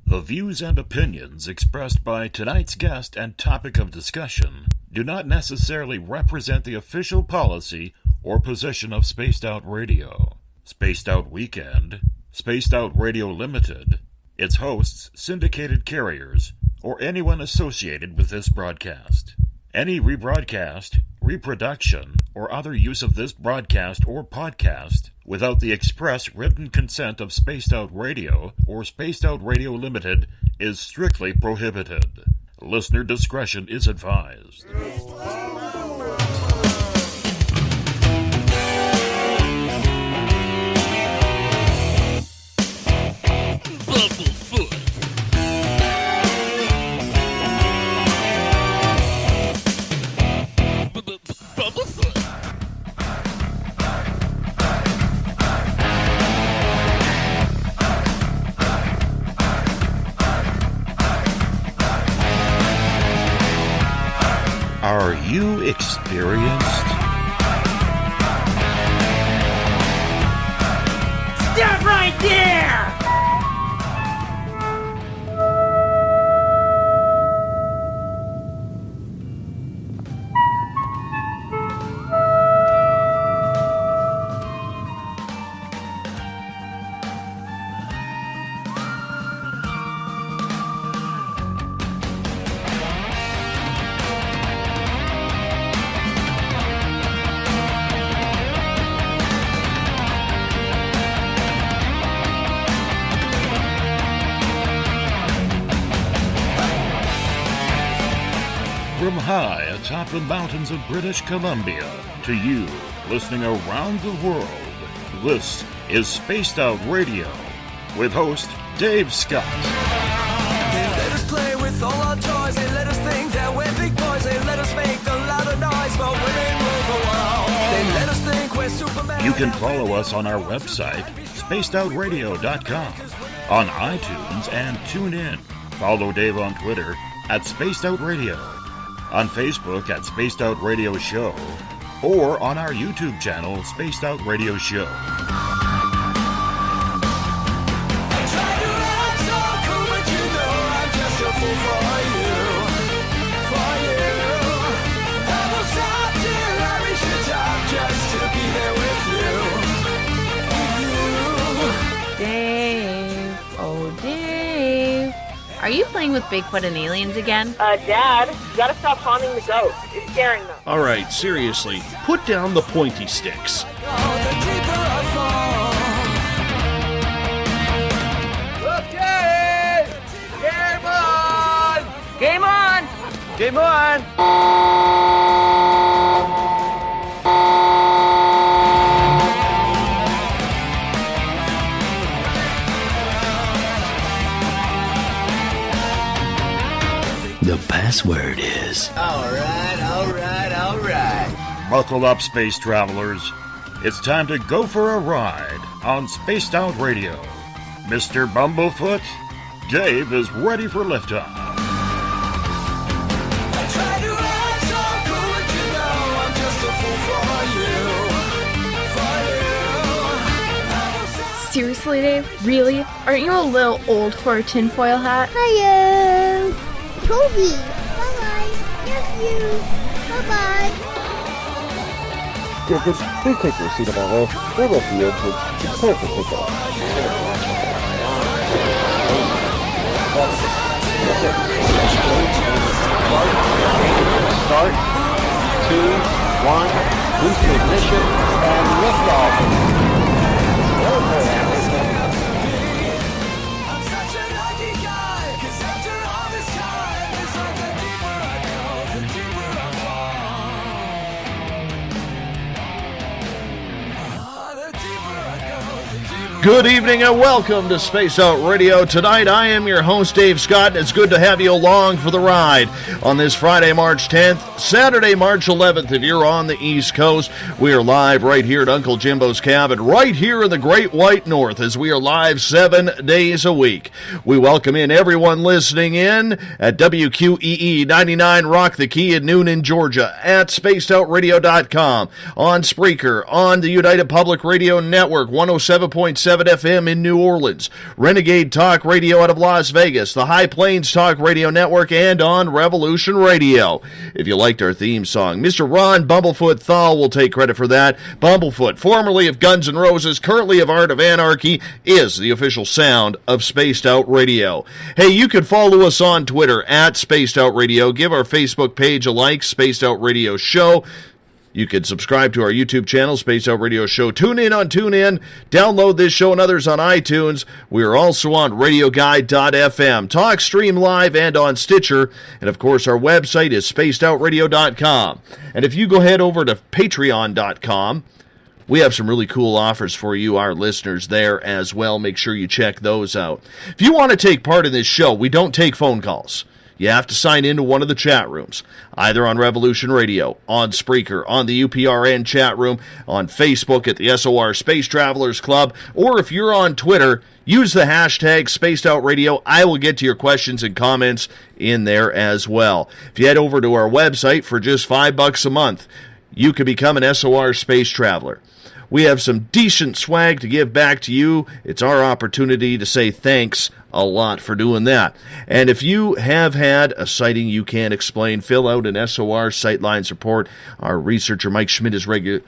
The views and opinions expressed by tonight's guest and topic of discussion do not necessarily represent the official policy or position of Spaced Out Radio, Spaced Out Weekend, Spaced Out Radio Limited, its hosts, syndicated carriers, or anyone associated with this broadcast. Any rebroadcast, reproduction, or other use of this broadcast or podcast without the express written consent of Spaced Out Radio or Spaced Out Radio Limited is strictly prohibited. Listener discretion is advised. Bumblefoot. Bumblefoot. Are you experienced? Stop right there! From high atop the mountains of British Columbia to you, listening around the world, this is Spaced Out Radio with host Dave Scott. They let us play with all our toys. They let us think that we're big boys. They let us make a lot of noise, but we ain't rule the world. They let us think we're Superman. You can follow us on our website, spacedoutradio.com, on iTunes and TuneIn. Follow Dave on Twitter at Spaced Out Radio, on Facebook at Spaced Out Radio Show, or on our YouTube channel, Spaced Out Radio Show. I try to act so cool, but you know I'm just a fool for you. For you. I will stop till I reach the top just to be there with you. With you. Dave, oh Dave, are you playing with Bigfoot and aliens again? Dad, you gotta stop haunting the ghost. It's scaring them. All right, seriously, put down the pointy sticks. Oh, the deeper I fall. Okay! Game on! Game on! Game on! The password is... All right. Buckle up, space travelers. It's time to go for a ride on Spaced Out Radio. Mr. Bumblefoot, Dave is ready for liftoff. I try to act so cool, but you know I'm just a fool for you. Seriously, Dave? Really? Aren't you a little old for a tinfoil hat? Hiya! Toby! Bye-bye! Nephew! Bye-bye! Please take your seat above us. We're with you. It's time for pickup. Start. 2, 1. Boost ignition and liftoff. I'm such a lucky guy, 'cause after all this time, it's like the deeper I go, the deeper I fall. The deeper I go, the deeper. Good evening and welcome to Space Out Radio. Tonight I am your host, Dave Scott, and it's good to have you along for the ride on this Friday, March 10th, Saturday, March 11th. If you're on the East Coast, we are live right here at Uncle Jimbo's cabin, right here in the Great White North, as we are live 7 days a week. We welcome in everyone listening in at WQEE 99 Rock the Key at noon in Georgia, at spacedoutradio.com, on Spreaker, on the United Public Radio Network, 107.7 107.7 FM in New Orleans, Renegade Talk Radio out of Las Vegas, the High Plains Talk Radio Network, and on Revolution Radio. If you liked our theme song, Mr. Ron Bumblefoot THAL will take credit for that. Bumblefoot, formerly of Guns N' Roses, currently of Art of Anarchy, is the official sound of Spaced Out Radio. Hey, you can follow us on Twitter at Spaced Out Radio. Give our Facebook page a like, Spaced Out Radio Show. You can subscribe to our YouTube channel, Spaced Out Radio Show. Tune in on TuneIn. Download this show and others on iTunes. We are also on RadioGuide.fm, Talk, Stream Live, and on Stitcher. And, of course, our website is SpacedOutRadio.com. And if you go head over to Patreon.com, we have some really cool offers for you, our listeners, there as well. Make sure you check those out. If you want to take part in this show, we don't take phone calls. You have to sign into one of the chat rooms, either on Revolution Radio, on Spreaker, on the UPRN chat room, on Facebook at the SOR Space Travelers Club, or if you're on Twitter, use the hashtag Spaced Out Radio. I will get to your questions and comments in there as well. If you head over to our website for just $5 a month, you can become an SOR Space Traveler. We have some decent swag to give back to you. It's our opportunity to say thanks a lot for doing that. And if you have had a sighting you can't explain, fill out an SOR Sightlines report. Our researcher Mike Schmidt is ready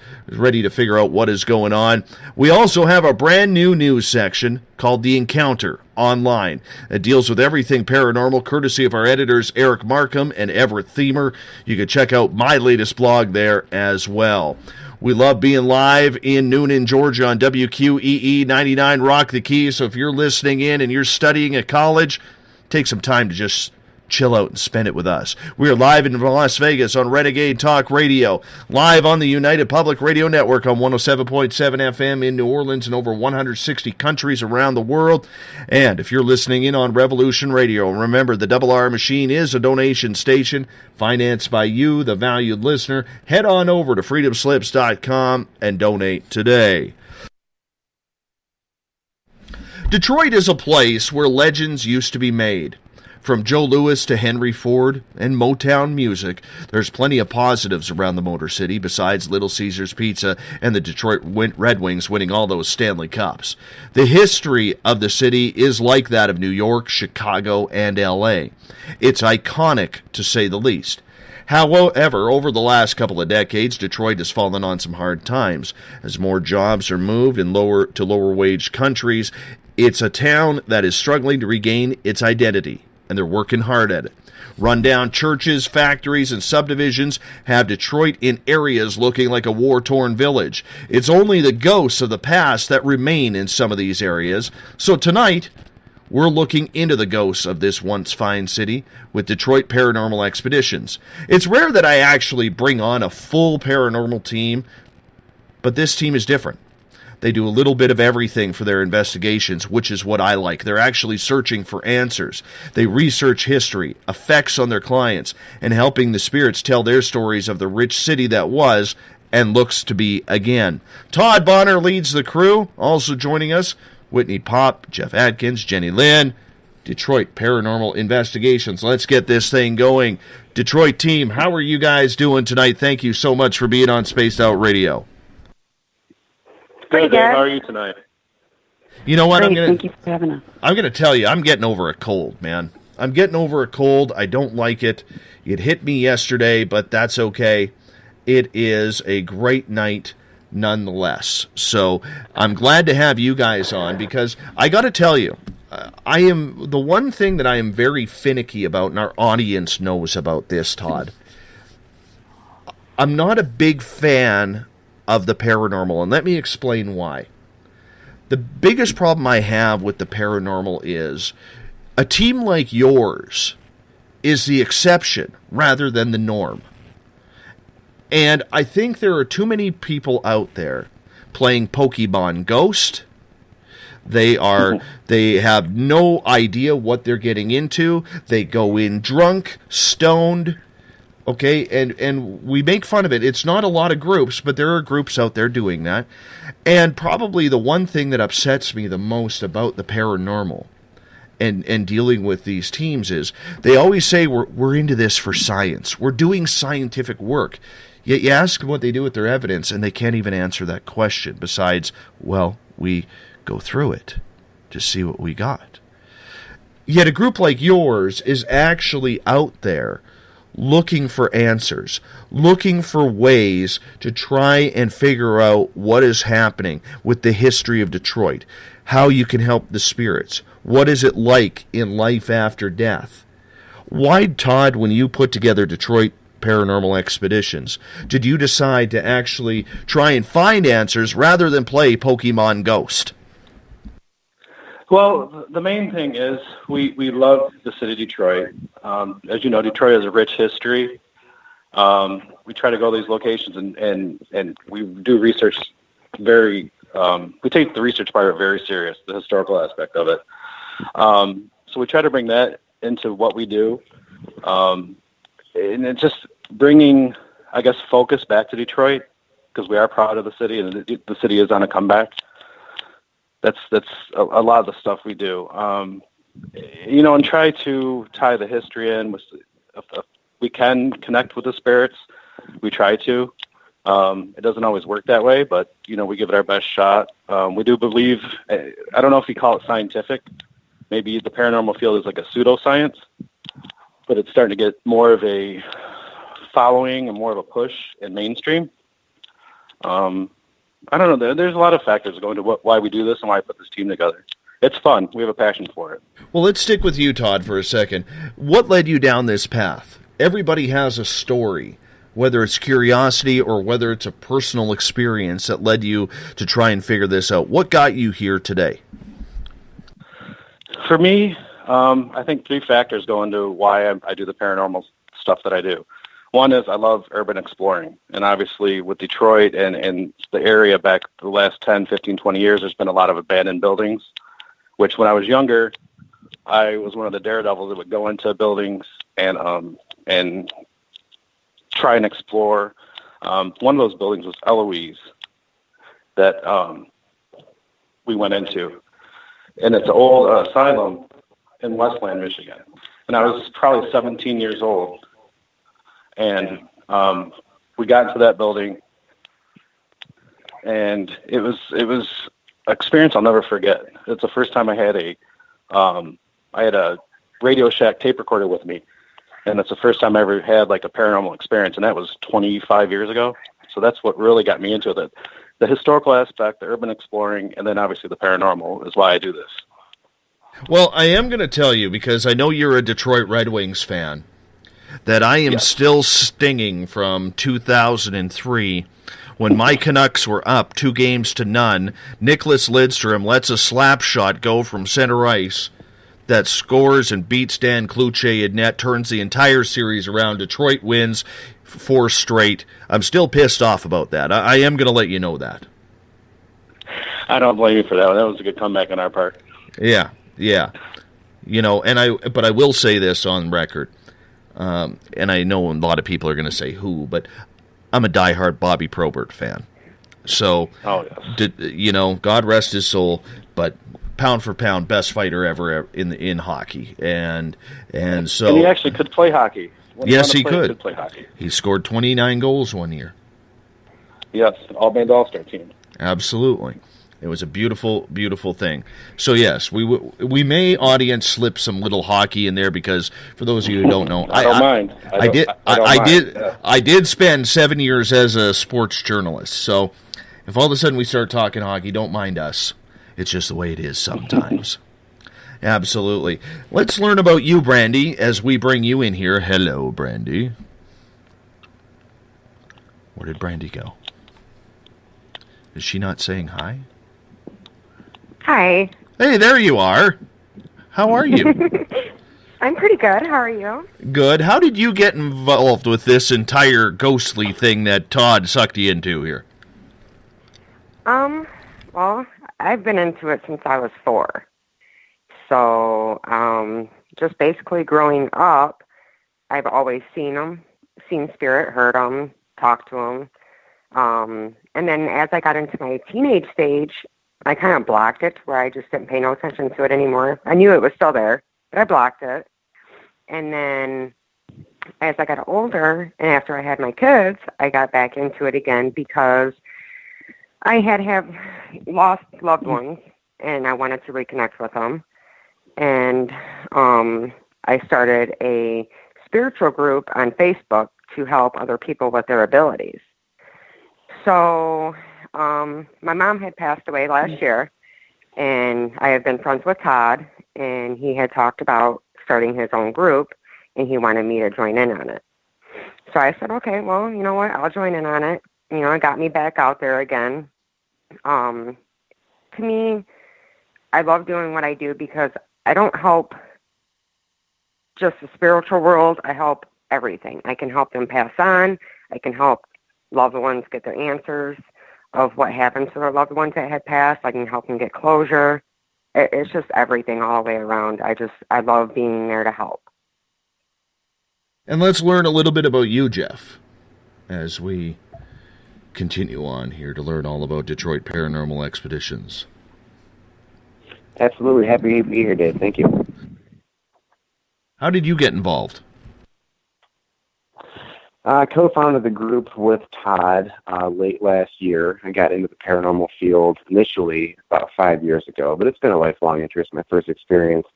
to figure out what is going on. We also have a brand new news section called The Encounter online. It deals with everything paranormal, courtesy of our editors Eric Markham and Everett Thiemer. You can check out my latest blog there as well. We love being live in Noonan, Georgia on WQEE 99 Rock the Key. So if you're listening in and you're studying at college, take some time to just chill out and spend it with us. We are live in Las Vegas on Renegade Talk Radio, live on the United Public Radio Network on 107.7 FM in New Orleans and over 160 countries around the world. And if you're listening in on Revolution Radio, remember the Double R Machine is a donation station financed by you, the valued listener. Head on over to freedomslips.com and donate today. Detroit is a place where legends used to be made. From Joe Louis to Henry Ford and Motown music, there's plenty of positives around the Motor City besides Little Caesars Pizza and the Detroit Red Wings winning all those Stanley Cups. The history of the city is like that of New York, Chicago, and L.A. It's iconic, to say the least. However, over the last couple of decades, Detroit has fallen on some hard times. As more jobs are moved in lower wage countries, it's a town that is struggling to regain its identity. And they're working hard at it. Rundown churches, factories, and subdivisions have Detroit in areas looking like a war-torn village. It's only the ghosts of the past that remain in some of these areas. So tonight, we're looking into the ghosts of this once fine city with Detroit Paranormal Expeditions. It's rare that I actually bring on a full paranormal team, but this team is different. They do a little bit of everything for their investigations, which is what I like. They're actually searching for answers. They research history, effects on their clients, and helping the spirits tell their stories of the rich city that was and looks to be again. Todd Bonner leads the crew. Also joining us, Whitney Pop, Jeff Atkins, Jenny Lynn, Detroit Paranormal Investigations. Let's get this thing going. Detroit team, how are you guys doing tonight? Thank you so much for being on Spaced Out Radio. Pretty good. How are you tonight? You know what? Great, thank you for having us. I'm going to tell you, I'm getting over a cold, man. I'm getting over a cold. I don't like it. It hit me yesterday, but that's okay. It is a great night nonetheless. So I'm glad to have you guys on because I got to tell you, I am the one thing that I am very finicky about, and our audience knows about this, Todd. I'm not a big fan of the paranormal, and let me explain why. The biggest problem I have with the paranormal is a team like yours is the exception rather than the norm. And I think there are too many people out there playing Pokemon Ghost. They have no idea what they're getting into. They go in drunk, stoned. Okay, and we make fun of it. It's not a lot of groups, but there are groups out there doing that. And probably the one thing that upsets me the most about the paranormal and dealing with these teams is they always say we're into this for science. We're doing scientific work. Yet you ask them what they do with their evidence, and they can't even answer that question. Besides, well, we go through it to see what we got. Yet a group like yours is actually out there looking for answers, looking for ways to try and figure out what is happening with the history of Detroit, how you can help the spirits, what is it like in life after death. Why, Todd, when you put together Detroit Paranormal Expeditions, did you decide to actually try and find answers rather than play Pokemon Ghost? Well, the main thing is we love the city of Detroit. As you know, Detroit has a rich history. We try to go to these locations and we do research we take the research part very serious, the historical aspect of it. So we try to bring that into what we do. And it's just bringing, I guess, focus back to Detroit, because we are proud of the city and the city is on a comeback. That's a lot of the stuff we do. And try to tie the history in with, if we can connect with the spirits, we try to. It doesn't always work that way, but, we give it our best shot. We do believe, I don't know if you call it scientific, maybe the paranormal field is like a pseudoscience, but it's starting to get more of a following and more of a push in mainstream. I don't know. There's a lot of factors going to why we do this and why I put this team together. It's fun. We have a passion for it. Well, let's stick with you, Todd, for a second. What led you down this path? Everybody has a story, whether it's curiosity or whether it's a personal experience that led you to try and figure this out. What got you here today? For me, I think 3 factors go into why I do the paranormal stuff that I do. One is I love urban exploring. And obviously with Detroit and the area back the last 10, 15, 20 years, there's been a lot of abandoned buildings, which when I was younger, I was one of the daredevils that would go into buildings and try and explore. One of those buildings was Eloise that we went into. And it's an old asylum in Westland, Michigan. And I was probably 17 years old. And we got into that building, and it was an experience I'll never forget. It's the first time I had a Radio Shack tape recorder with me, and it's the first time I ever had like a paranormal experience, and that was 25 years ago. So that's what really got me into it. The historical aspect, the urban exploring, and then obviously the paranormal is why I do this. Well, I am going to tell you, because I know you're a Detroit Red Wings fan, that I am still stinging from 2003 when my Canucks were up 2-0. Nicholas Lidstrom lets a slap shot go from center ice that scores and beats Dan Cloutier in net, turns the entire series around. Detroit wins 4 straight. I'm still pissed off about that. I am going to let you know that. I don't blame you for that. That was a good comeback on our part. Yeah. But I will say this on record. And I know a lot of people are going to say who, but I'm a diehard Bobby Probert fan. So, God rest his soul, but pound for pound, best fighter ever in hockey. And so. And he actually could play hockey. Yes, he could. Play hockey. He scored 29 goals one year. Yes, all-band all-star team. Absolutely. It was a beautiful, beautiful thing. So yes, we may audience slip some little hockey in there, because for those of you who don't know, I don't mind. I did spend 7 years as a sports journalist. So if all of a sudden we start talking hockey, don't mind us. It's just the way it is sometimes. Absolutely. Let's learn about you, Brandy, as we bring you in here. Hello, Brandy. Where did Brandy go? Is she not saying hi? Hi. Hey, there you are. How are you? I'm pretty good. How are you? Good. How did you get involved with this entire ghostly thing that Todd sucked you into here? Well, I've been into it since I was 4. So, just basically growing up, I've always seen spirit, heard them, talked to them. And then as I got into my teenage stage, I kind of blocked it, where I just didn't pay no attention to it anymore. I knew it was still there, but I blocked it. And then as I got older, and after I had my kids, I got back into it again, because I had lost loved ones, and I wanted to reconnect with them. And I started a spiritual group on Facebook to help other people with their abilities. So my mom had passed away last year, and I have been friends with Todd, and he had talked about starting his own group, and he wanted me to join in on it. So I said, okay, well, you know what, I'll join in on it. You know, it got me back out there again. To me, I love doing what I do because I don't help just the spiritual world. I help everything. I can help them pass on. I can help loved ones get their answers of what happened to their loved ones that had passed. I can help them get closure. It's just everything all the way around. I love being there to help. And let's learn a little bit about you, Jeff, as we continue on here to learn all about Detroit Paranormal Expeditions. Absolutely. Happy to be here, Dave. Thank you. How did you get involved? I co-founded the group with Todd late last year. I got into the paranormal field initially about 5 years ago, but it's been a lifelong interest. My first experience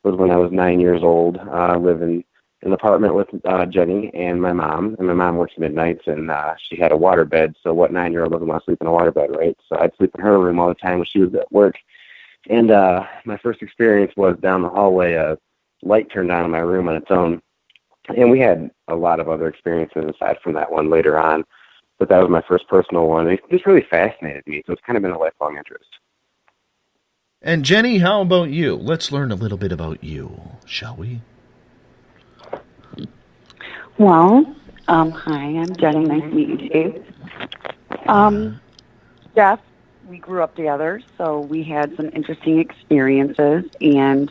was when I was 9 years old, living in an apartment with Jenny and my mom. And my mom works midnights, and she had a waterbed, so what 9-year-old doesn't want to sleep in a waterbed, right? So I'd sleep in her room all the time when she was at work. And my first experience was down the hallway, a light turned on in my room on its own. And we had a lot of other experiences aside from that one later on, but that was my first personal one. It just really fascinated me, so it's kind of been a lifelong interest. And Jenny, how about you? Let's learn a little bit about you, shall we? Well, hi, I'm Jenny. Nice to meet you, Dave. Jeff, we grew up together, so we had some interesting experiences, and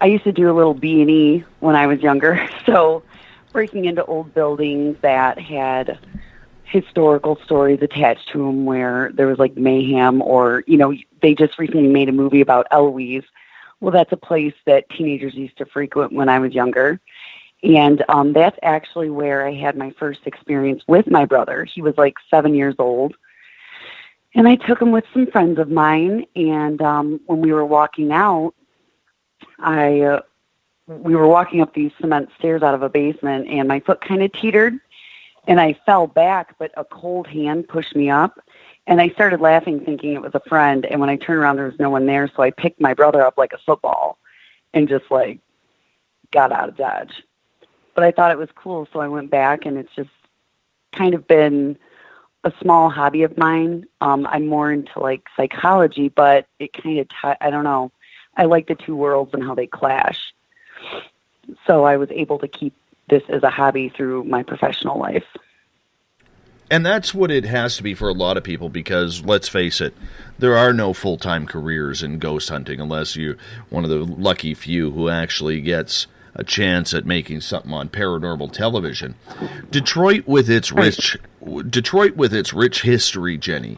I used to do a little B&E when I was younger, so breaking into old buildings that had historical stories attached to them where there was like mayhem, or, you know, they just recently made a movie about Eloise. Well, that's a place that teenagers used to frequent when I was younger. And that's actually where I had my first experience with my brother. He was like 7 years old. And I took him with some friends of mine, and when we were walking out, we were walking up these cement stairs out of a basement, and my foot kind of teetered, and I fell back, but a cold hand pushed me up, and I started laughing thinking it was a friend, and when I turned around, there was no one there, so I picked my brother up like a football and just, like, got out of Dodge. But I thought it was cool, so I went back, and it's just kind of been a small hobby of mine. I'm more into, like, psychology, but it kind of, I don't know. I like the two worlds and how they clash. So I was able to keep this as a hobby through my professional life. And that's what it has to be for a lot of people, because, let's face it, there are no full-time careers in ghost hunting unless you're one of the lucky few who actually gets a chance at making something on paranormal television. Detroit with its rich history, Jenny.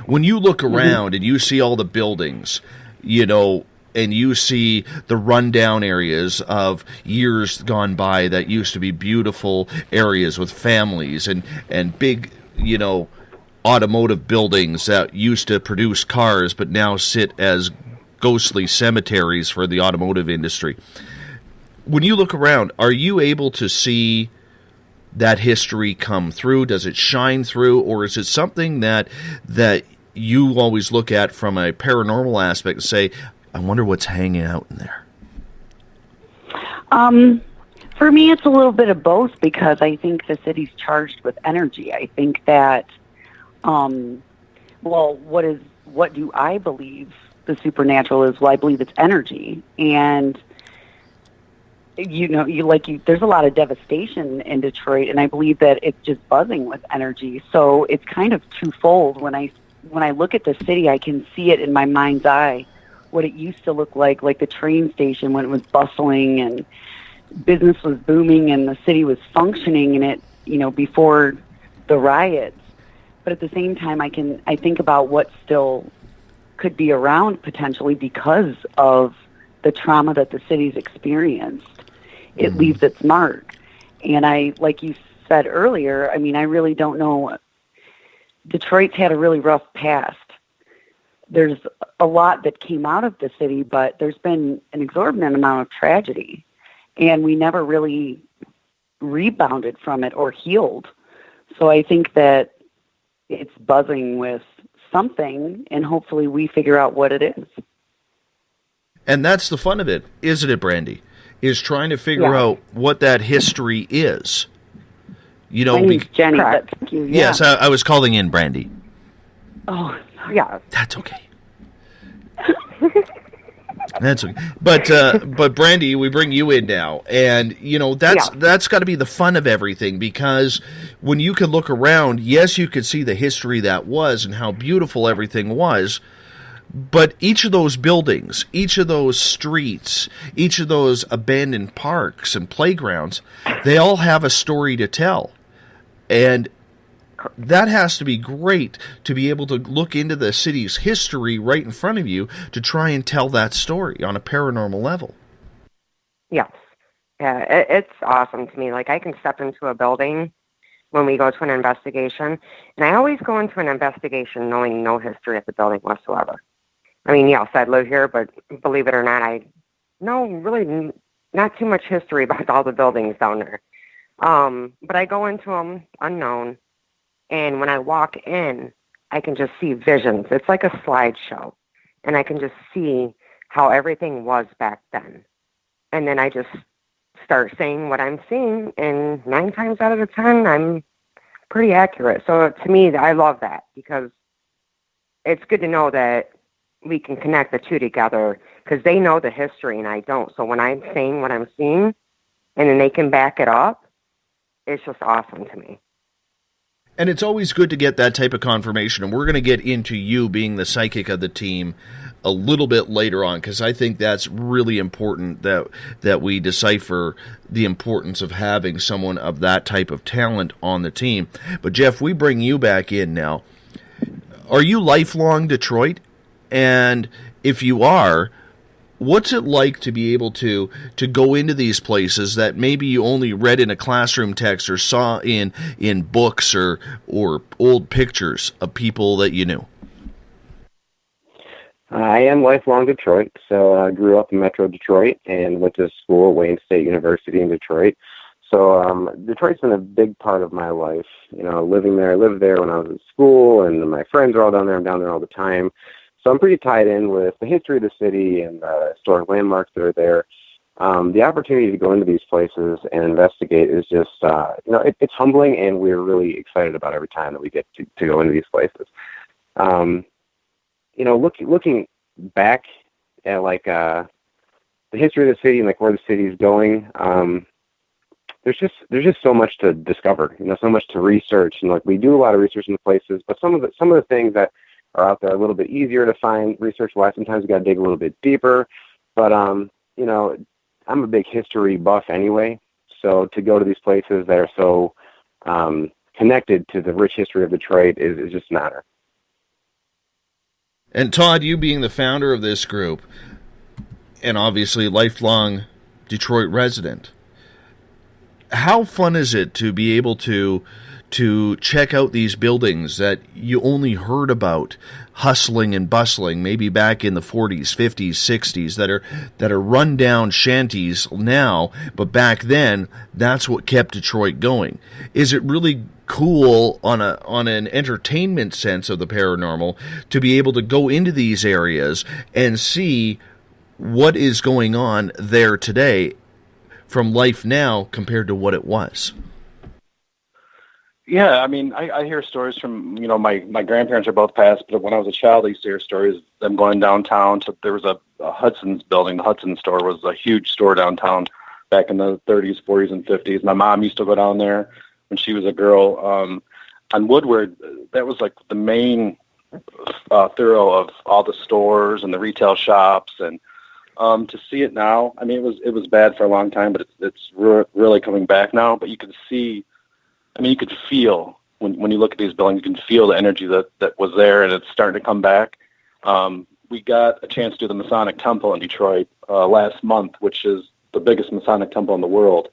When you look around and you see all the buildings, you know, and you see the rundown areas of years gone by that used to be beautiful areas with families and big, you know, automotive buildings that used to produce cars but now sit as ghostly cemeteries for the automotive industry. When you look around, are you able to see that history come through? Does it shine through? Or is it something that you always look at from a paranormal aspect and say, I wonder what's hanging out in there? For me, it's a little bit of both, because I think the city's charged with energy. I think that, what do I believe the supernatural is? Well, I believe it's energy. And, you know, there's a lot of devastation in Detroit, and I believe that it's just buzzing with energy. So it's kind of twofold. When I look at the city, I can see it in my mind's eye, what it used to look like the train station when it was bustling and business was booming and the city was functioning in it, you know, before the riots. But at the same time, I think about what still could be around potentially because of the trauma that the city's experienced. It leaves its mark. And like you said earlier, I mean, I really don't know. Detroit's had a really rough past. there's a lot that came out of the city, but there's been an exorbitant amount of tragedy, and we never really rebounded from it or healed. So I think that it's buzzing with something, and hopefully we figure out what it is. And that's the fun of it, isn't it, Brandy? Is trying to figure out what that history is. You know, My name's Jenny. But thank you. Yeah. Yes, I was calling in Brandy. Oh, yeah. That's okay. That's okay. But Brandy, we bring you in now, and you know that's got to be the fun of everything, because when you can look around, yes, you could see the history that was and how beautiful everything was. But each of those buildings, each of those streets, each of those abandoned parks and playgrounds, they all have a story to tell. And that has to be great to be able to look into the city's history right in front of you to try and tell that story on a paranormal level. Yes. Yeah, it's awesome to me. Like, I can step into a building when we go to an investigation, and I always go into an investigation knowing no history of the building whatsoever. I mean, yes, I live here, but believe it or not, I know really not too much history about all the buildings down there. But I go into them unknown, and when I walk in, I can just see visions. It's like a slideshow, and I can just see how everything was back then. And then I just start saying what I'm seeing, and 9 times out of 10, I'm pretty accurate. So to me, I love that, because it's good to know that we can connect the two together, because they know the history and I don't. So when I'm saying what I'm seeing and then they can back it up, it's just awesome to me. And it's always good to get that type of confirmation. And we're going to get into you being the psychic of the team a little bit later on, because I think that's really important that we decipher the importance of having someone of that type of talent on the team. But Jeff, we bring you back in now. Are you lifelong Detroit? And if you are, what's it like to be able to go into these places that maybe you only read in a classroom text or saw in books or old pictures of people that you knew? I am lifelong Detroit, so I grew up in Metro Detroit and went to school at Wayne State University in Detroit. So Detroit's been a big part of my life. You know, living there, I lived there when I was in school, and my friends are all down there. I'm down there all the time. So I'm pretty tied in with the history of the city and historic landmarks that are there. The opportunity to go into these places and investigate is just, it's humbling, and we're really excited about every time that we get to go into these places. Looking back at the history of the city and like where the city is going, there's just so much to discover. So much to research, and like we do a lot of research in the places, but some of the things that are out there a little bit easier to find research-wise. Sometimes we got to dig a little bit deeper. But, I'm a big history buff anyway. So to go to these places that are so connected to the rich history of Detroit is just an honor. And Todd, you being the founder of this group, and obviously lifelong Detroit resident, how fun is it to be able to check out these buildings that you only heard about hustling and bustling maybe back in the 40s, 50s, 60s that are run-down shanties now, but back then that's what kept Detroit going? Is it really cool on an entertainment sense of the paranormal to be able to go into these areas and see what is going on there today from life now compared to what it was? Yeah, I mean, I hear stories from, my grandparents are both passed, but when I was a child, I used to hear stories of them going downtown. There was a Hudson's building. The Hudson store was a huge store downtown back in the 30s, 40s, and 50s. My mom used to go down there when she was a girl. On Woodward, that was like the main thorough of all the stores and the retail shops. And to see it now, I mean, it was bad for a long time, but it's really coming back now. But you can see, you could feel when you look at these buildings, you can feel the energy that was there, and it's starting to come back. We got a chance to do the Masonic Temple in Detroit last month, which is the biggest Masonic temple in the world.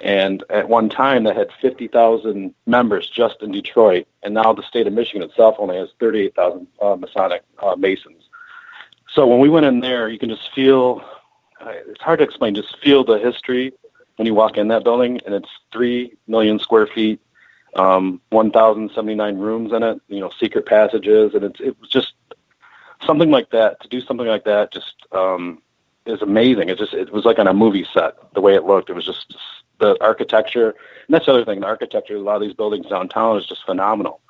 And at one time, they had 50,000 members just in Detroit. and now the state of Michigan itself only has 38,000 Masonic Masons. So when we went in there, you can just feel, it's hard to explain, just feel the history when you walk in that building, and it's 3 million square feet, 1,079 rooms in it, secret passages, and it was just something like that. To do something like that just is amazing. It was like on a movie set, the way it looked. It was just the architecture, and that's the other thing. The architecture of a lot of these buildings downtown is just phenomenal.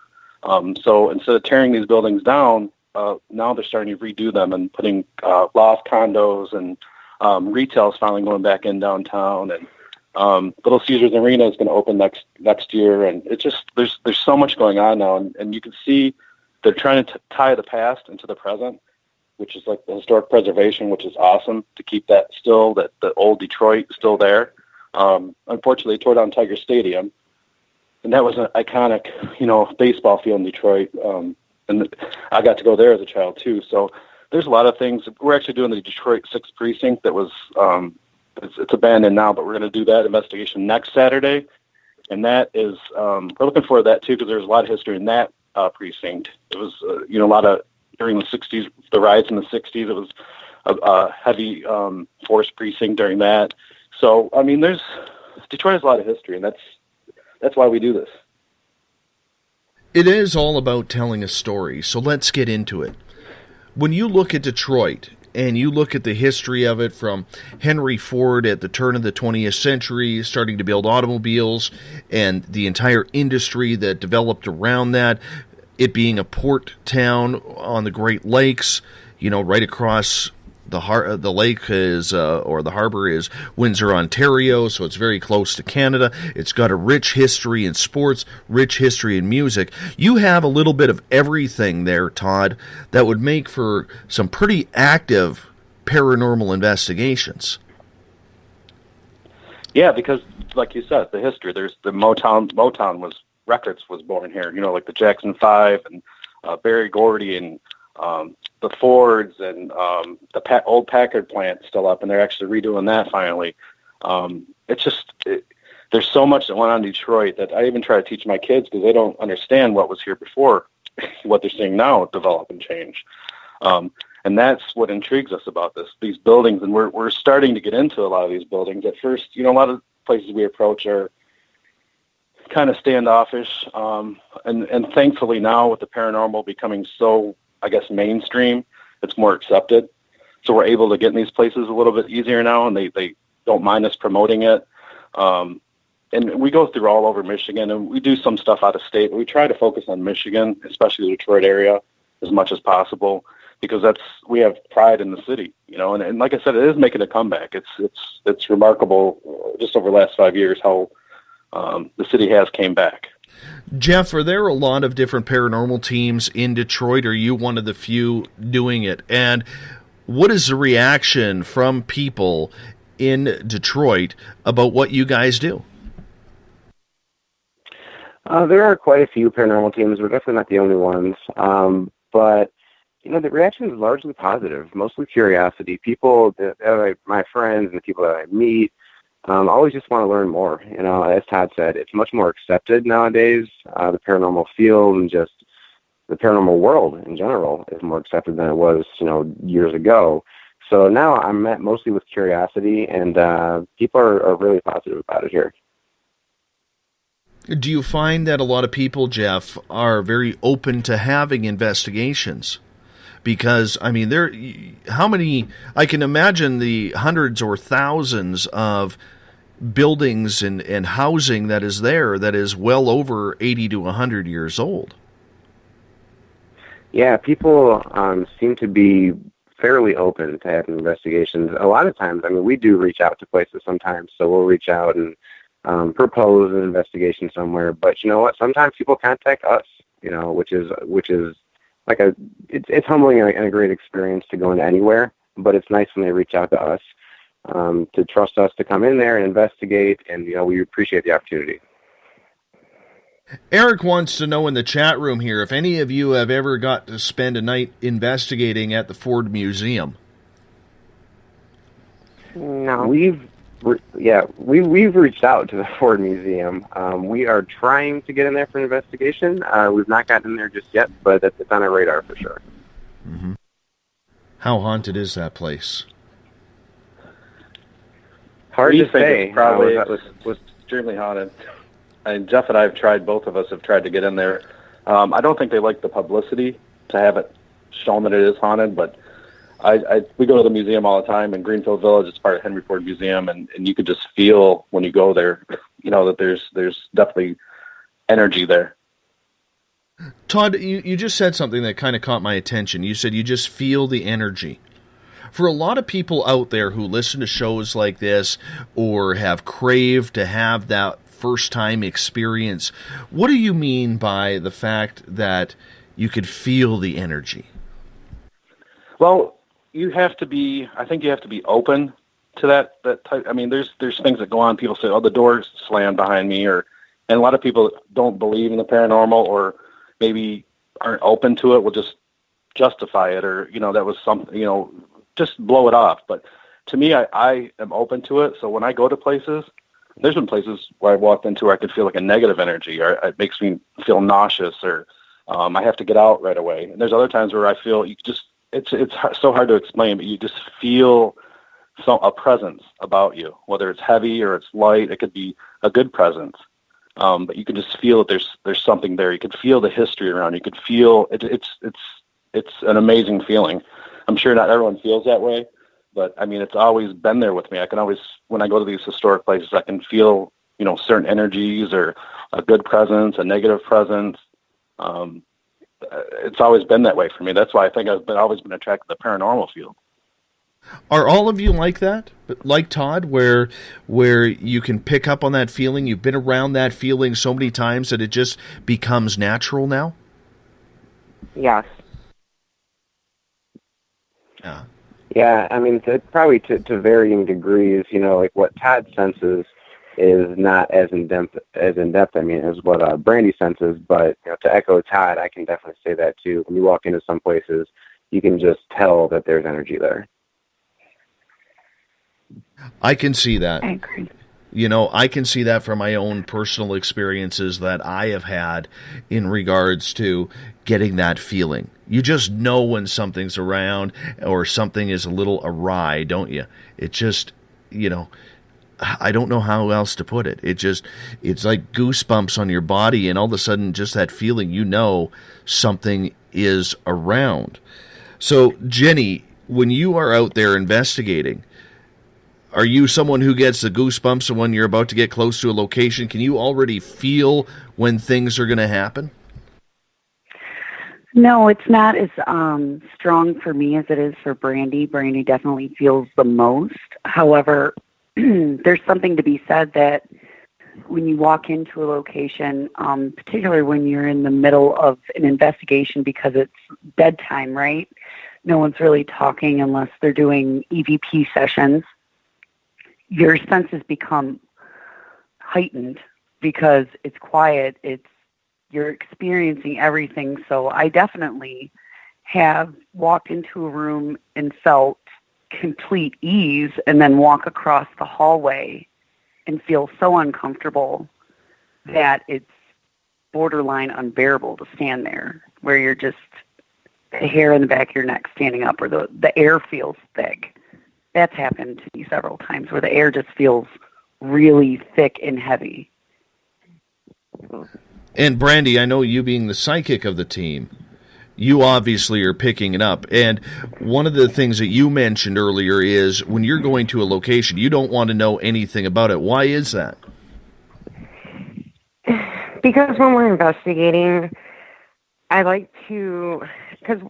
So instead of tearing these buildings down, now they're starting to redo them and putting loft condos and retail's finally going back in downtown, and Little Caesars Arena is going to open next year, and it's just there's so much going on now, and you can see they're trying to tie the past into the present, which is like the historic preservation, which is awesome to keep that still, that the old Detroit still there. Unfortunately, they tore down Tiger Stadium, and that was an iconic, baseball field in Detroit. And I got to go there as a child too. So there's a lot of things. We're actually doing the Detroit 6th Precinct that was, it's abandoned now, but we're going to do that investigation next Saturday. And that is, we're looking forward to that too, because there's a lot of history in that precinct. It was, a lot of, during the 60s, the riots in the 60s, it was a heavy force precinct during that. So, I mean, Detroit has a lot of history, and that's why we do this. It is all about telling a story, so let's get into it. When you look at Detroit, and you look at the history of it from Henry Ford at the turn of the 20th century, starting to build automobiles, and the entire industry that developed around that, it being a port town on the Great Lakes, right across the lake is, or the harbor is Windsor, Ontario, so it's very close to Canada. It's got a rich history in sports, rich history in music. You have a little bit of everything there, Todd, that would make for some pretty active paranormal investigations. Yeah, because, like you said, the history. There's the Motown Records was born here, like the Jackson 5 and Berry Gordy and the Fords and the old Packard plant still up, and they're actually redoing that finally. There's so much that went on in Detroit that I even try to teach my kids, because they don't understand what was here before, what they're seeing now develop and change. And that's what intrigues us about these buildings, and we're starting to get into a lot of these buildings. At first, a lot of places we approach are kind of standoffish, and thankfully now with the paranormal becoming so, I guess, mainstream, it's more accepted. So we're able to get in these places a little bit easier now, and they don't mind us promoting it. And we go through all over Michigan, and we do some stuff out of state, but we try to focus on Michigan, especially the Detroit area, as much as possible, because we have pride in the city, and like I said, it is making a comeback. It's remarkable just over the last 5 years how the city has came back. Jeff, are there a lot of different paranormal teams in Detroit? Or are you one of the few doing it? And what is the reaction from people in Detroit about what you guys do? There are quite a few paranormal teams. We're definitely not the only ones. But, the reaction is largely positive, mostly curiosity. People, my friends and the people that I meet, always just want to learn more. As Todd said, it's much more accepted nowadays. The paranormal field and just the paranormal world in general is more accepted than it was, years ago. So now I'm met mostly with curiosity, and people are really positive about it here. Do you find that a lot of people, Jeff, are very open to having investigations? Because, I mean, I can imagine the hundreds or thousands of buildings and housing that is there that is well over 80 to 100 years old. Yeah, people seem to be fairly open to having investigations. A lot of times, we do reach out to places sometimes, so we'll reach out and propose an investigation somewhere. But you know what? Sometimes people contact us, which is like it's humbling and a great experience to go into anywhere. But it's nice when they reach out to us to trust us to come in there and investigate, and we appreciate the opportunity. Eric wants to know in the chat room here if any of you have ever got to spend a night investigating at the Ford Museum. No. we've reached out to the Ford Museum. We are trying to get in there for an investigation. We've not gotten in there just yet, but it's on our radar for sure. Mm-hmm. How haunted is that place? Hard to say. Probably was extremely haunted. And Jeff and I have tried. Both of us have tried to get in there. I don't think they like the publicity to have it shown that it is haunted, but we go to the museum all the time in Greenfield Village. It's part of Henry Ford Museum, and you could just feel when you go there, that there's definitely energy there. Todd, you just said something that kind of caught my attention. You said you just feel the energy. For a lot of people out there who listen to shows like this or have craved to have that first-time experience, what do you mean by the fact that you could feel the energy? Well, I think you have to be open to that type. I mean, there's things that go on. People say, "Oh, the door's slammed behind me," and a lot of people don't believe in the paranormal or maybe aren't open to it. Will just justify it, or that was something. Just blow it off. But to me, I am open to it. So when I go to places, there's been places where I walked into where I could feel like a negative energy, or it makes me feel nauseous, or I have to get out right away. And there's other times where I feel it's so hard to explain, but you just feel a presence about you, whether it's heavy or it's light. It could be a good presence, but you can just feel that there's something there. You could feel the history around. You could feel it's an amazing feeling. I'm sure not everyone feels that way, but I mean, it's always been there with me. I can always, when I go to these historic places, I can feel, certain energies or a good presence, a negative presence. It's always been that way for me. That's why I think I've always been attracted to the paranormal field. Are all of you like that? Like Todd, where you can pick up on that feeling? You've been around that feeling so many times that it just becomes natural now? Yes. Yeah. Yeah, I mean, probably to varying degrees. Like what Todd senses is not as in depth. I mean, as what Brandy senses. But to echo Todd, I can definitely say that too. When you walk into some places, you can just tell that there's energy there. I can see that. I agree. I can see that from my own personal experiences that I have had in regards to getting that feeling. You just know when something's around or something is a little awry, don't you? It just, I don't know how else to put it. It's like goosebumps on your body, and all of a sudden just that feeling, something is around. So, Jenny, when you are out there investigating, are you someone who gets the goosebumps when you're about to get close to a location? Can you already feel when things are going to happen? No, it's not as strong for me as it is for Brandy. Brandy definitely feels the most. However, there's something to be said that when you walk into a location, particularly when you're in the middle of an investigation because it's bedtime, right? No one's really talking unless they're doing EVP sessions. Your senses become heightened because it's quiet. You're experiencing everything. So I definitely have walked into a room and felt complete ease, and then walk across the hallway and feel so uncomfortable that it's borderline unbearable to stand there, where you're just the hair in the back of your neck standing up, or the air feels thick. That's happened to me several times, where the air just feels really thick and heavy. And Brandy, I know you being the psychic of the team, you obviously are picking it up. And one of the things that you mentioned earlier is when you're going to a location, you don't want to know anything about it. Why is that? Because when we're investigating, I like to, because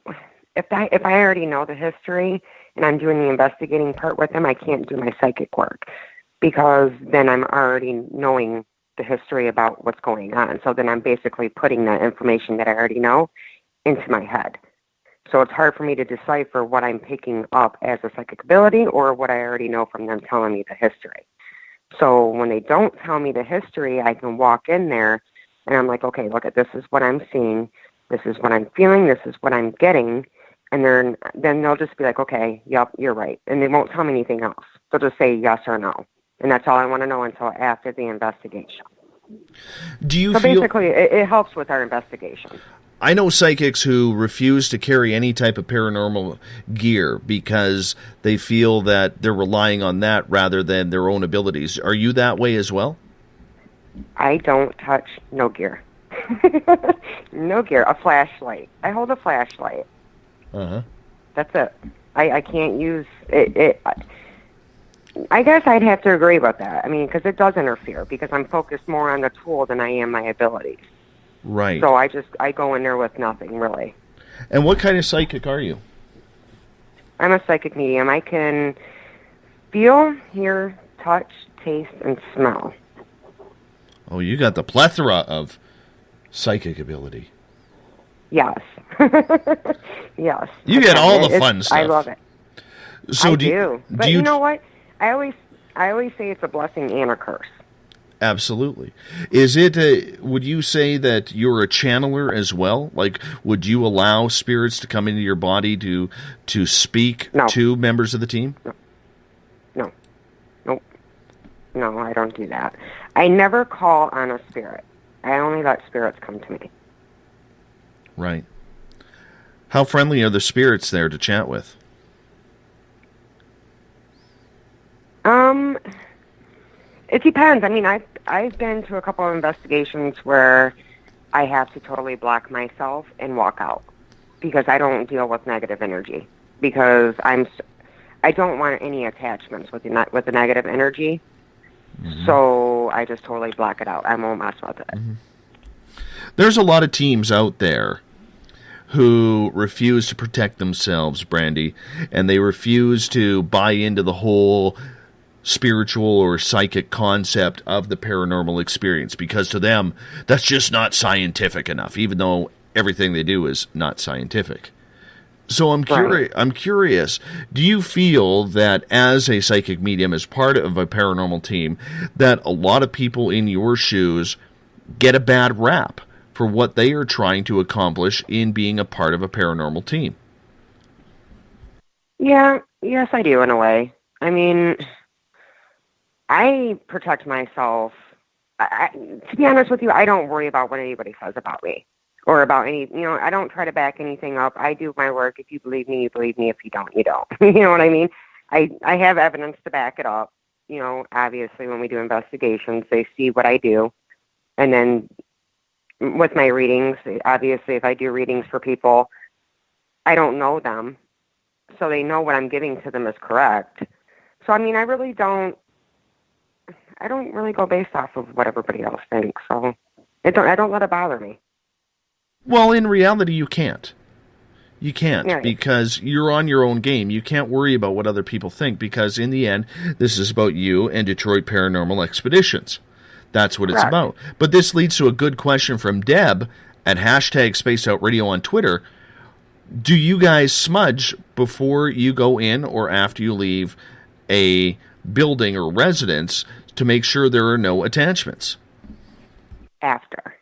if I already know the history and I'm doing the investigating part with them, I can't do my psychic work, because then I'm already knowing the history about what's going on. So then I'm basically putting that information that I already know into my head. So it's hard for me to decipher what I'm picking up as a psychic ability or what I already know from them telling me the history. So when they don't tell me the history, I can walk in there and I'm like, okay, look, this is what I'm seeing, this is what I'm feeling, this is what I'm getting. And then they'll just be like, okay, yep, you're right. And they won't tell me anything else. They'll just say yes or no. And that's all I want to know until after the investigation. Do you so feel... basically, it helps with our investigation. I know psychics who refuse to carry any type of paranormal gear because they feel that they're relying on that rather than their own abilities. Are you that way as well? I don't touch no gear. No gear. A flashlight. I hold a flashlight. Uh-huh. That's it. I can't use it. I guess I'd have to agree with that. I mean, because it does interfere, because I'm focused more on the tool than I am my abilities. Right. So I go in there with nothing, really. And what kind of psychic are you? I'm a psychic medium. I can feel, hear, touch, taste, and smell. Oh, you got the plethora of psychic ability. Yes. Yes. You get all the fun stuff. I love it. So I do. But do you know what? I always say it's a blessing and a curse. Absolutely. Is it, would you say that you're a channeler as well? Like, would you allow spirits to come into your body to speak to members of the team? No. Nope. No, I don't do that. I never call on a spirit. I only let spirits come to me. Right. How friendly are the spirits there to chat with? It depends. I mean, I've been to a couple of investigations where I have to totally block myself and walk out because I don't deal with negative energy, because I don't want any attachments with the negative energy. Mm-hmm. So I just totally block it out. I won't mess with it. Mm-hmm. There's a lot of teams out there who refuse to protect themselves, Brandy, and they refuse to buy into the whole spiritual or psychic concept of the paranormal experience, because to them that's just not scientific enough, even though everything they do is not scientific. So I'm curious, do you feel that as a psychic medium, as part of a paranormal team, that a lot of people in your shoes get a bad rap for what they are trying to accomplish in being a part of a paranormal team? Yeah, yes, I do, in a way. I mean, I protect myself. To be honest with you, I don't worry about what anybody says about me or about any, I don't try to back anything up. I do my work. If you believe me, you believe me. If you don't, you don't. You know what I mean? I have evidence to back it up. Obviously when we do investigations, they see what I do. And then with my readings, obviously if I do readings for people, I don't know them. So they know what I'm giving to them is correct. So, I mean, I don't really go based off of what everybody else thinks, so I don't let it bother me. Well, in reality, you can't. You can't, right, because you're on your own game. You can't worry about what other people think, because in the end, this is about you and Detroit Paranormal Expeditions. That's what it's about. But this leads to a good question from Deb at #SpacedOutRadio on Twitter. Do you guys smudge before you go in or after you leave a building or residence to make sure there are no attachments? After.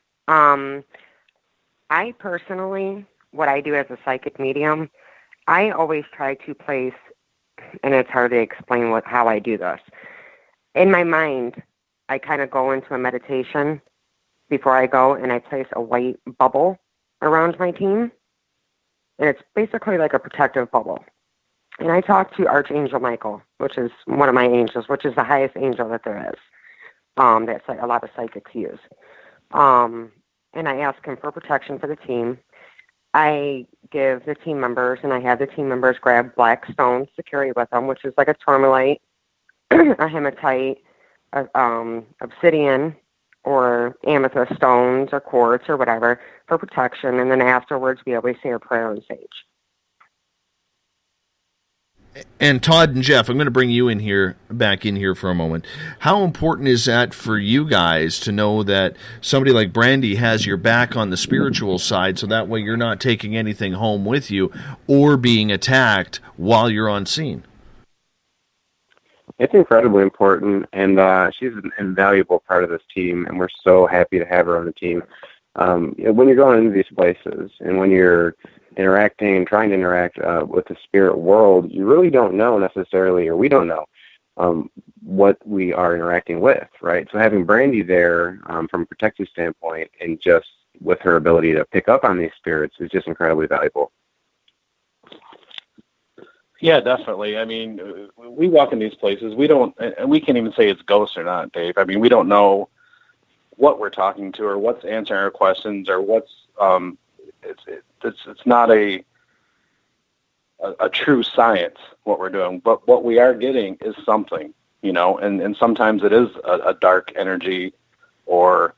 I personally, what I do as a psychic medium, I always try to place, and it's hard to explain how I do this. In my mind, I kind of go into a meditation before I go, and I place a white bubble around my team, and it's basically like a protective bubble. And I talk to Archangel Michael, which is one of my angels, which is the highest angel that there is. That's like a lot of psychics use. And I ask him for protection for the team. I give the team members, and I have the team members grab black stones to carry with them, which is like a tourmaline, a hematite, obsidian, or amethyst stones, or quartz, or whatever, for protection. And then afterwards, we always say a prayer and sage. And Todd and Jeff, I'm going to bring you back in here for a moment. How important is that for you guys to know that somebody like Brandy has your back on the spiritual side, so that way you're not taking anything home with you or being attacked while you're on scene? It's incredibly important, and she's an invaluable part of this team, and we're so happy to have her on the team. When you're going into these places and when you're interacting and trying to interact with the spirit world, you really don't know necessarily, or we don't know what we are interacting with, right? So having Brandy there from a protective standpoint and just with her ability to pick up on these spirits is just incredibly valuable. Yeah, definitely. I mean, we walk in these places. We can't even say it's ghosts or not, Dave. I mean, we don't know what we're talking to or what's answering our questions or what's, it's not a true science what we're doing, but what we are getting is something, and sometimes it is a dark energy, or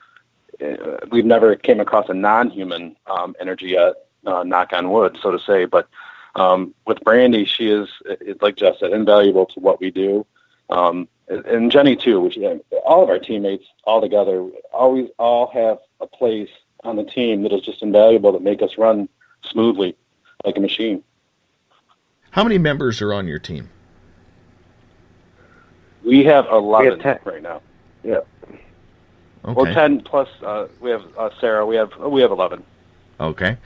we've never came across a non-human energy yet, knock on wood, so to say. But with Brandy, she is, like Jeff said, invaluable to what we do. And Jenny too, all of our teammates all together all have a place on the team that is just invaluable, that make us run smoothly like a machine. How many members are on your team? We have 11 right now. Yeah. Okay. Well, 10 plus we have Sarah. We have 11. Okay.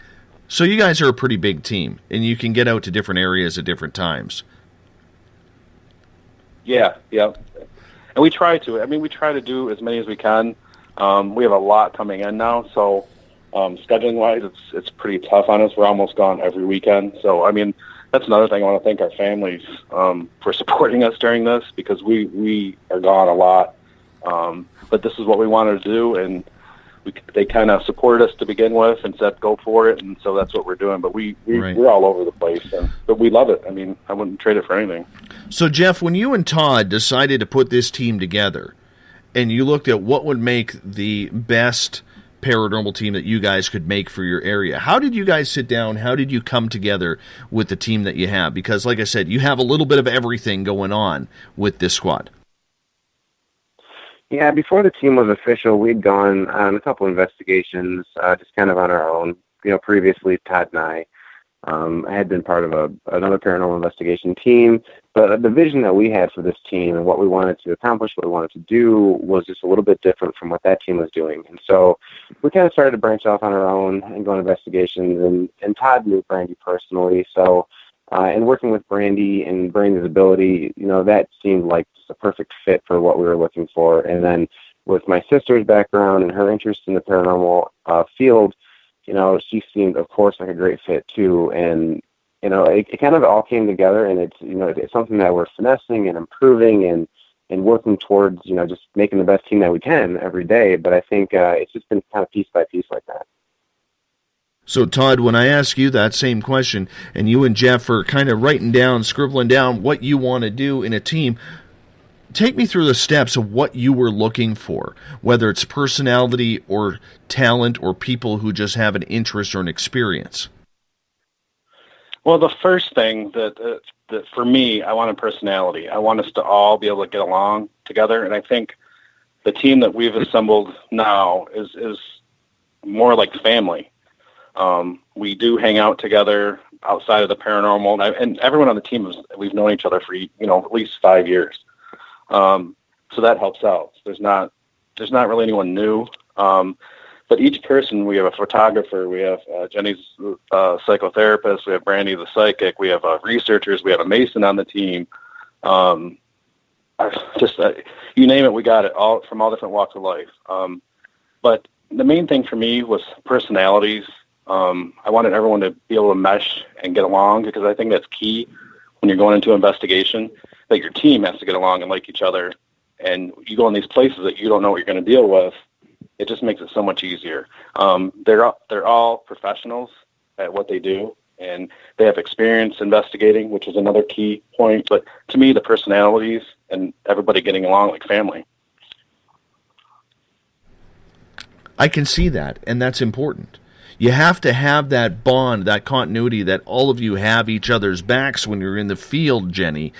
So you guys are a pretty big team, and you can get out to different areas at different times. Yeah. And we try to. I mean, we try to do as many as we can. We have a lot coming in now, so scheduling-wise, it's pretty tough on us. We're almost gone every weekend. So, I mean, that's another thing. I want to thank our families for supporting us during this, because we are gone a lot. But this is what we wanted to do, and they kind of supported us to begin with and said, go for it, and so that's what we're doing. But we're all over the place, but we love it. I mean, I wouldn't trade it for anything. So, Jeff, when you and Todd decided to put this team together, and you looked at what would make the best paranormal team that you guys could make for your area, how did you guys sit down? How did you come together with the team that you have? Because, like I said, you have a little bit of everything going on with this squad. Yeah, before the team was official, we'd gone on a couple investigations, just kind of on our own. Previously, Todd and I had been part of another paranormal investigation team, but the vision that we had for this team and what we wanted to accomplish, what we wanted to do, was just a little bit different from what that team was doing. And so we kind of started to branch off on our own and go on investigations, and Todd knew Brandy personally, so and working with Brandy and Brandy's ability, that seemed like just a perfect fit for what we were looking for. And then with my sister's background and her interest in the paranormal field, she seemed, of course, like a great fit too. And, it kind of all came together, and it's something that we're finessing and improving and working towards, just making the best team that we can every day. But I think it's just been kind of piece by piece like that. So, Todd, when I ask you that same question, and you and Jeff are kind of scribbling down what you want to do in a team, take me through the steps of what you were looking for, whether it's personality or talent or people who just have an interest or an experience. Well, the first thing that for me, I wanted personality. I want us to all be able to get along together, and I think the team that we've assembled now is more like family. We do hang out together outside of the paranormal, and everyone on the team we've known each other for at least 5 years. So that helps out. There's not really anyone new. But each person, we have a photographer, we have Jenny's psychotherapist, we have Brandy the psychic, we have researchers, we have a Mason on the team. You name it, we got it, all from all different walks of life. But the main thing for me was personalities. I wanted everyone to be able to mesh and get along, because I think that's key when you're going into an investigation, that your team has to get along and like each other. And you go in these places that you don't know what you're going to deal with, it just makes it so much easier. They're all professionals at what they do, and they have experience investigating, which is another key point. But to me, the personalities and everybody getting along like family. I can see that, and that's important. You have to have that bond, that continuity, that all of you have each other's backs when you're in the field, Jenny.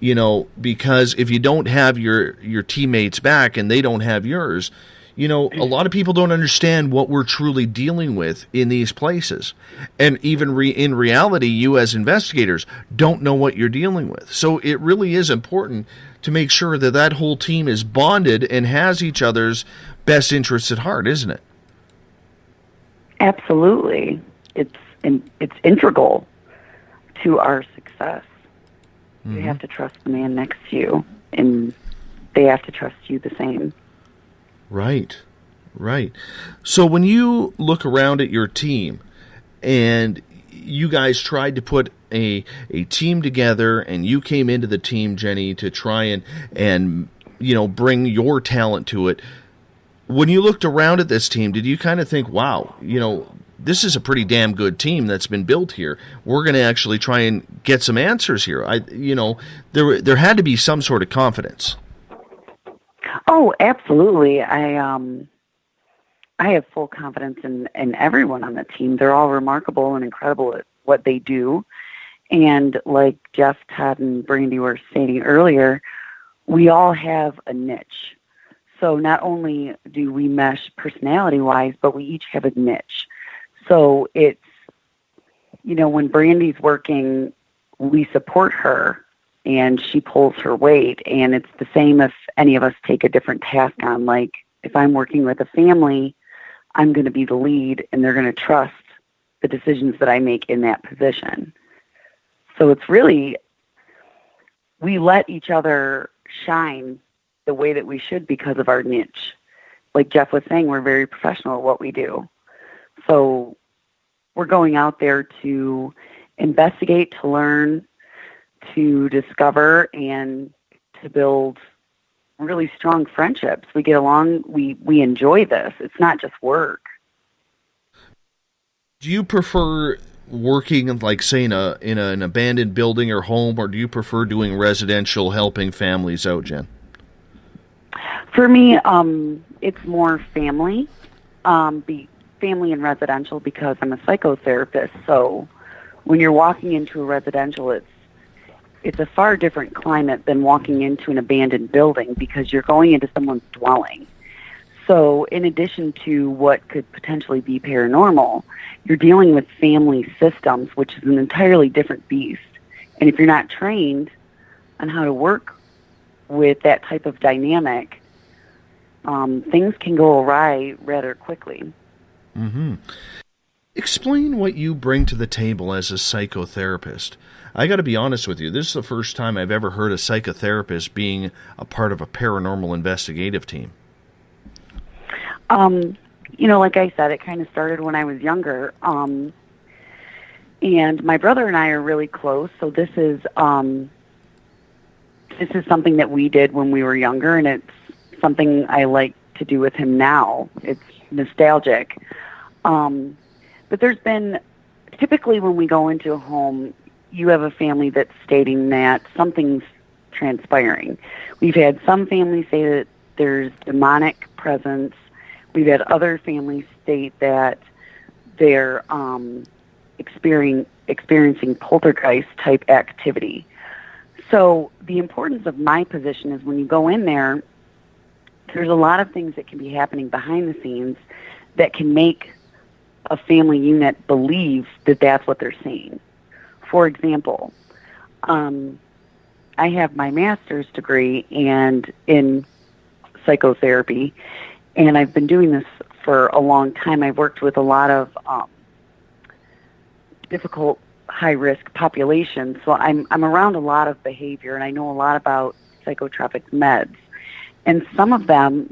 Because if you don't have your teammates back and they don't have yours, a lot of people don't understand what we're truly dealing with in these places. And even in reality, you as investigators don't know what you're dealing with. So it really is important to make sure that that whole team is bonded and has each other's best interests at heart, isn't it? Absolutely. It's integral to our success. You have to trust the man next to you and they have to trust you the same. Right. So when you look around at your team, and you guys tried to put a team together, and you came into the team, Jenny, to try and bring your talent to it. When you looked around at this team, did you kind of think, wow, this is a pretty damn good team that's been built here. We're going to actually try and get some answers here. There had to be some sort of confidence. Oh, absolutely. I have full confidence in everyone on the team. They're all remarkable and incredible at what they do. And like Jeff, Todd, and Brandy were stating earlier, we all have a niche. So not only do we mesh personality-wise, but we each have a niche. So it's, when Brandy's working, we support her, and she pulls her weight. And it's the same if any of us take a different task on. Like, if I'm working with a family, I'm going to be the lead, and they're going to trust the decisions that I make in that position. So it's really, we let each other shine the way that we should because of our niche. Like Jeff was saying, we're very professional at what we do. So we're going out there to investigate, to learn, to discover, and to build really strong friendships. We get along. We enjoy this. It's not just work. Do you prefer working, like, say, in an abandoned building or home, or do you prefer doing residential, helping families out, Jen? For me, it's more family, family and residential, because I'm a psychotherapist. So when you're walking into a residential, it's a far different climate than walking into an abandoned building, because you're going into someone's dwelling. So in addition to what could potentially be paranormal, you're dealing with family systems, which is an entirely different beast. And if you're not trained on how to work with that type of dynamic, things can go awry rather quickly. Mm-hmm. Explain what you bring to the table as a psychotherapist. I got to be honest with you, this is the first time I've ever heard a psychotherapist being a part of a paranormal investigative team. Like I said, it kind of started when I was younger. And my brother and I are really close, so this is something that we did when we were younger, and it's something I like to do with him now. It's nostalgic. But there's been, typically when we go into a home, you have a family that's stating that something's transpiring. We've had some families say that there's demonic presence. We've had other families state that they're experiencing poltergeist-type activity. So the importance of my position is when you go in there, there's a lot of things that can be happening behind the scenes that can make a family unit believe that that's what they're seeing. For example, I have my master's degree in psychotherapy, and I've been doing this for a long time. I've worked with a lot of difficult, high-risk populations, so I'm around a lot of behavior, and I know a lot about psychotropic meds. And some of them,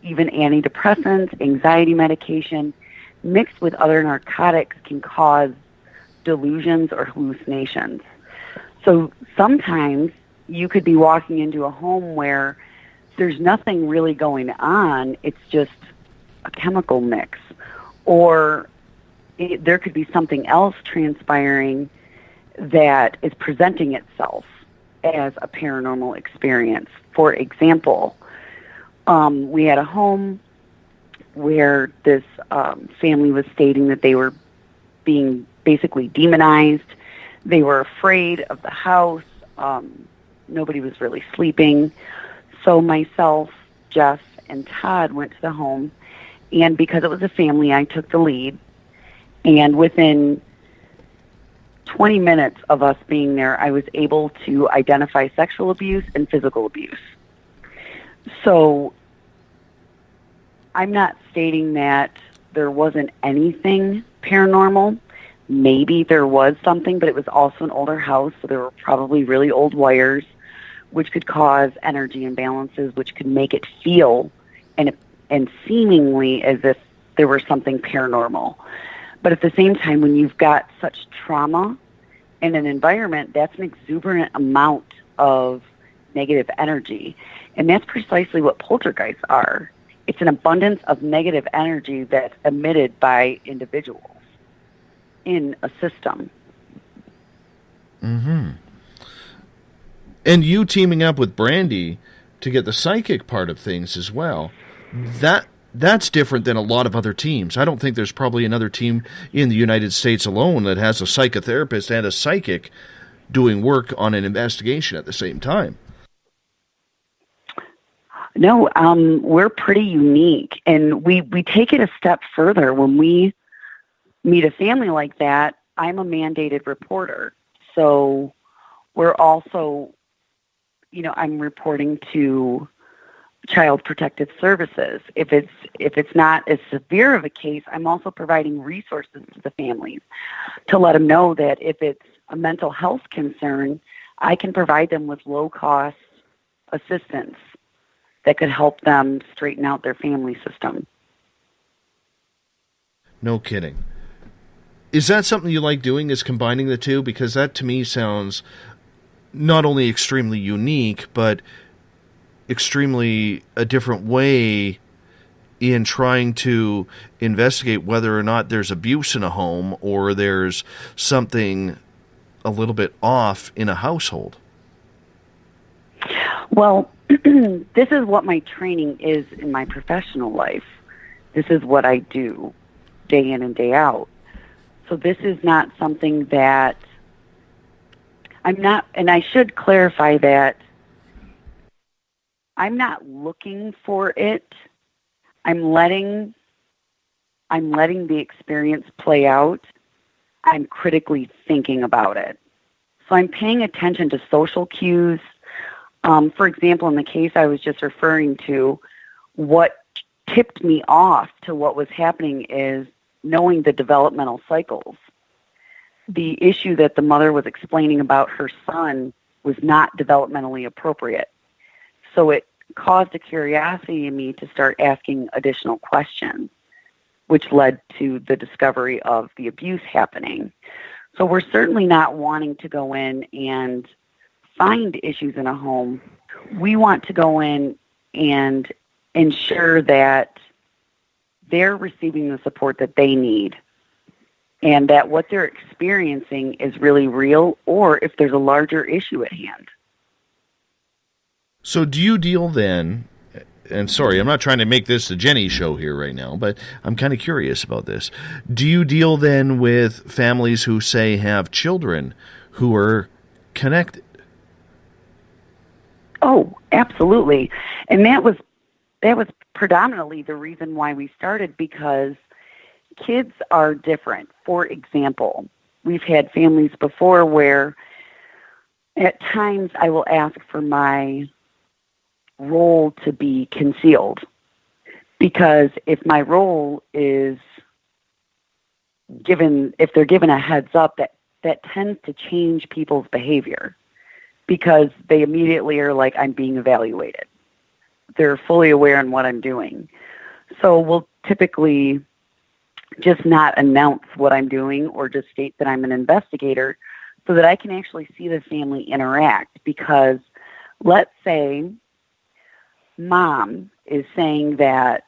even antidepressants, anxiety medication, mixed with other narcotics can cause delusions or hallucinations. So sometimes you could be walking into a home where there's nothing really going on. It's just a chemical mix. Or there could be something else transpiring that is presenting itself as a paranormal experience. For example, we had a home where this family was stating that they were being basically demonized. They were afraid of the house. Nobody was really sleeping. So myself, Jeff, and Todd went to the home, and because it was a family, I took the lead. And within 20 minutes of us being there, I was able to identify sexual abuse and physical abuse. So I'm not stating that there wasn't anything paranormal. Maybe there was something, but it was also an older house, so there were probably really old wires. which could cause energy imbalances, which could make it feel and seemingly as if there was something paranormal. But at the same time, when you've got such trauma in an environment, that's an exuberant amount of negative energy. And that's precisely what poltergeists are. It's an abundance of negative energy that's emitted by individuals in a system. Mm-hmm. And you teaming up with Brandy to get the psychic part of things as well. That's different than a lot of other teams. I don't think there's probably another team in the United States alone that has a psychotherapist and a psychic doing work on an investigation at the same time. No, we're pretty unique, and we take it a step further. When we meet a family like that, I'm a mandated reporter. So we're also, I'm reporting to Child Protective Services. If it's not as severe of a case, I'm also providing resources to the families to let them know that if it's a mental health concern, I can provide them with low-cost assistance that could help them straighten out their family system. No kidding. Is that something you like doing, is combining the two? Because that to me sounds not only extremely unique, but extremely a different way in trying to investigate whether or not there's abuse in a home or there's something a little bit off in a household. Well, this is what my training is in my professional life. This is what I do day in and day out. So this is not something that I'm not, and I should clarify that I'm not looking for it. I'm letting the experience play out. I'm critically thinking about it. So I'm paying attention to social cues. For example, in the case I was just referring to, what tipped me off to what was happening is knowing the developmental cycles. The issue that the mother was explaining about her son was not developmentally appropriate. So it caused a curiosity in me to start asking additional questions, which led to the discovery of the abuse happening. So we're certainly not wanting to go in and find issues in a home. We want to go in and ensure that they're receiving the support that they need and that what they're experiencing is really real, or if there's a larger issue at hand. So do you deal then, and sorry, I'm not trying to make this the Jenny show here right now, but I'm kind of curious about this. Do you deal then with families who, say, have children who are connected? Oh, absolutely. And that was predominantly the reason why we started, because kids are different. For example, we've had families before where at times I will ask for my role to be concealed, because if my role is given, if they're given a heads up, that tends to change people's behavior, because they immediately are like, I'm being evaluated. They're fully aware in what I'm doing. So we'll typically just not announce what I'm doing or just state that I'm an investigator so that I can actually see the family interact. Because let's say mom is saying that,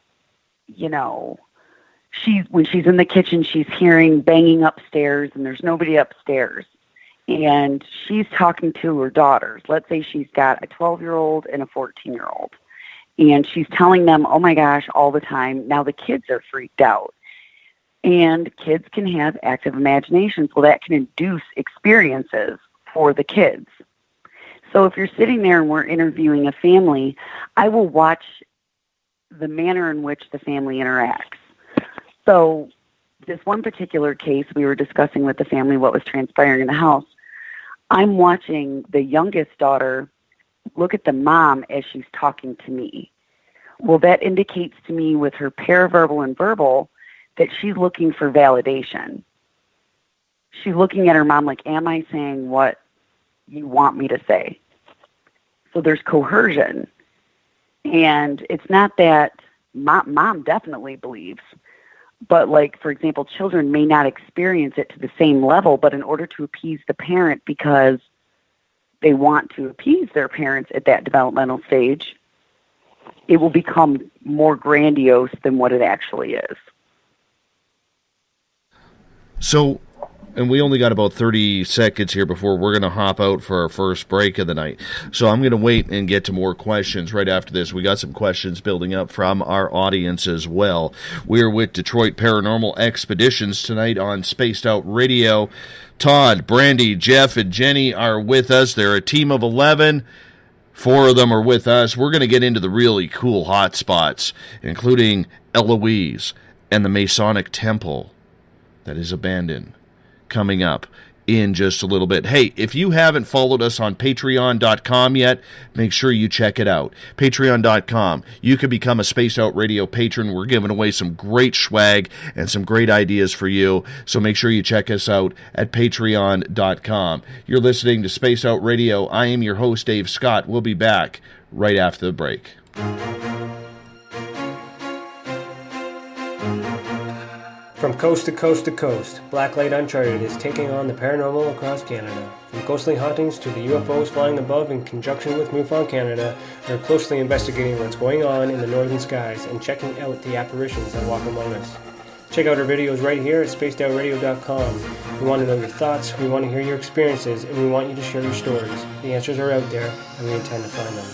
when she's in the kitchen, she's hearing banging upstairs and there's nobody upstairs. And she's talking to her daughters. Let's say she's got a 12-year-old and a 14-year-old. And she's telling them, oh my gosh, all the time. Now the kids are freaked out. And kids can have active imaginations, so that can induce experiences for the kids. So if you're sitting there and we're interviewing a family, I will watch the manner in which the family interacts. So this one particular case, we were discussing with the family what was transpiring in the house. I'm watching the youngest daughter look at the mom as she's talking to me. Well, that indicates to me with her paraverbal and verbal that she's looking for validation. She's looking at her mom like, am I saying what you want me to say? So there's coercion. And it's not that mom definitely believes, but like, for example, children may not experience it to the same level, but in order to appease the parent because they want to appease their parents at that developmental stage, it will become more grandiose than what it actually is. So, and we only got about 30 seconds here before we're going to hop out for our first break of the night. So I'm going to wait and get to more questions right after this. We got some questions building up from our audience as well. We're with Detroit Paranormal Expeditions tonight on Spaced Out Radio. Todd, Brandy, Jeff, and Jenny are with us. They're a team of 11. 4 of them are with us. We're going to get into the really cool hot spots, including Eloise and the Masonic Temple that is abandoned, coming up in just a little bit. Hey, if you haven't followed us on Patreon.com yet, make sure you check it out. Patreon.com. You can become a Spaced Out Radio patron. We're giving away some great swag and some great ideas for you, so make sure you check us out at Patreon.com. You're listening to Spaced Out Radio. I am your host, Dave Scott. We'll be back right after the break. From coast to coast to coast, Blacklight Uncharted is taking on the paranormal across Canada. From ghostly hauntings to the UFOs flying above in conjunction with MUFON Canada, we're closely investigating what's going on in the northern skies and checking out the apparitions that walk among us. Check out our videos right here at spacedoutradio.com. We want to know your thoughts, we want to hear your experiences, and we want you to share your stories. The answers are out there, and we intend to find them.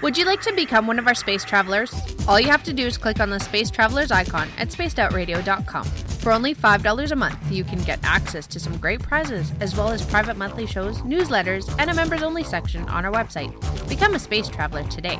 Would you like to become one of our space travelers? All you have to do is click on the Space Travelers icon at spacedoutradio.com. For only $5 a month, you can get access to some great prizes, as well as private monthly shows, newsletters, and a members-only section on our website. Become a space traveler today.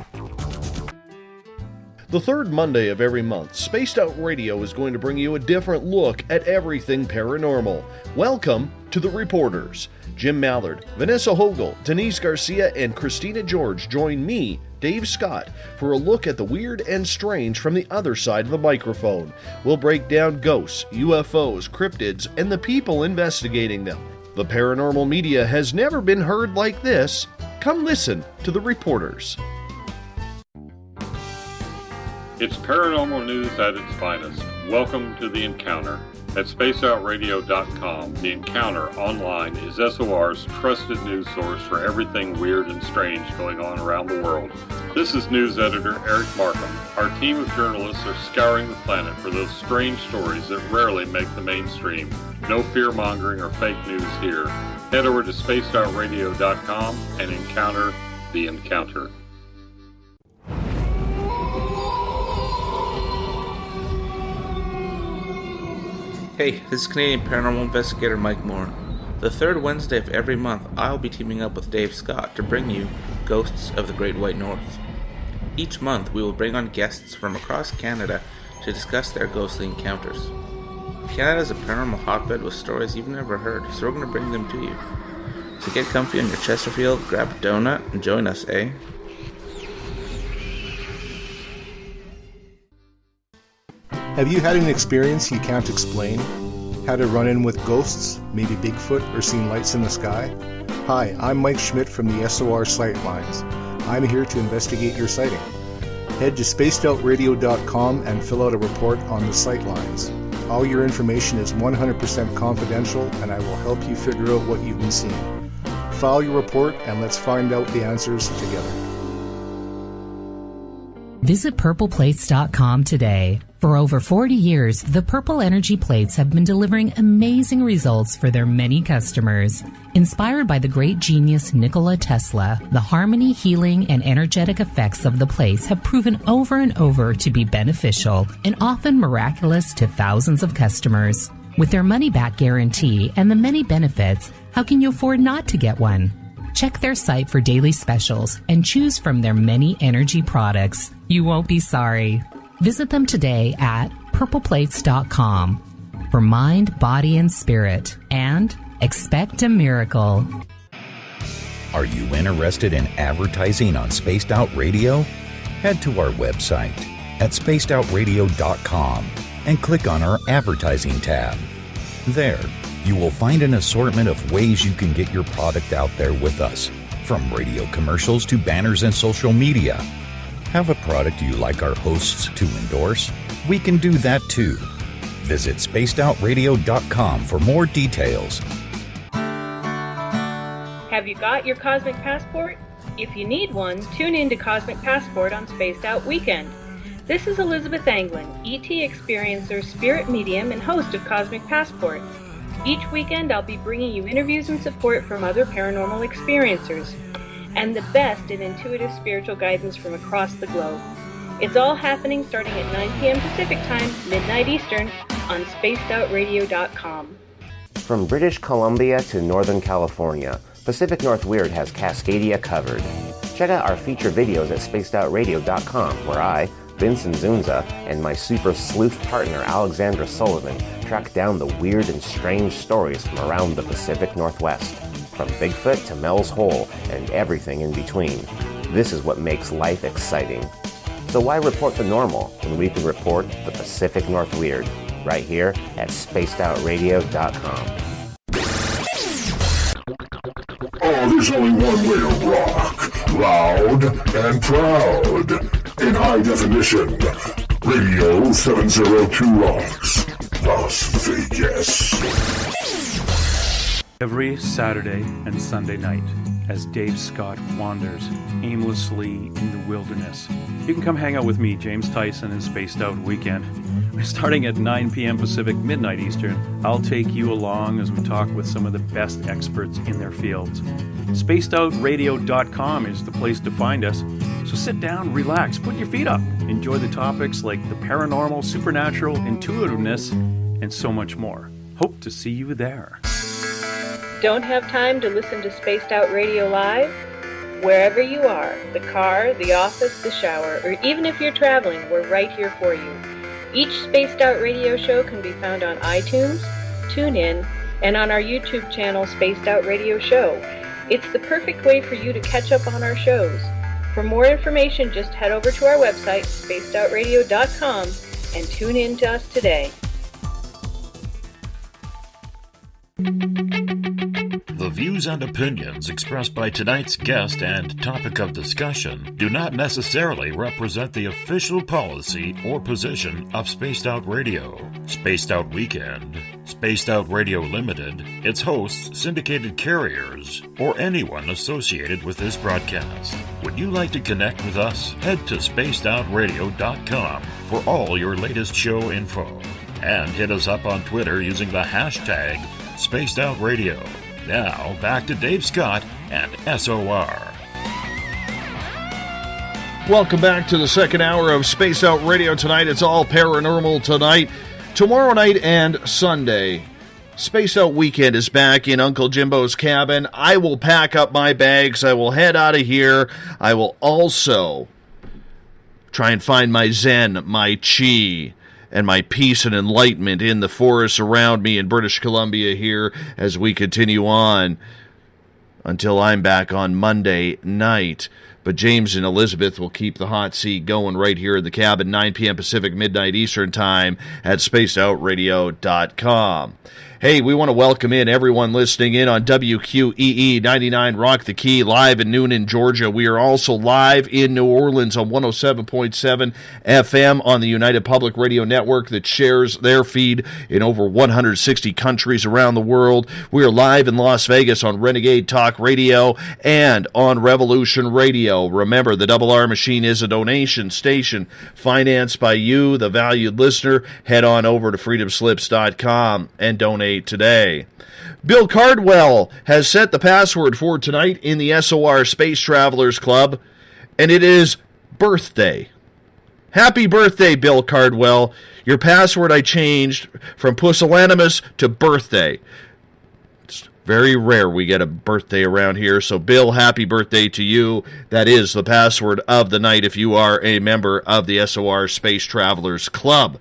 The third Monday of every month, Spaced Out Radio is going to bring you a different look at everything paranormal. Welcome to The Reporters. Jim Mallard, Vanessa Hogel, Denise Garcia, and Christina George join me, Dave Scott, for a look at the weird and strange from the other side of the microphone. We'll break down ghosts, UFOs, cryptids, and the people investigating them. The paranormal media has never been heard like this. Come listen to The Reporters. It's paranormal news at its finest. Welcome to The Encounter. At spaceoutradio.com, The Encounter online is SOR's trusted news source for everything weird and strange going on around the world. This is news editor Eric Markham. Our team of journalists are scouring the planet for those strange stories that rarely make the mainstream. No fear-mongering or fake news here. Head over to spaceoutradio.com and encounter The Encounter. Hey, this is Canadian paranormal investigator Mike Moore. The third Wednesday of every month, I'll be teaming up with Dave Scott to bring you Ghosts of the Great White North. Each month, we will bring on guests from across Canada to discuss their ghostly encounters. Canada is a paranormal hotbed with stories you've never heard, so we're going to bring them to you. So get comfy on your Chesterfield, grab a donut, and join us, eh? Have you had an experience you can't explain? Had a run-in with ghosts, maybe Bigfoot, or seen lights in the sky? Hi, I'm Mike Schmidt from the SOR Sightlines. I'm here to investigate your sighting. Head to spacedoutradio.com and fill out a report on the Sightlines. All your information is 100% confidential, and I will help you figure out what you've been seeing. File your report and let's find out the answers together. Visit purpleplates.com today. For over 40 years, the Purple Energy Plates have been delivering amazing results for their many customers. Inspired by the great genius Nikola Tesla, the harmony, healing, and energetic effects of the plates have proven over and over to be beneficial and often miraculous to thousands of customers. With their money-back guarantee and the many benefits, how can you afford not to get one? Check their site for daily specials and choose from their many energy products. You won't be sorry. Visit them today at purpleplates.com for mind, body, and spirit, and expect a miracle. Are you interested in advertising on Spaced Out Radio? Head to our website at spacedoutradio.com and click on our advertising tab. There, you will find an assortment of ways you can get your product out there with us, From radio commercials to banners and social media. Have a product you like our hosts to endorse? We can do that too. Visit spacedoutradio.com for more details. Have you got your Cosmic Passport? If you need one, tune in to Cosmic Passport on Spaced Out Weekend. This is Elizabeth Anglin, ET experiencer, spirit medium, and host of Cosmic Passport. Each weekend I'll be bringing you interviews and support from other paranormal experiencers, and the best in intuitive spiritual guidance from across the globe. It's all happening starting at 9 p.m. Pacific Time, midnight Eastern, on spacedoutradio.com. From British Columbia to Northern California, Pacific North Weird has Cascadia covered. Check out our feature videos at spacedoutradio.com, where I, Vincent Zunza, and my super sleuth partner Alexandra Sullivan track down the weird and strange stories from around the Pacific Northwest, from Bigfoot to Mel's Hole and everything in between. This is what makes life exciting. So why report the normal when we can report the Pacific North Weird right here at spacedoutradio.com. Oh, there's only one way to rock. Loud and proud. In high definition. Radio 702 rocks. Las Vegas. Every Saturday and Sunday night, as Dave Scott wanders aimlessly in the wilderness, you can come hang out with me, James Tyson, in Spaced Out Weekend. Starting at 9 p.m. Pacific, midnight Eastern, I'll take you along as we talk with some of the best experts in their fields. SpacedOutRadio.com is the place to find us. So sit down, relax, put your feet up. Enjoy the topics like the paranormal, supernatural, intuitiveness, and so much more. Hope to see you there. Don't have time to listen to Spaced Out Radio Live? Wherever you are, the car, the office, the shower, or even if you're traveling, we're right here for you. Each Spaced Out Radio show can be found on iTunes, TuneIn, and on our YouTube channel, Spaced Out Radio Show. It's the perfect way for you to catch up on our shows. For more information, just head over to our website, spacedoutradio.com, and tune in to us today. The views and opinions expressed by tonight's guest and topic of discussion do not necessarily represent the official policy or position of Spaced Out Radio, Spaced Out Weekend, Spaced Out Radio Limited, its hosts, syndicated carriers, or anyone associated with this broadcast. Would you like to connect with us? Head to spacedoutradio.com for all your latest show info. And hit us up on Twitter using the hashtag Spaced Out Radio. Now, back to Dave Scott and SOR. Welcome back to the second hour of Spaced Out Radio tonight. It's all paranormal tonight. Tomorrow night and Sunday, Spaced Out Weekend is back in Uncle Jimbo's cabin. I will pack up my bags. I will head out of here. I will also try and find my Zen, my Chi, and my peace and enlightenment in the forests around me in British Columbia here as we continue on until I'm back on Monday night. But James and Elizabeth will keep the hot seat going right here in the cabin, 9 p.m. Pacific, midnight Eastern time at spacedoutradio.com. Hey, we want to welcome in everyone listening in on WQEE 99 Rock the Key, live in Noonan, Georgia. We are also live in New Orleans on 107.7 FM on the United Public Radio Network that shares their feed in over 160 countries around the world. We are live in Las Vegas on Renegade Talk Radio and on Revolution Radio. Remember, the Double R Machine is a donation station financed by you, the valued listener. Head on over to freedomslips.com and donate today. Bill Cardwell has set the password for tonight in the SOR Space Travelers Club, and it is birthday. Happy birthday, Bill Cardwell. Your password I changed from pusillanimous to birthday. It's very rare we get a birthday around here, so Bill, happy birthday to you. That is the password of the night if you are a member of the SOR Space Travelers Club.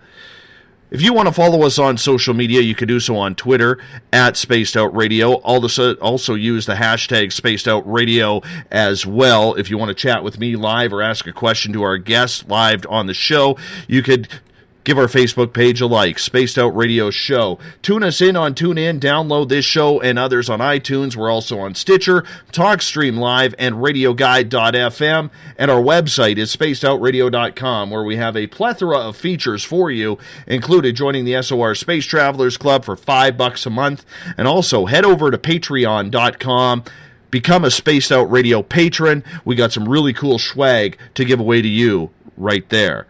If you want to follow us on social media, you can do so on Twitter at Spaced Out Radio. Also use the hashtag Spaced Out Radio as well. If you want to chat with me live or ask a question to our guests live on the show, you could Give our Facebook page a like, Spaced Out Radio Show. Tune us in on TuneIn. Download this show and others on iTunes. We're also on Stitcher, TalkStream Live, and RadioGuide.fm. And our website is spacedoutradio.com, where we have a plethora of features for you, including joining the SOR Space Travelers Club for $5 a month. And also head over to patreon.com. Become a Spaced Out Radio patron. We got some really cool swag to give away to you right there.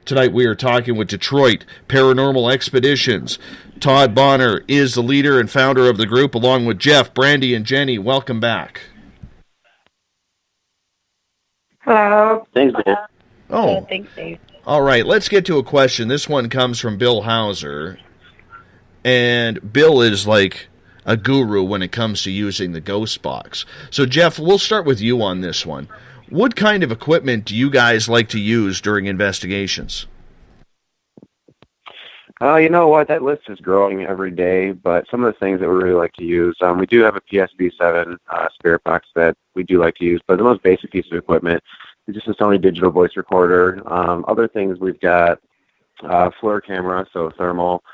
Tonight we are talking with Detroit Paranormal Expeditions. Todd Bonner is the leader and founder of the group, along with Jeff, Brandy, and Jenny. Welcome back. Hello. Thanks, Dave. Oh. Thanks, Dave. All right, let's get to a question. This one comes from Bill Hauser. And Bill is like a guru when it comes to using the ghost box. So, Jeff, we'll start with you on this one. What kind of equipment do you guys like to use during investigations? You know what? That list is growing every day, but some of the things that we really like to use, we do have a PSB7 spirit box that we do like to use, but the most basic piece of equipment is just a Sony digital voice recorder. Other things, we've got FLIR camera, so thermal.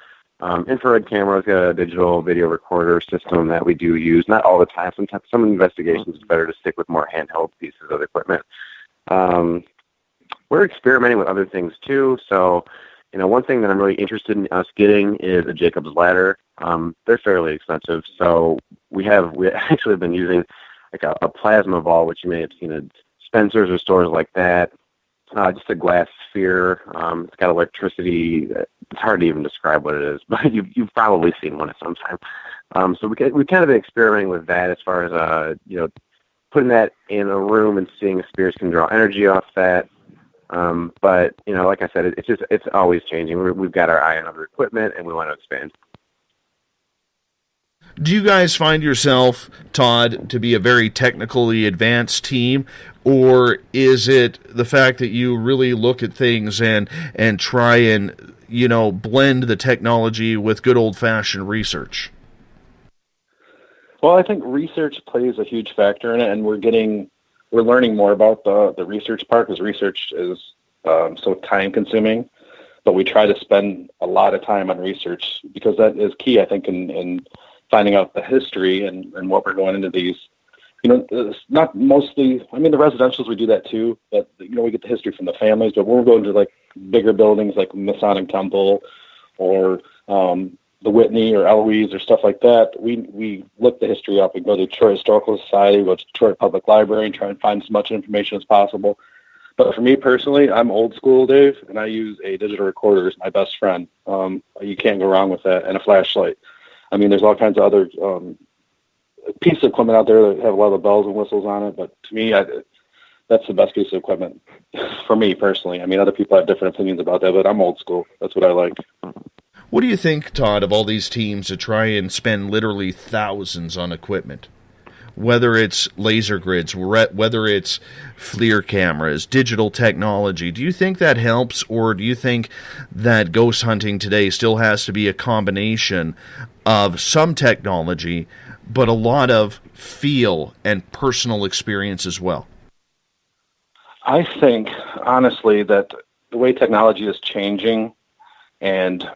Infrared cameras, got a digital video recorder system that we do use. Not all the time. Sometimes some investigations it's better to stick with more handheld pieces of equipment. We're experimenting with other things too. So, one thing that I'm really interested in us getting is a Jacob's ladder. They're fairly expensive. So we actually have been using like a plasma ball, which you may have seen at Spencer's or stores like that. Just a glass sphere. It's got electricity. It's hard to even describe what it is, but you've probably seen one at some time. So we kind of been experimenting with that as far as putting that in a room and seeing if spirits can draw energy off that. But like I said, it's always changing. We've got our eye on other equipment, and we want to expand. Do you guys find yourself, Todd, to be a very technically advanced team, or is it the fact that you really look at things and try and, blend the technology with good old-fashioned research? Well, I think research plays a huge factor in it, and we're learning more about the research part, because research is so time-consuming, but we try to spend a lot of time on research, because that is key, I think, in finding out the history and what we're going into these. It's not mostly, the residentials, we do that too, but, we get the history from the families, but when we're going to, like, bigger buildings like Masonic Temple or the Whitney or Eloise or stuff like that, we look the history up. We go to Detroit Historical Society, we go to Detroit Public Library and try and find as much information as possible. But for me personally, I'm old school, Dave, and I use a digital recorder as my best friend. You can't go wrong with that, and a flashlight. There's all kinds of other pieces of equipment out there that have a lot of bells and whistles on it, but to me, that's the best piece of equipment for me personally. Other people have different opinions about that, but I'm old school. That's what I like. What do you think, Todd, of all these teams that try and spend literally thousands on equipment? Whether it's laser grids, whether it's FLIR cameras, digital technology, do you think that helps, or do you think that ghost hunting today still has to be a combination of some technology, but a lot of feel and personal experience as well? I think, honestly, that the way technology is changing, and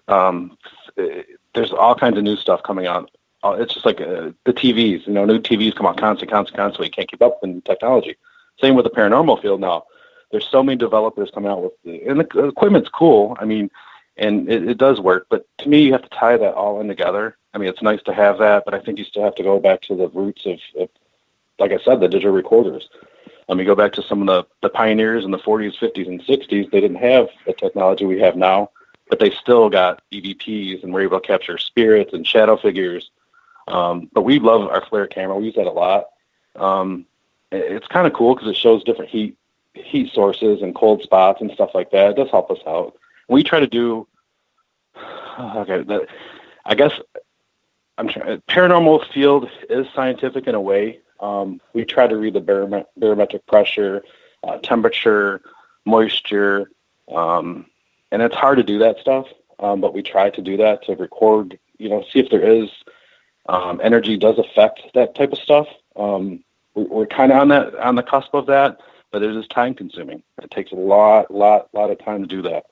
there's all kinds of new stuff coming out. It's just like the TVs, new TVs come out constantly. You can't keep up with technology. Same with the paranormal field now. There's so many developers coming out and the equipment's cool. And it does work, but to me, you have to tie that all in together. It's nice to have that, but I think you still have to go back to the roots of like I said, the digital recorders. You go back to some of the pioneers in the 40s, 50s, and 60s. They didn't have the technology we have now, but they still got EVPs and were able to capture spirits and shadow figures. But we love our FLIR camera. We use that a lot. It's kind of cool because it shows different heat sources and cold spots and stuff like that. It does help us out. We try to do, I guess I'm trying. Paranormal field is scientific in a way. We try to read the barometric pressure, temperature, moisture, and it's hard to do that stuff. But we try to do that to record, see if there is energy does affect that type of stuff. We're kind of on the cusp of that, but it is time consuming. It takes a lot of time to do that.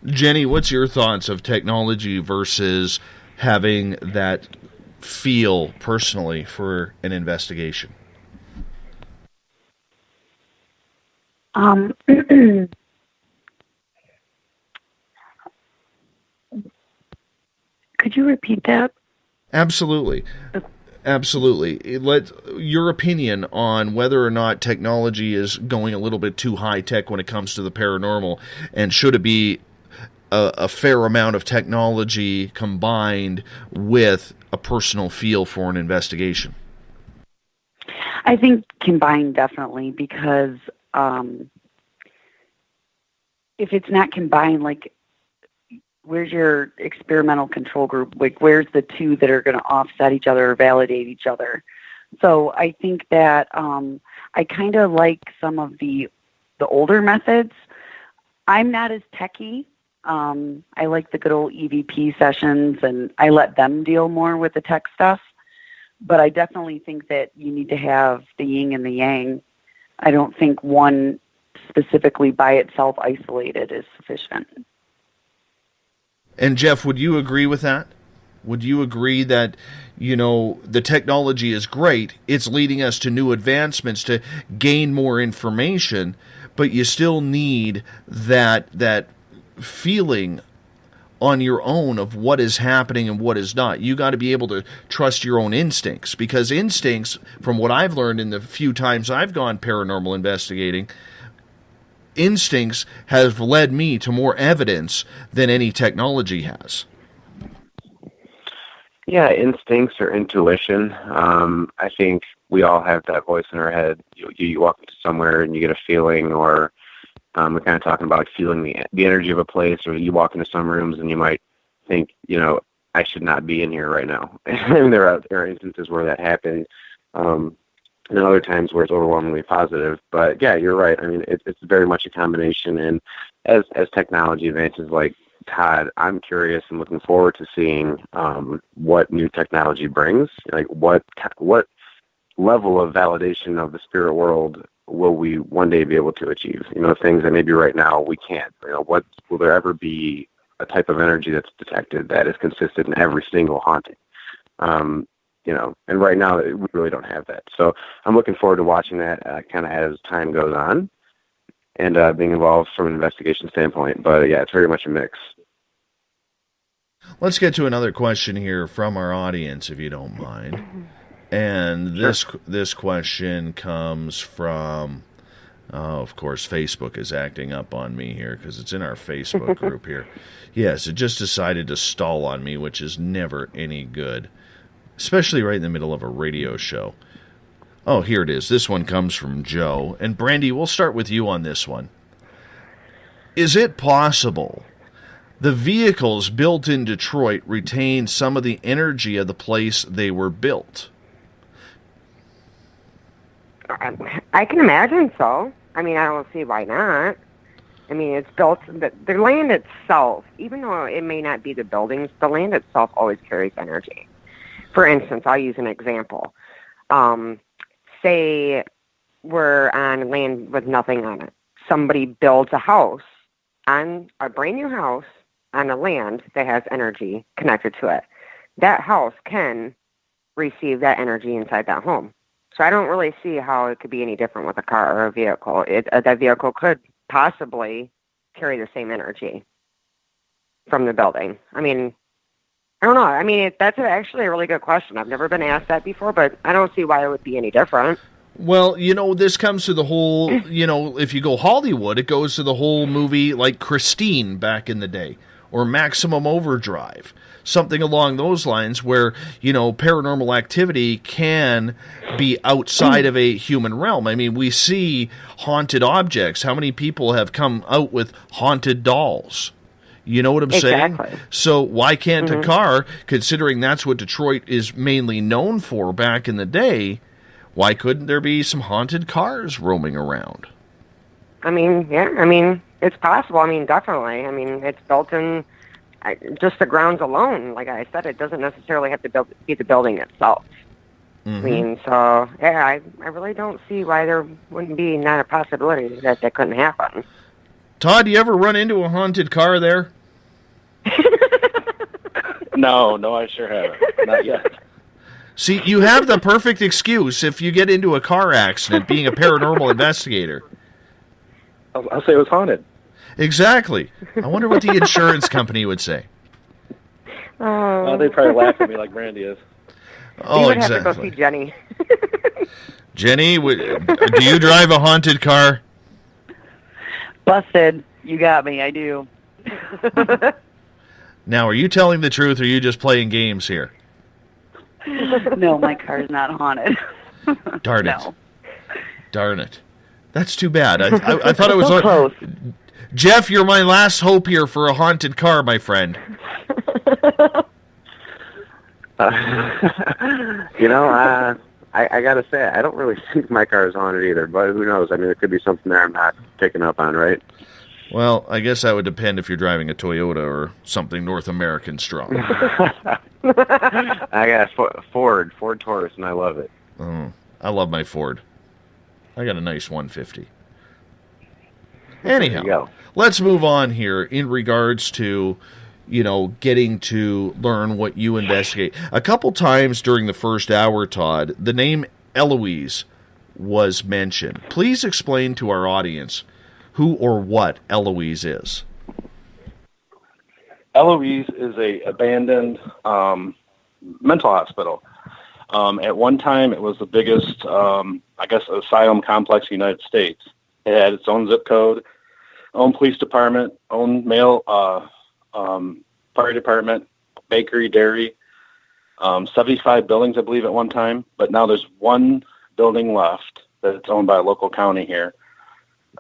Jenny, what's your thoughts of technology versus having that feel personally for an investigation? Could you repeat that? Absolutely. Absolutely. Your opinion on whether or not technology is going a little bit too high-tech when it comes to the paranormal, and should it be a fair amount of technology combined with a personal feel for an investigation? I think combined, definitely, because if it's not combined, like, where's your experimental control group? Like, where's the two that are going to offset each other or validate each other? So I think that I kind of like some of the older methods. I'm not as techie. I like the good old EVP sessions, and I let them deal more with the tech stuff. But I definitely think that you need to have the yin and the yang. I don't think one specifically by itself isolated is sufficient. And Jeff, would you agree with that? Would you agree that, the technology is great, it's leading us to new advancements to gain more information, but you still need that feeling on your own of what is happening and what is not. You got to be able to trust your own instincts, because instincts, from what I've learned in the few times I've gone paranormal investigating, instincts have led me to more evidence than any technology has. Yeah, instincts or intuition. I think we all have that voice in our head. You walk into somewhere and you get a feeling, or we're kind of talking about feeling the energy of a place, or you walk into some rooms and you might think, I should not be in here right now. And there are instances where that happens. And other times where it's overwhelmingly positive. But yeah, you're right. I mean, it's very much a combination. And as technology advances, like Todd, I'm curious and looking forward to seeing what new technology brings. Like what level of validation of the spirit world will we one day be able to achieve? Things that maybe right now we can't. What will there ever be a type of energy that's detected that is consistent in every single haunting? And right now we really don't have that. So I'm looking forward to watching that kind of as time goes on and being involved from an investigation standpoint. But yeah, it's very much a mix. Let's get to another question here from our audience, if you don't mind. And this question comes from, of course, Facebook is acting up on me here because it's in our Facebook group here. Yes, it just decided to stall on me, which is never any good, especially right in the middle of a radio show. Oh, here it is. This one comes from Joe. And Brandy, we'll start with you on this one. Is it possible the vehicles built in Detroit retain some of the energy of the place they were built? I can imagine so. I mean, I don't see why not. I mean, it's built, the land itself, even though it may not be the buildings, the land itself always carries energy. For instance, I'll use an example. Say we're on land with nothing on it. Somebody builds a house, a brand new house on a land that has energy connected to it. That house can receive that energy inside that home. So I don't really see how it could be any different with a car or a vehicle. That vehicle could possibly carry the same energy from the building. I mean, I don't know. I mean, that's actually a really good question. I've never been asked that before, but I don't see why it would be any different. Well, this comes to the whole, if you go Hollywood, it goes to the whole movie like Christine back in the day, or Maximum Overdrive, something along those lines where, paranormal activity can be outside of a human realm. I mean, we see haunted objects. How many people have come out with haunted dolls? You know what I'm saying? So why can't a car, considering that's what Detroit is mainly known for back in the day, why couldn't there be some haunted cars roaming around? I mean, yeah. I mean, it's possible. I mean, definitely. I mean, it's built in just the grounds alone. Like I said, it doesn't necessarily have to be the building itself. I mean, so, yeah, I really don't see why there wouldn't be not a possibility that couldn't happen. Todd, you ever run into a haunted car there? No, I sure haven't. Not yet. See, you have the perfect excuse if you get into a car accident being a paranormal investigator. I'll say it was haunted. Exactly. I wonder what the insurance company would say. They'd probably laugh at me like Brandy is. Oh, you would exactly. have to go see Jenny. Jenny, do you drive a haunted car? Busted. You got me. I do. Now, are you telling the truth, or are you just playing games here? No, my car's not haunted. Darn it. No. Darn it. That's too bad. I thought it was... So close. Jeff, you're my last hope here for a haunted car, my friend. I gotta say, I don't really think my car is haunted either, but who knows? I mean, there could be something there I'm not picking up on, right? Well, I guess that would depend if you're driving a Toyota or something North American strong. I got a Ford Taurus, and I love it. Oh, I love my Ford. I got a nice 150. Anyhow, let's move on here in regards to, getting to learn what you investigate. A couple times during the first hour, Todd, the name Eloise was mentioned. Please explain to our audience who or what Eloise is. Eloise is a abandoned mental hospital. At one time, it was the biggest, asylum complex in the United States. It had its own zip code, own police department, own mail, fire department, bakery, dairy, 75 buildings, I believe, at one time. But now there's one building left that's owned by a local county here.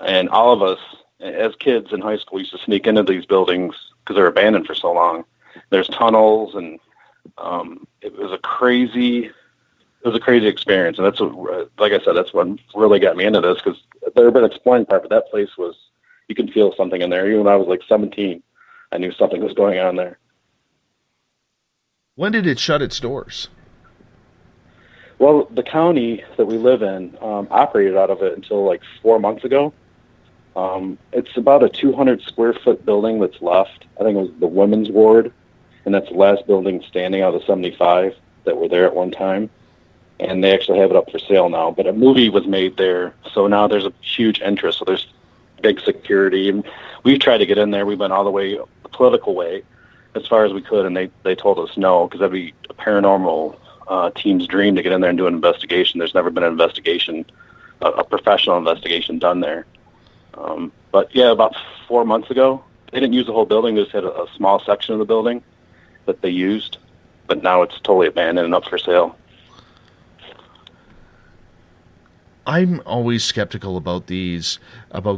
And all of us, as kids in high school, used to sneak into these buildings because they're abandoned for so long. There's tunnels, and it was a crazy experience. And that's what, like I said, that's what really got me into this, because the urban exploring part, but that place was, you can feel something in there. Even when I was like 17, I knew something was going on there. When did it shut its doors? Well, the county that we live in operated out of it until like 4 months ago. It's about a 200 square foot building that's left. I think it was the women's ward, and that's the last building standing out of the 75 that were there at one time. And they actually have it up for sale now. But a movie was made there, so now there's a huge interest. So there's big security, and we've tried to get in there. We went all the way the political way as far as we could, and they told us no, because that'd be a paranormal team's dream to get in there and do an investigation. There's never been an investigation, a professional investigation done there. But yeah, about 4 months ago, they didn't use the whole building. They just had a small section of the building that they used, but now it's totally abandoned and up for sale. I'm always skeptical about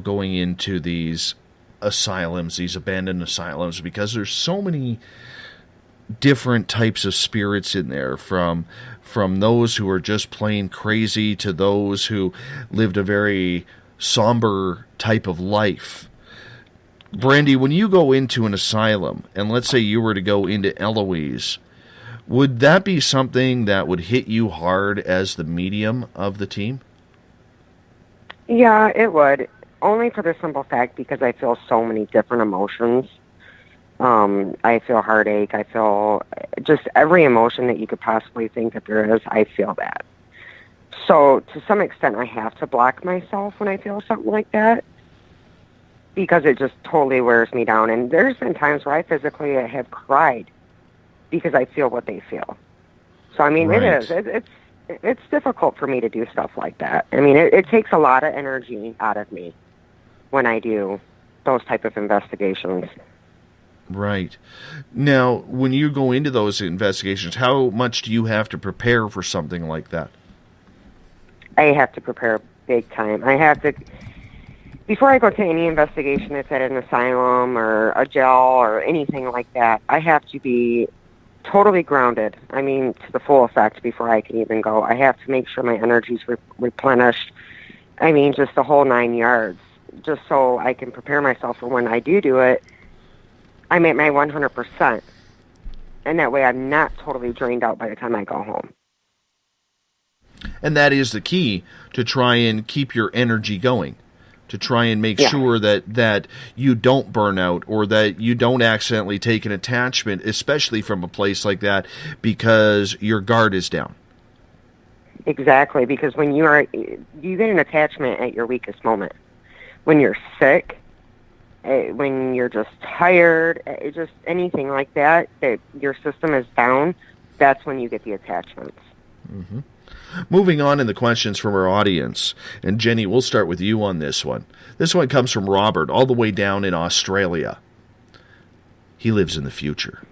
going into these asylums, these abandoned asylums, because there's so many different types of spirits in there, from those who are just plain crazy to those who lived a very somber type of life. Brandy, when you go into an asylum, and let's say you were to go into Eloise, would that be something that would hit you hard as the medium of the team? Yeah, it would. Only for the simple fact because I feel so many different emotions. I feel heartache. I feel just every emotion that you could possibly think that there is, I feel that. So to some extent, I have to block myself when I feel something like that, because it just totally wears me down. And there's been times where I physically have cried because I feel what they feel. So, I mean, Right. it is. It's difficult for me to do stuff like that. I mean, it takes a lot of energy out of me when I do those type of investigations. Right. Now, when you go into those investigations, how much do you have to prepare for something like that? I have to prepare big time. I have to, before I go to any investigation that's at an asylum or a jail or anything like that, I have to be totally grounded. I mean, to the full effect before I can even go. I have to make sure my energy's replenished. I mean, just the whole 9 yards, just so I can prepare myself for when I do it. I'm at my 100%. And that way I'm not totally drained out by the time I go home. And that is the key to try and keep your energy going. to try and make sure that you don't burn out or that you don't accidentally take an attachment, especially from a place like that, because your guard is down. Exactly, because when you get an attachment at your weakest moment. When you're sick, when you're just tired, just anything like that your system is down, that's when you get the attachments. Mm-hmm. Moving on in the questions from our audience, and Jenny, we'll start with you on this one. This one comes from Robert, all the way down in Australia. He lives in the future.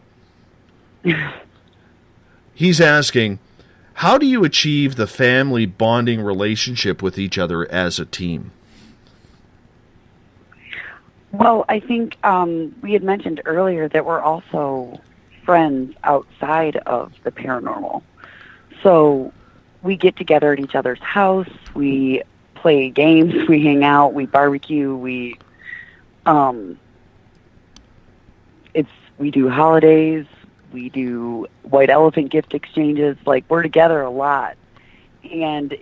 He's asking, how do you achieve the family bonding relationship with each other as a team? Well, I think we had mentioned earlier that we're also friends outside of the paranormal. So we get together at each other's house, we play games, we hang out, we barbecue, we do holidays, we do white elephant gift exchanges. Like, we're together a lot. And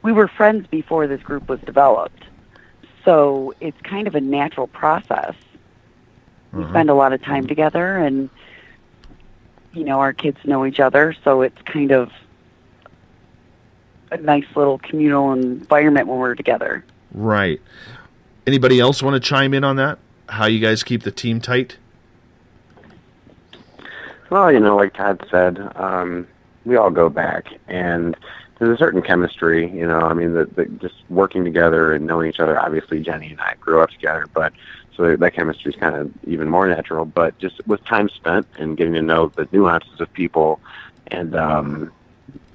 we were friends before this group was developed. So it's kind of a natural process. We spend a lot of time together, and, our kids know each other, so it's kind of a nice little communal environment when we're together. Right. Anybody else want to chime in on that? How you guys keep the team tight? Well, like Todd said, we all go back, and there's a certain chemistry, the just working together and knowing each other. Obviously, Jenny and I grew up together, but so that chemistry is kind of even more natural. But just with time spent and getting to know the nuances of people and,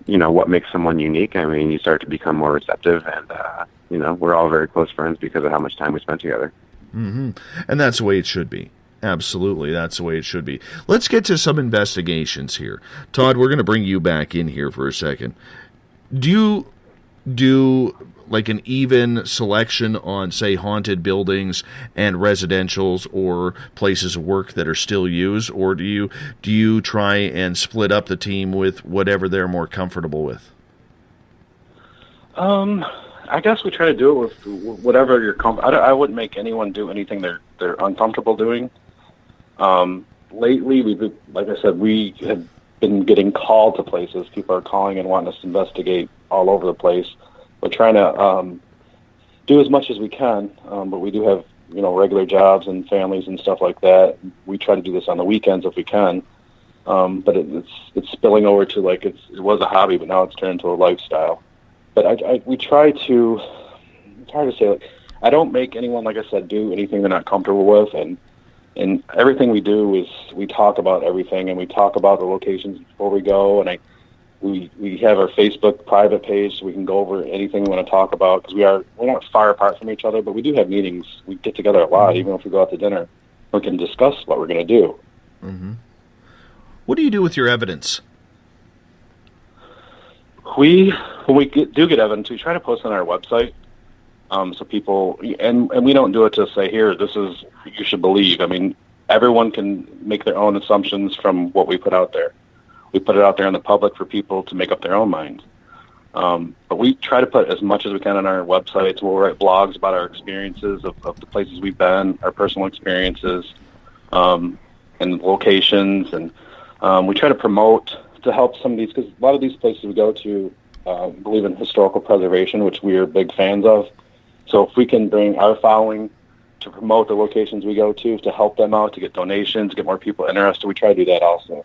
what makes someone unique, you start to become more receptive, and, we're all very close friends because of how much time we spent together. Mm-hmm. And that's the way it should be. Absolutely, that's the way it should be. Let's get to some investigations here. Todd, we're going to bring you back in here for a second. Do you do like an even selection on, say, haunted buildings and residentials or places of work that are still used, or do you try and split up the team with whatever they're more comfortable with? I guess we try to do it with whatever you're comfortable. I wouldn't make anyone do anything they're uncomfortable doing. Lately, like I said, we have been getting called to places. People are calling and wanting us to investigate all over the place. We're trying to do as much as we can, but we do have regular jobs and families and stuff like that. We try to do this on the weekends if we can, but it's spilling over to it was a hobby, but now it's turned into a lifestyle. But we try to. It's hard to say. I don't make anyone, like I said, do anything they're not comfortable with, and everything we do is we talk about everything, and we talk about the locations before we go, and we have our Facebook private page so we can go over anything we want to talk about, because we're not far apart from each other, but we do have meetings. We get together a lot, even if we go out to dinner. We can discuss what we're going to do. Mm-hmm. What do you do with your evidence? When we do get evidence, we try to post on our website. So people, and we don't do it to say, here, this is, you should believe. Everyone can make their own assumptions from what we put out there. We put it out there in the public for people to make up their own minds. But we try to put as much as we can on our websites. We'll write blogs about our experiences of the places we've been, our personal experiences, and locations. And we try to promote to help some of these, because a lot of these places we go to believe in historical preservation, which we are big fans of. So if we can bring our following to promote the locations we go to help them out, to get donations, get more people interested, we try to do that also.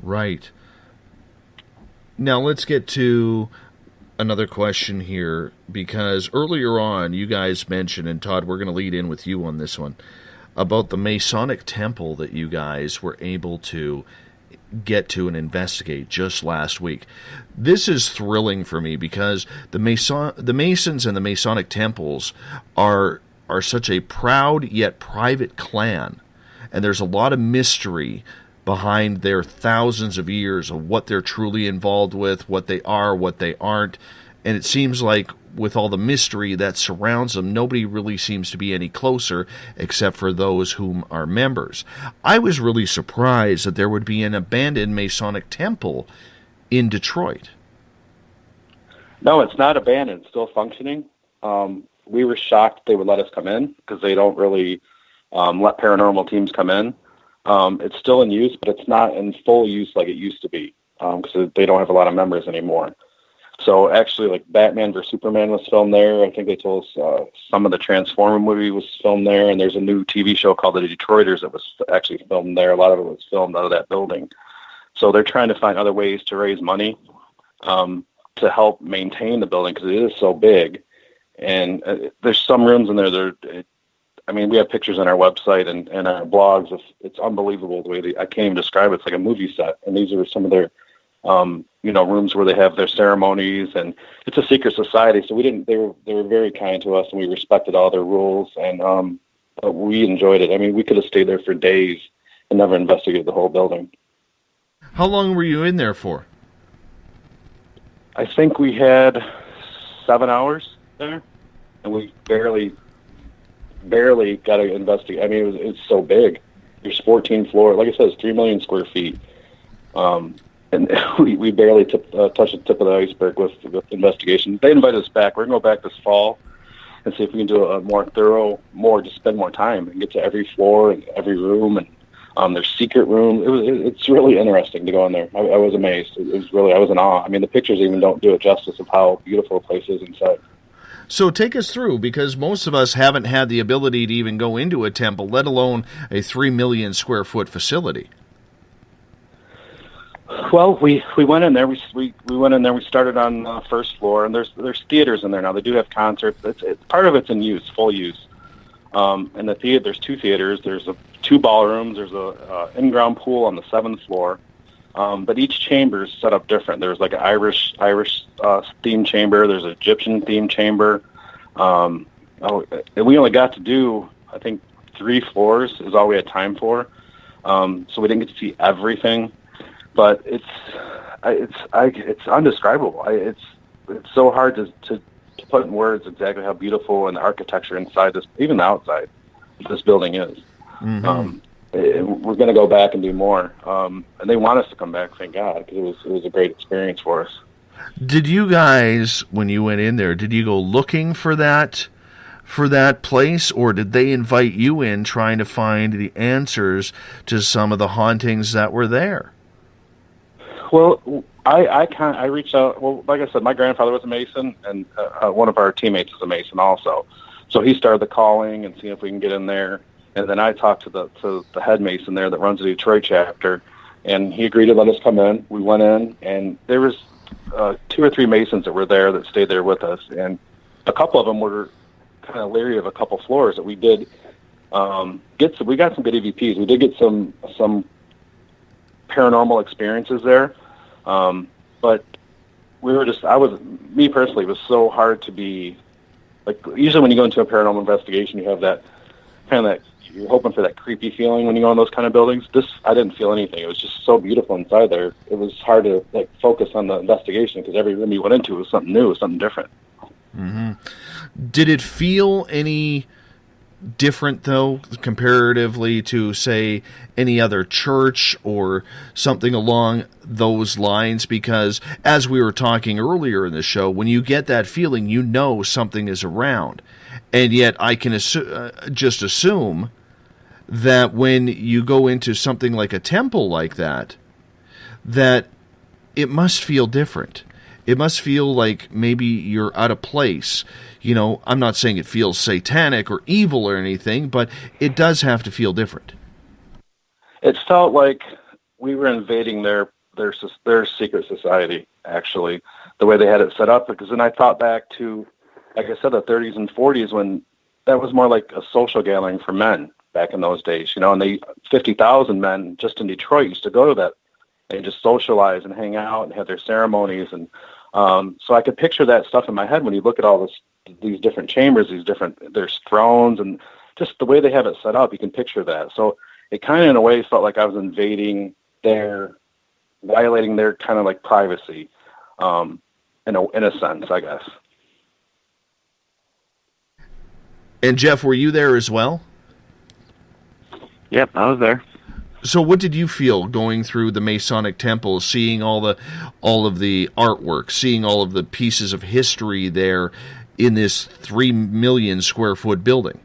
Right. Now let's get to another question here, because earlier on you guys mentioned, and Todd, we're going to lead in with you on this one, about the Masonic temple that you guys were able to get to and investigate just last week. This is thrilling for me because the Masons and the Masonic temples are such a proud yet private clan, and there's a lot of mystery behind their thousands of years of what they're truly involved with, what they are, what they aren't. And it seems like with all the mystery that surrounds them, nobody really seems to be any closer except for those whom are members. I was really surprised that there would be an abandoned Masonic temple in Detroit. No, it's not abandoned. It's still functioning. we were shocked they would let us come in because they don't really let paranormal teams come in. It's still in use, but it's not in full use like it used to be because they don't have a lot of members anymore. So actually, like Batman vs. Superman was filmed there. I think they told us some of the Transformer movie was filmed there, and there's a new TV show called The Detroiters that was actually filmed there. A lot of it was filmed out of that building. So they're trying to find other ways to raise money to help maintain the building because it is so big. And there's some rooms in there we have pictures on our website and our blogs. It's unbelievable the way I can't even describe it. It's like a movie set. And these are some of their, rooms where they have their ceremonies, and it's a secret society. So they were very kind to us, and we respected all their rules, and we enjoyed it. I mean, we could have stayed there for days and never investigated the whole building. How long were you in there for? I think we had 7 hours there, and we barely got to investigate. I mean, it's so big. There's 14 floors. Like I said, it's 3 million square feet. And we barely touched the tip of the iceberg with investigation. They invited us back. We're going to go back this fall and see if we can do a more thorough, just spend more time and get to every floor and every room and their secret room. It's really interesting to go in there. I was amazed. I was in awe. I mean, the pictures even don't do it justice of how beautiful the place is inside. So take us through, because most of us haven't had the ability to even go into a temple, let alone a 3 million square foot facility. Well, we went in there. We went in there. We started on the first floor, and there's theaters in there now. They do have concerts. It's part of it's in use, full use. And there's 2 theaters. There's 2 ballrooms. There's a in-ground pool on the 7th floor. But each chamber is set up different. There's like an Irish theme chamber. There's an Egyptian theme chamber. And we only got to do, I think, 3 floors is all we had time for. So we didn't get to see everything. But it's undescribable. It's so hard to put in words exactly how beautiful and the architecture inside this, even the outside, this building is. Mm-hmm. We're going to go back and do more, and they want us to come back. Thank God, because it was a great experience for us. Did you guys, when you went in there, did you go looking for that place, or did they invite you in trying to find the answers to some of the hauntings that were there? Well, I reached out. Well, like I said, my grandfather was a Mason, and one of our teammates is a Mason also. So he started the calling and seeing if we can get in there. And then I talked to the head Mason there that runs the Detroit chapter, and he agreed to let us come in. We went in, and there was 2 or 3 Masons that were there that stayed there with us, and a couple of them were kind of leery of a couple floors that we did we got some good EVPs. We did get some paranormal experiences there, but me personally, it was so hard to be, like, usually when you go into a paranormal investigation, you have that kind of you're hoping for that creepy feeling when you go in those kind of buildings. I didn't feel anything. It was just so beautiful inside there. It was hard to focus on the investigation because every room you went into was something new, something different. Mm-hmm. Did it feel any different, though, comparatively to, say, any other church or something along those lines? Because, as we were talking earlier in the show, when you get that feeling, you know something is around. And yet I can just assume that when you go into something like a temple like that it must feel different. It must feel like maybe you're out of place. You know, I'm not saying it feels satanic or evil or anything, but it does have to feel different. It felt like we were invading their secret society, actually, the way they had it set up. Because then I thought back to, like I said, the 30s and 40s, when that was more like a social gathering for men back in those days, and 50,000 men just in Detroit used to go to that. They just socialize and hang out and have their ceremonies. And so I could picture that stuff in my head when you look at all these different chambers, there's thrones, and just the way they have it set up, you can picture that. So it kind of, in a way, felt like I was violating their kind of like privacy, in a sense, I guess. And Jeff, were you there as well? Yep, I was there. So what did you feel going through the Masonic temple, seeing all of the artwork, seeing all of the pieces of history there? in this 3 million square foot building?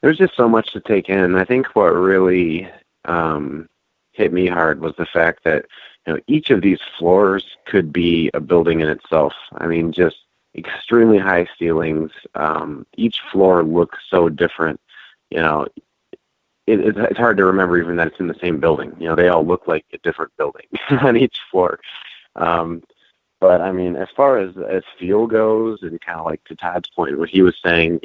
There's just so much to take in. I think what really hit me hard was the fact that each of these floors could be a building in itself. I mean, just extremely high ceilings. Each floor looks so different. It's hard to remember even that it's in the same building. They all look like a different building on each floor. But I mean, as far as feel goes, and kind of like to Todd's point, what he was saying,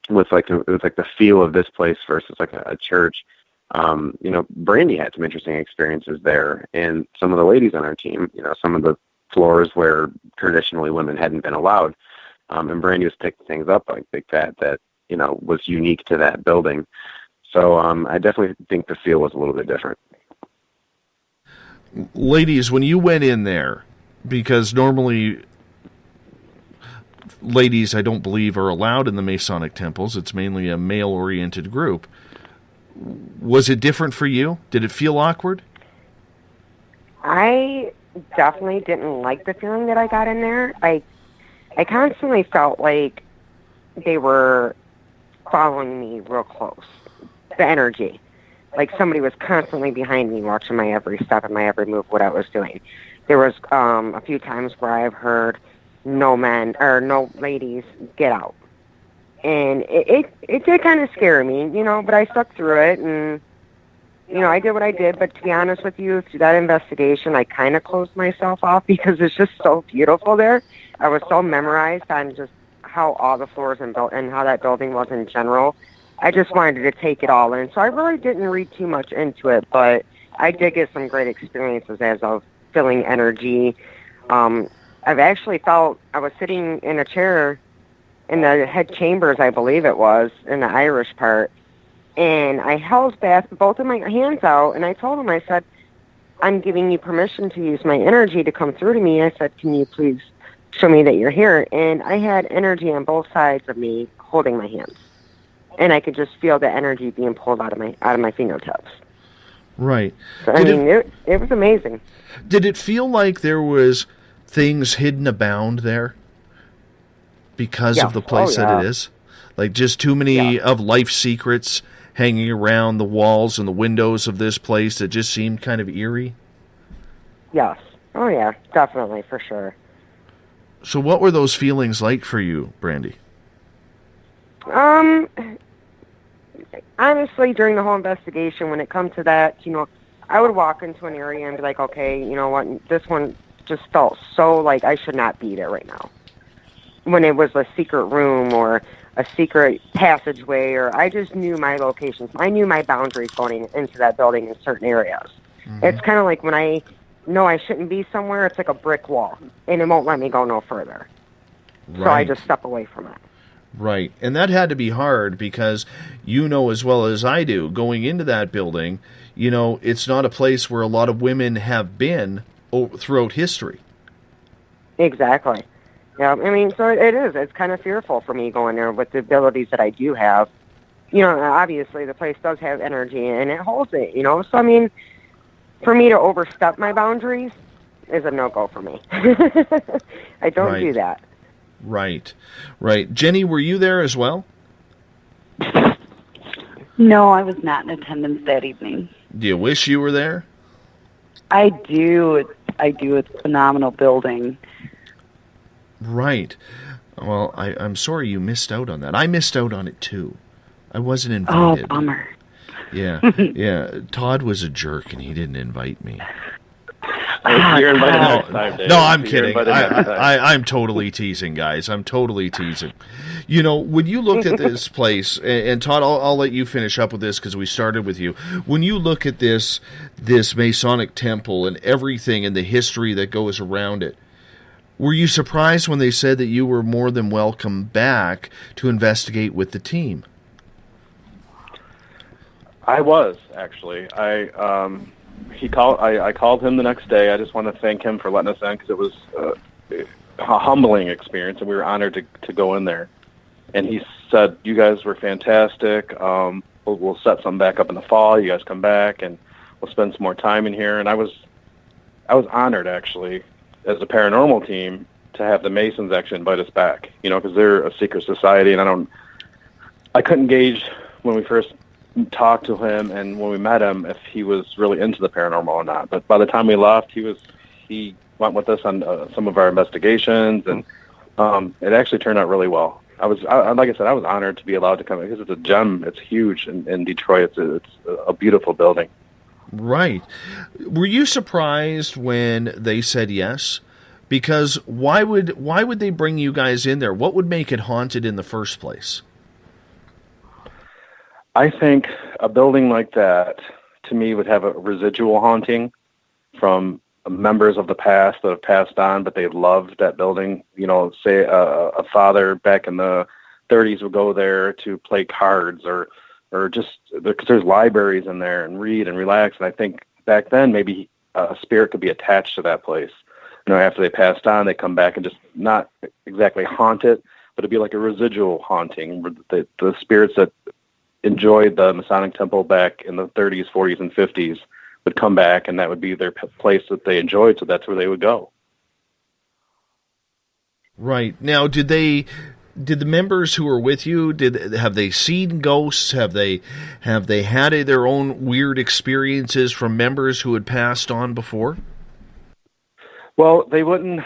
with like the feel of this place versus like a church. Brandy had some interesting experiences there, and some of the ladies on our team, some of the floors where traditionally women hadn't been allowed, and Brandy was picking things up like that was unique to that building. So I definitely think the feel was a little bit different. Ladies, when you went in there, because normally ladies, I don't believe, are allowed in the Masonic temples. It's mainly a male-oriented group. Was it different for you? Did it feel awkward? I definitely didn't like the feeling that I got in there. I constantly felt like they were following me real close. The energy. Like somebody was constantly behind me watching my every step and my every move, what I was doing. There was a few times where I've heard no men or no ladies get out. And it did kind of scare me, but I stuck through it, and, I did what I did. But to be honest with you, through that investigation, I kind of closed myself off because it's just so beautiful there. I was so memorized on just how all the floors and how that building was in general. I just wanted to take it all in. So I really didn't read too much into it, but I did get some great experiences as of feeling energy. I've actually felt, I was sitting in a chair in the head chambers, I believe it was, in the Irish part, and I held both of my hands out, and I told him, I said, I'm giving you permission to use my energy to come through to me. I said, can you please show me that you're here? And I had energy on both sides of me holding my hands, and I could just feel the energy being pulled out of my fingertips. Right. So, it was amazing. Did it feel like there was things hidden abound there? Because of the place that it is? Like just too many of life's secrets hanging around the walls and the windows of this place that just seemed kind of eerie? Yes. Oh, yeah, definitely, for sure. So what were those feelings like for you, Brandy? Honestly, during the whole investigation, when it comes to that, I would walk into an area and be like, okay, you know what, this one just felt so like I should not be there right now. When it was a secret room or a secret passageway, or I just knew my locations. I knew my boundaries going into that building in certain areas. Mm-hmm. It's kind of like when I know I shouldn't be somewhere, it's like a brick wall, and it won't let me go no further. Right. So I just step away from it. Right, and that had to be hard because as well as I do, going into that building, it's not a place where a lot of women have been throughout history. Exactly. Yeah, I mean, so it is. It's kind of fearful for me going there with the abilities that I do have. Obviously the place does have energy and it holds it, So, I mean, for me to overstep my boundaries is a no-go for me. I don't do that. Right. Jenny, were you there as well? No, I was not in attendance that evening. Do you wish you were there? I do. It's a phenomenal building. Right. Well, I'm sorry you missed out on that. I missed out on it too. I wasn't invited. Oh, bummer. Yeah. Todd was a jerk and he didn't invite me. You're invited next time, Dave. No, I'm kidding. I'm totally teasing, guys. I'm totally teasing. When you look at this place, and Todd, I'll let you finish up with this because we started with you. When you look at this Masonic temple and everything and the history that goes around it, were you surprised when they said that you were more than welcome back to investigate with the team? I was, actually. I called him the next day. I just want to thank him for letting us in because it was a humbling experience, and we were honored to go in there. And he said, you guys were fantastic. We'll set something back up in the fall. You guys come back, and we'll spend some more time in here. And I was honored, actually, as a paranormal team, to have the Masons actually invite us back, because they're a secret society, and I couldn't gauge when we first talked to him and when we met him if he was really into the paranormal or not. But by the time we left, he went with us on some of our investigations, and it actually turned out really well. Like I said, I was honored to be allowed to come because it's a gem. It's huge in Detroit. It's a beautiful building. Right. Were you surprised when they said yes? Because why would they bring you guys in there? What would make it haunted in the first place? I think a building like that, to me, would have a residual haunting from members of the past that have passed on, but they loved that building. Say a father back in the 30s would go there to play cards or just because there's libraries in there and read and relax. And I think back then maybe a spirit could be attached to that place. After they passed on, they come back and just not exactly haunt it, but it'd be like a residual haunting. The spirits that enjoyed the Masonic Temple back in the 30s, 40s, and 50s would come back, and that would be their place that they enjoyed, so that's where they would go. Right. Now, did the members who were with you, have they seen ghosts? Have they had their own weird experiences from members who had passed on before? Well, they wouldn't.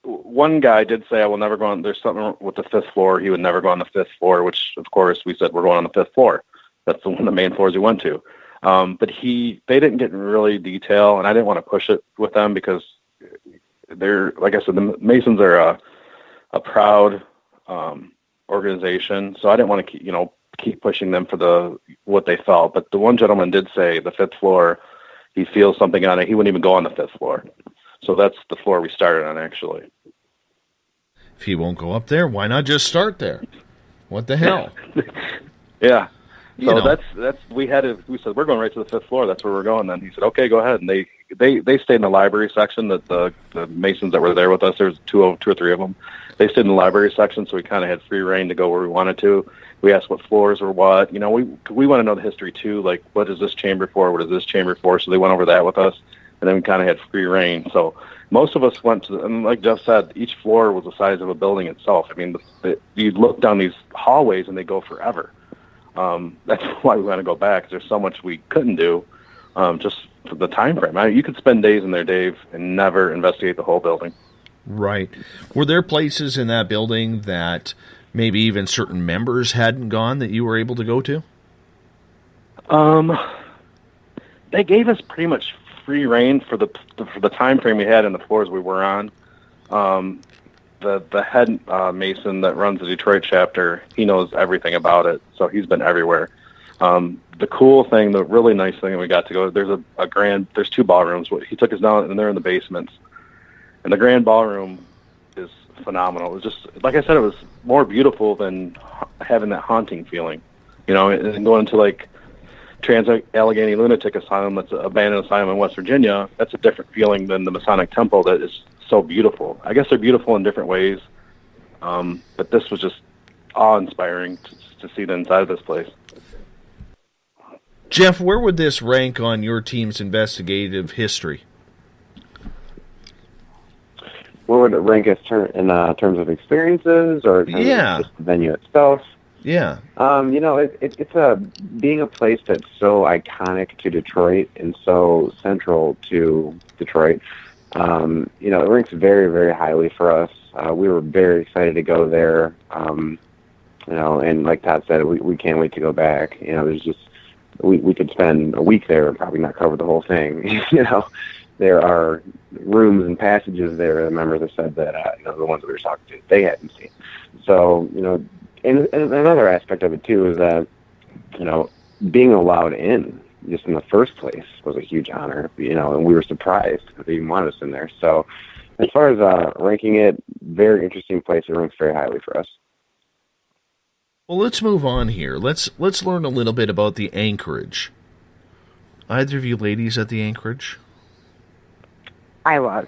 One guy did say, I will never go on. There's something with the 5th floor. He would never go on the 5th floor, which, of course, we said we're going on the 5th floor. That's one of the main floors we went to. But they didn't get in really detail, and I didn't want to push it with them because they're, like I said, the Masons are a proud organization, so I didn't want to keep pushing them for what they felt. But the one gentleman did say the 5th floor, he feels something on it. He wouldn't even go on the 5th floor. So that's the floor we started on, actually. If he won't go up there, why not just start there? What the hell? Yeah. So we said we're going right to the 5th floor. That's where we're going. Then he said, okay, go ahead. And they stayed in the library section. That the Masons that were there with us, there was two or three of them. They stayed in the library section, so we kind of had free reign to go where we wanted to. We asked what floors were what. We want to know the history too. Like, what is this chamber for? What is this chamber for? So they went over that with us. And then we kind of had free reign. So most of us went to, and like Jeff said, each floor was the size of a building itself. I mean, you look down these hallways and they go forever. That's why we want to go back, because there's so much we couldn't do just for the time frame. You could spend days in there, Dave, and never investigate the whole building. Right. Were there places in that building that maybe even certain members hadn't gone that you were able to go to? They gave us pretty much free reign for the time frame we had and the floors we were on. The head Mason that runs the Detroit chapter, he knows everything about it, so he's been everywhere. The cool thing, the really nice thing, we got to go. There's 2 ballrooms. He took us down, and they're in the basements. And the grand ballroom is phenomenal. It was just, like I said, it was more beautiful than having that haunting feeling, and going into like Trans-Allegheny Lunatic Asylum, that's an abandoned asylum in West Virginia. That's a different feeling than the Masonic Temple that is so beautiful. I guess they're beautiful in different ways, but this was just awe-inspiring to see the inside of this place. Jeff, where would this rank on your team's investigative history? Where would it rank us in terms of experiences or just the venue itself? Yeah. It's being a place that's so iconic to Detroit and so central to Detroit. It ranks very, very highly for us. We were very excited to go there. And like Todd said, we can't wait to go back. There's just, we could spend a week there and probably not cover the whole thing. There are rooms and passages there, the members have said that, the ones that we were talking to, they hadn't seen. So, and another aspect of it, too, is that, being allowed in just in the first place was a huge honor, and we were surprised that they even wanted us in there. So as far as ranking it, very interesting place. It ranks very highly for us. Well, let's move on here. Let's learn a little bit about the Anchorage. Either of you ladies at the Anchorage? I was.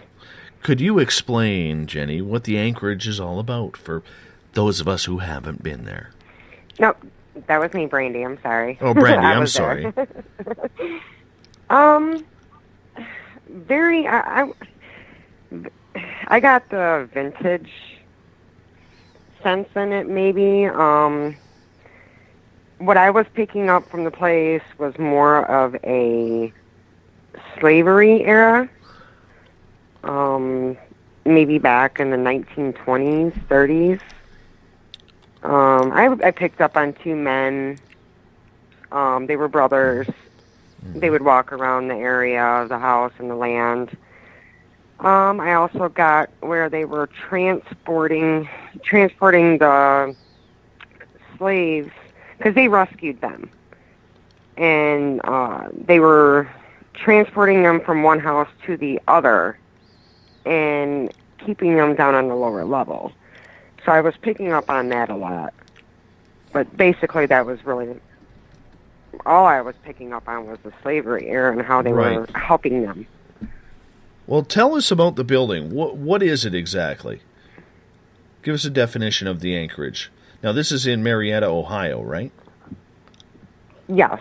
Could you explain, Jenny, what the Anchorage is all about for those of us who haven't been there? Nope, that was me, Brandy. I'm sorry. Oh, Brandy, I'm sorry. I got the vintage sense in it, maybe. What I was picking up from the place was more of a slavery era, maybe back in the 1920s, 30s. I picked up on two men. They were brothers. They would walk around the area of the house and the land. I also got where they were transporting the slaves, because they rescued them. And they were transporting them from one house to the other and keeping them down on the lower level. So I was picking up on that a lot. But basically that was really all I was picking up on was the slavery era and how they were helping them. Well, tell us about the building. What is it exactly? Give us a definition of the Anchorage. Now, this is in Marietta, Ohio, right? Yes.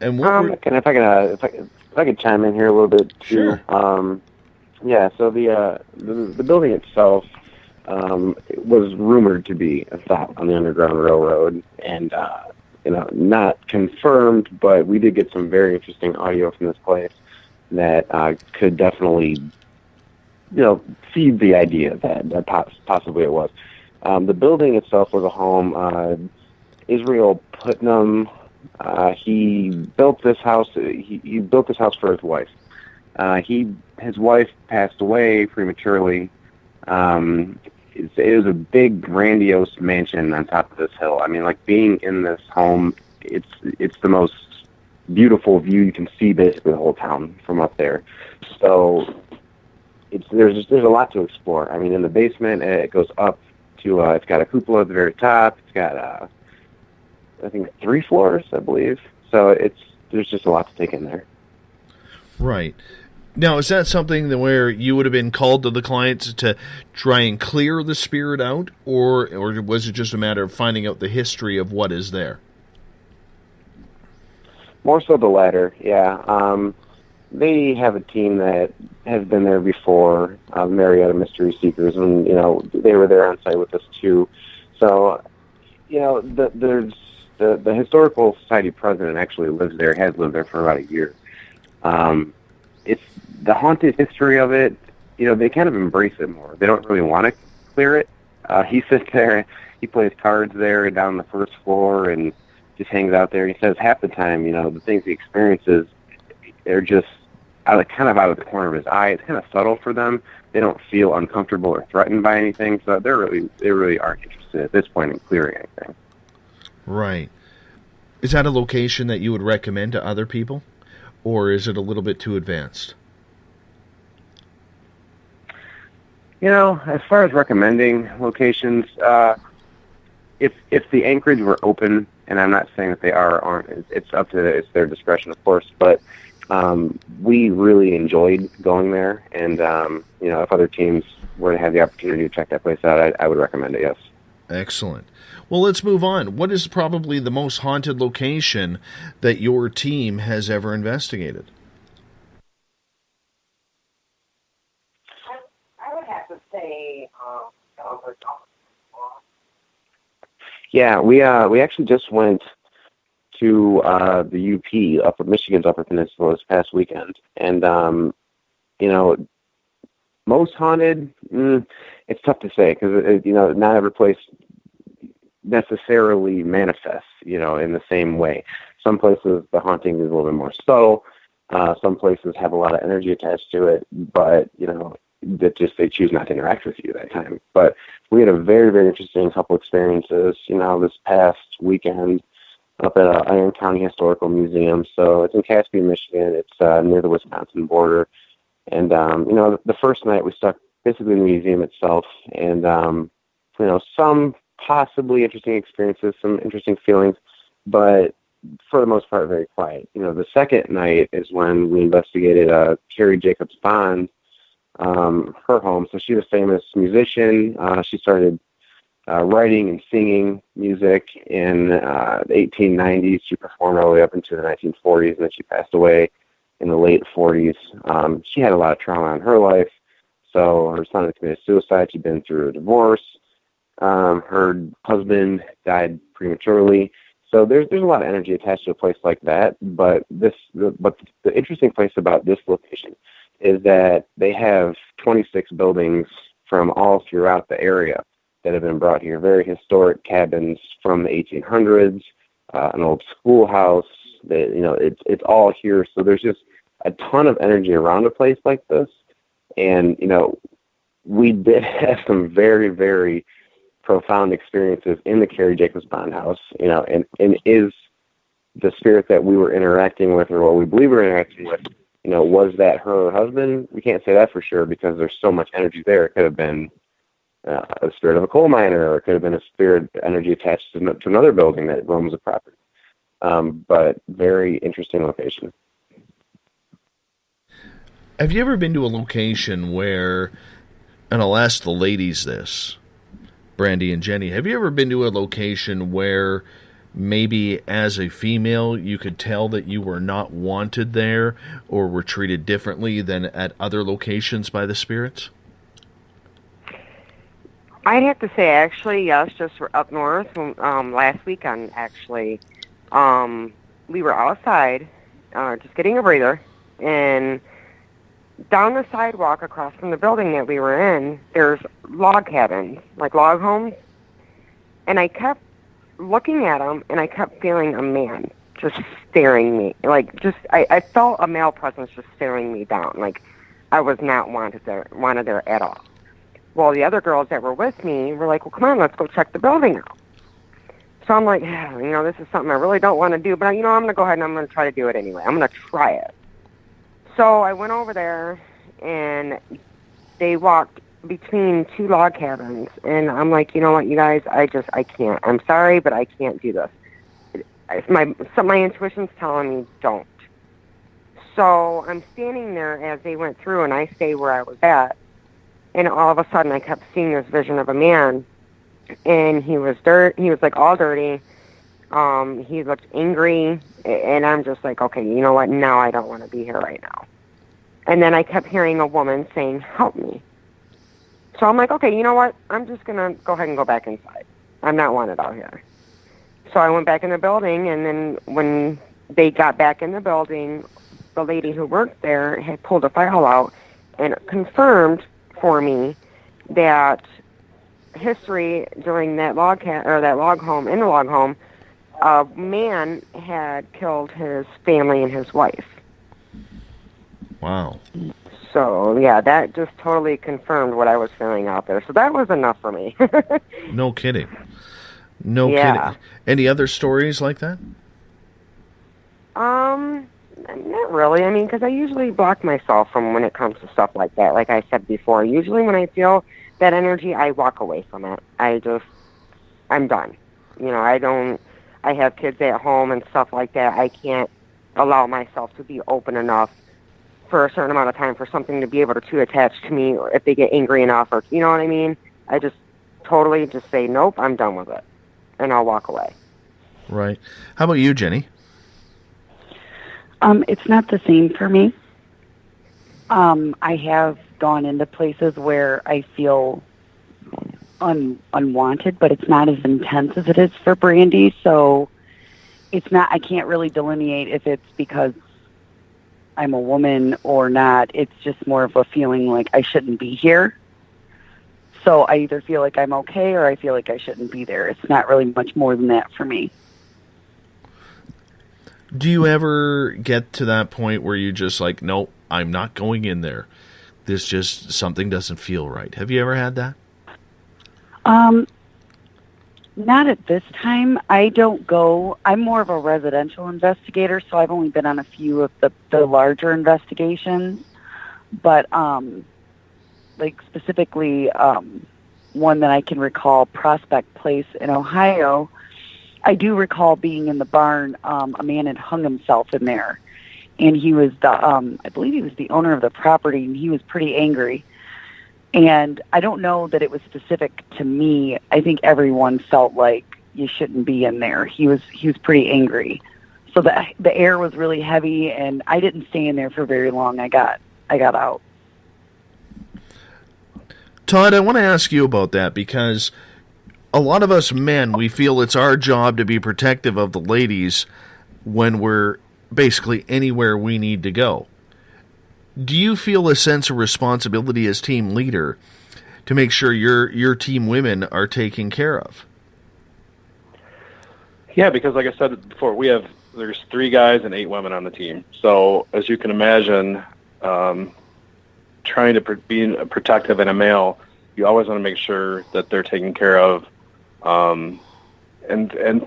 And what if I could chime in here a little bit too. Sure. Yeah. So the building itself was rumored to be a stop on the Underground Railroad, and not confirmed, but we did get some very interesting audio from this place that could definitely, feed the idea that possibly it was. The building itself was a home. Israel Putnam, he built this house. He built this house for his wife. His wife passed away prematurely. It was a big, grandiose mansion on top of this hill. I mean, like, being in this home, it's the most beautiful view. You can see basically the whole town from up there. So there's a lot to explore. I mean, in the basement, it goes up to it's got a cupola at the very top. It's got I think 3 floors, I believe. So there's just a lot to take in there. Right. Now, is that something where you would have been called to the clients to try and clear the spirit out, or was it just a matter of finding out the history of what is there? More so the latter, yeah. They have a team that has been there before, Marietta Mystery Seekers, and, they were there on site with us too. So, there's the Historical Society president actually lives there, has lived there for about a year. It's the haunted history of it, they kind of embrace it more. They don't really want to clear it. He sits there, he plays cards there down on the first floor and just hangs out there. He says half the time, the things he experiences, they're just kind of out of the corner of his eye. It's kind of subtle for them. They don't feel uncomfortable or threatened by anything, so they really aren't interested at this point in clearing anything. Right. Is that a location that you would recommend to other people? Or is it a little bit too advanced? As far as recommending locations, if the Anchorage were open, and I'm not saying that they are or aren't, it's up to it's their discretion, of course, but we really enjoyed going there, and if other teams were to have the opportunity to check that place out, I would recommend it, yes. Excellent. Well, let's move on. What is probably the most haunted location that your team has ever investigated? I would have to say, yeah, we actually just went to the UP, Michigan's Upper Peninsula, this past weekend, and most haunted, it's tough to say because not every place necessarily manifests, in the same way. Some places the haunting is a little bit more subtle. Some places have a lot of energy attached to it, but that just they choose not to interact with you that time. But we had a very, very interesting couple experiences, this past weekend up at Iron County Historical Museum. So it's in Caspian, Michigan. It's near the Wisconsin border. And the first night we stuck basically in the museum itself, and some possibly interesting experiences, some interesting feelings, but for the most part, very quiet. The second night is when we investigated Carrie Jacobs Bond, her home. So she's a famous musician. She started writing and singing music in the 1890s. She performed all the way up into the 1940s, and then she passed away in the late 40s. She had a lot of trauma in her life. So her son had committed suicide. She'd been through a divorce. Her husband died prematurely. So there's a lot of energy attached to a place like that. But the interesting place about this location is that they have 26 buildings from all throughout the area that have been brought here. Very historic cabins from the 1800s, an old schoolhouse. It's all here. So there's just a ton of energy around a place like this. And, we did have some very, very profound experiences in the Carrie Jacobs Bond house, and is the spirit that we were interacting with, or what we believe we were interacting with, was that her husband? We can't say that for sure because there's so much energy there. It could have been a spirit of a coal miner, or it could have been a spirit energy attached to another building that roams the property. But very interesting location. Have you ever been to a location where, and I'll ask the ladies this, Brandy and Jenny, have you ever been to a location where maybe as a female you could tell that you were not wanted there or were treated differently than at other locations by the spirits? I'd have to say, actually, yes, just up north, last weekend, actually. We were outside, just getting a breather, and down the sidewalk across from the building that we were in, there's log cabins, like log homes. And I kept looking at them, and I kept feeling a man just staring me. I felt a male presence just staring me down. Like, I was not wanted there at all. Well, the other girls that were with me were like, well, come on, let's go check the building out. So I'm like, this is something I really don't want to do, but, I'm going to go ahead and I'm going to try to do it anyway. I'm going to try it. So I went over there, and they walked between two log cabins, and I'm like, you know what, you guys, I can't. I'm sorry, but I can't do this. My intuition's telling me don't. So I'm standing there as they went through, and I stayed where I was at, and all of a sudden I kept seeing this vision of a man, and he was like all dirty. He looked angry, and I'm just like, okay, you know what? Now I don't want to be here right now. And then I kept hearing a woman saying, help me. So I'm like, okay, you know what? I'm just going to go ahead and go back inside. I'm not wanted out here. So I went back in the building, and then when they got back in the building, the lady who worked there had pulled a file out and confirmed for me that history during that log home, a man had killed his family and his wife. Wow. So, yeah, that just totally confirmed what I was feeling out there. So that was enough for me. No kidding. No kidding. Any other stories like that? Not really. I mean, because I usually block myself from when it comes to stuff like that. Like I said before, usually when I feel that energy, I walk away from it. I'm done. I have kids at home and stuff like that. I can't allow myself to be open enough for a certain amount of time for something to be able to attach to me, or if they get angry enough, or you know what I mean? I just totally just say, nope, I'm done with it, and I'll walk away. Right. How about you, Jenny? It's not the same for me. I have gone into places where I feel unwanted, but it's not as intense as it is for Brandy, so it's not, I can't really delineate if it's because I'm a woman or not. It's just more of a feeling like I shouldn't be here. So I either feel like I'm okay or I feel like I shouldn't be there. It's not really much more than that for me. Do you ever get to that point where you just like, no, I'm not going in there. This just, something doesn't feel right. Have you ever had that? Not at this time. I don't go. I'm more of a residential investigator, so I've only been on a few of the larger investigations. But, like specifically, one that I can recall, Prospect Place in Ohio, I do recall being in the barn. A man had hung himself in there, and he was I believe he was the owner of the property, and he was pretty angry. And I don't know that it was specific to me. I think everyone felt like you shouldn't be in there. He was pretty angry. So the air was really heavy, and I didn't stay in there for very long. I got out. Todd, I want to ask you about that, because a lot of us men, we feel it's our job to be protective of the ladies when we're basically anywhere we need to go. Do you feel a sense of responsibility as team leader to make sure your team women are taken care of? Yeah, because like I said before, there's 3 guys and 8 women on the team. So as you can imagine, trying to be protective in a male, you always want to make sure that they're taken care of. And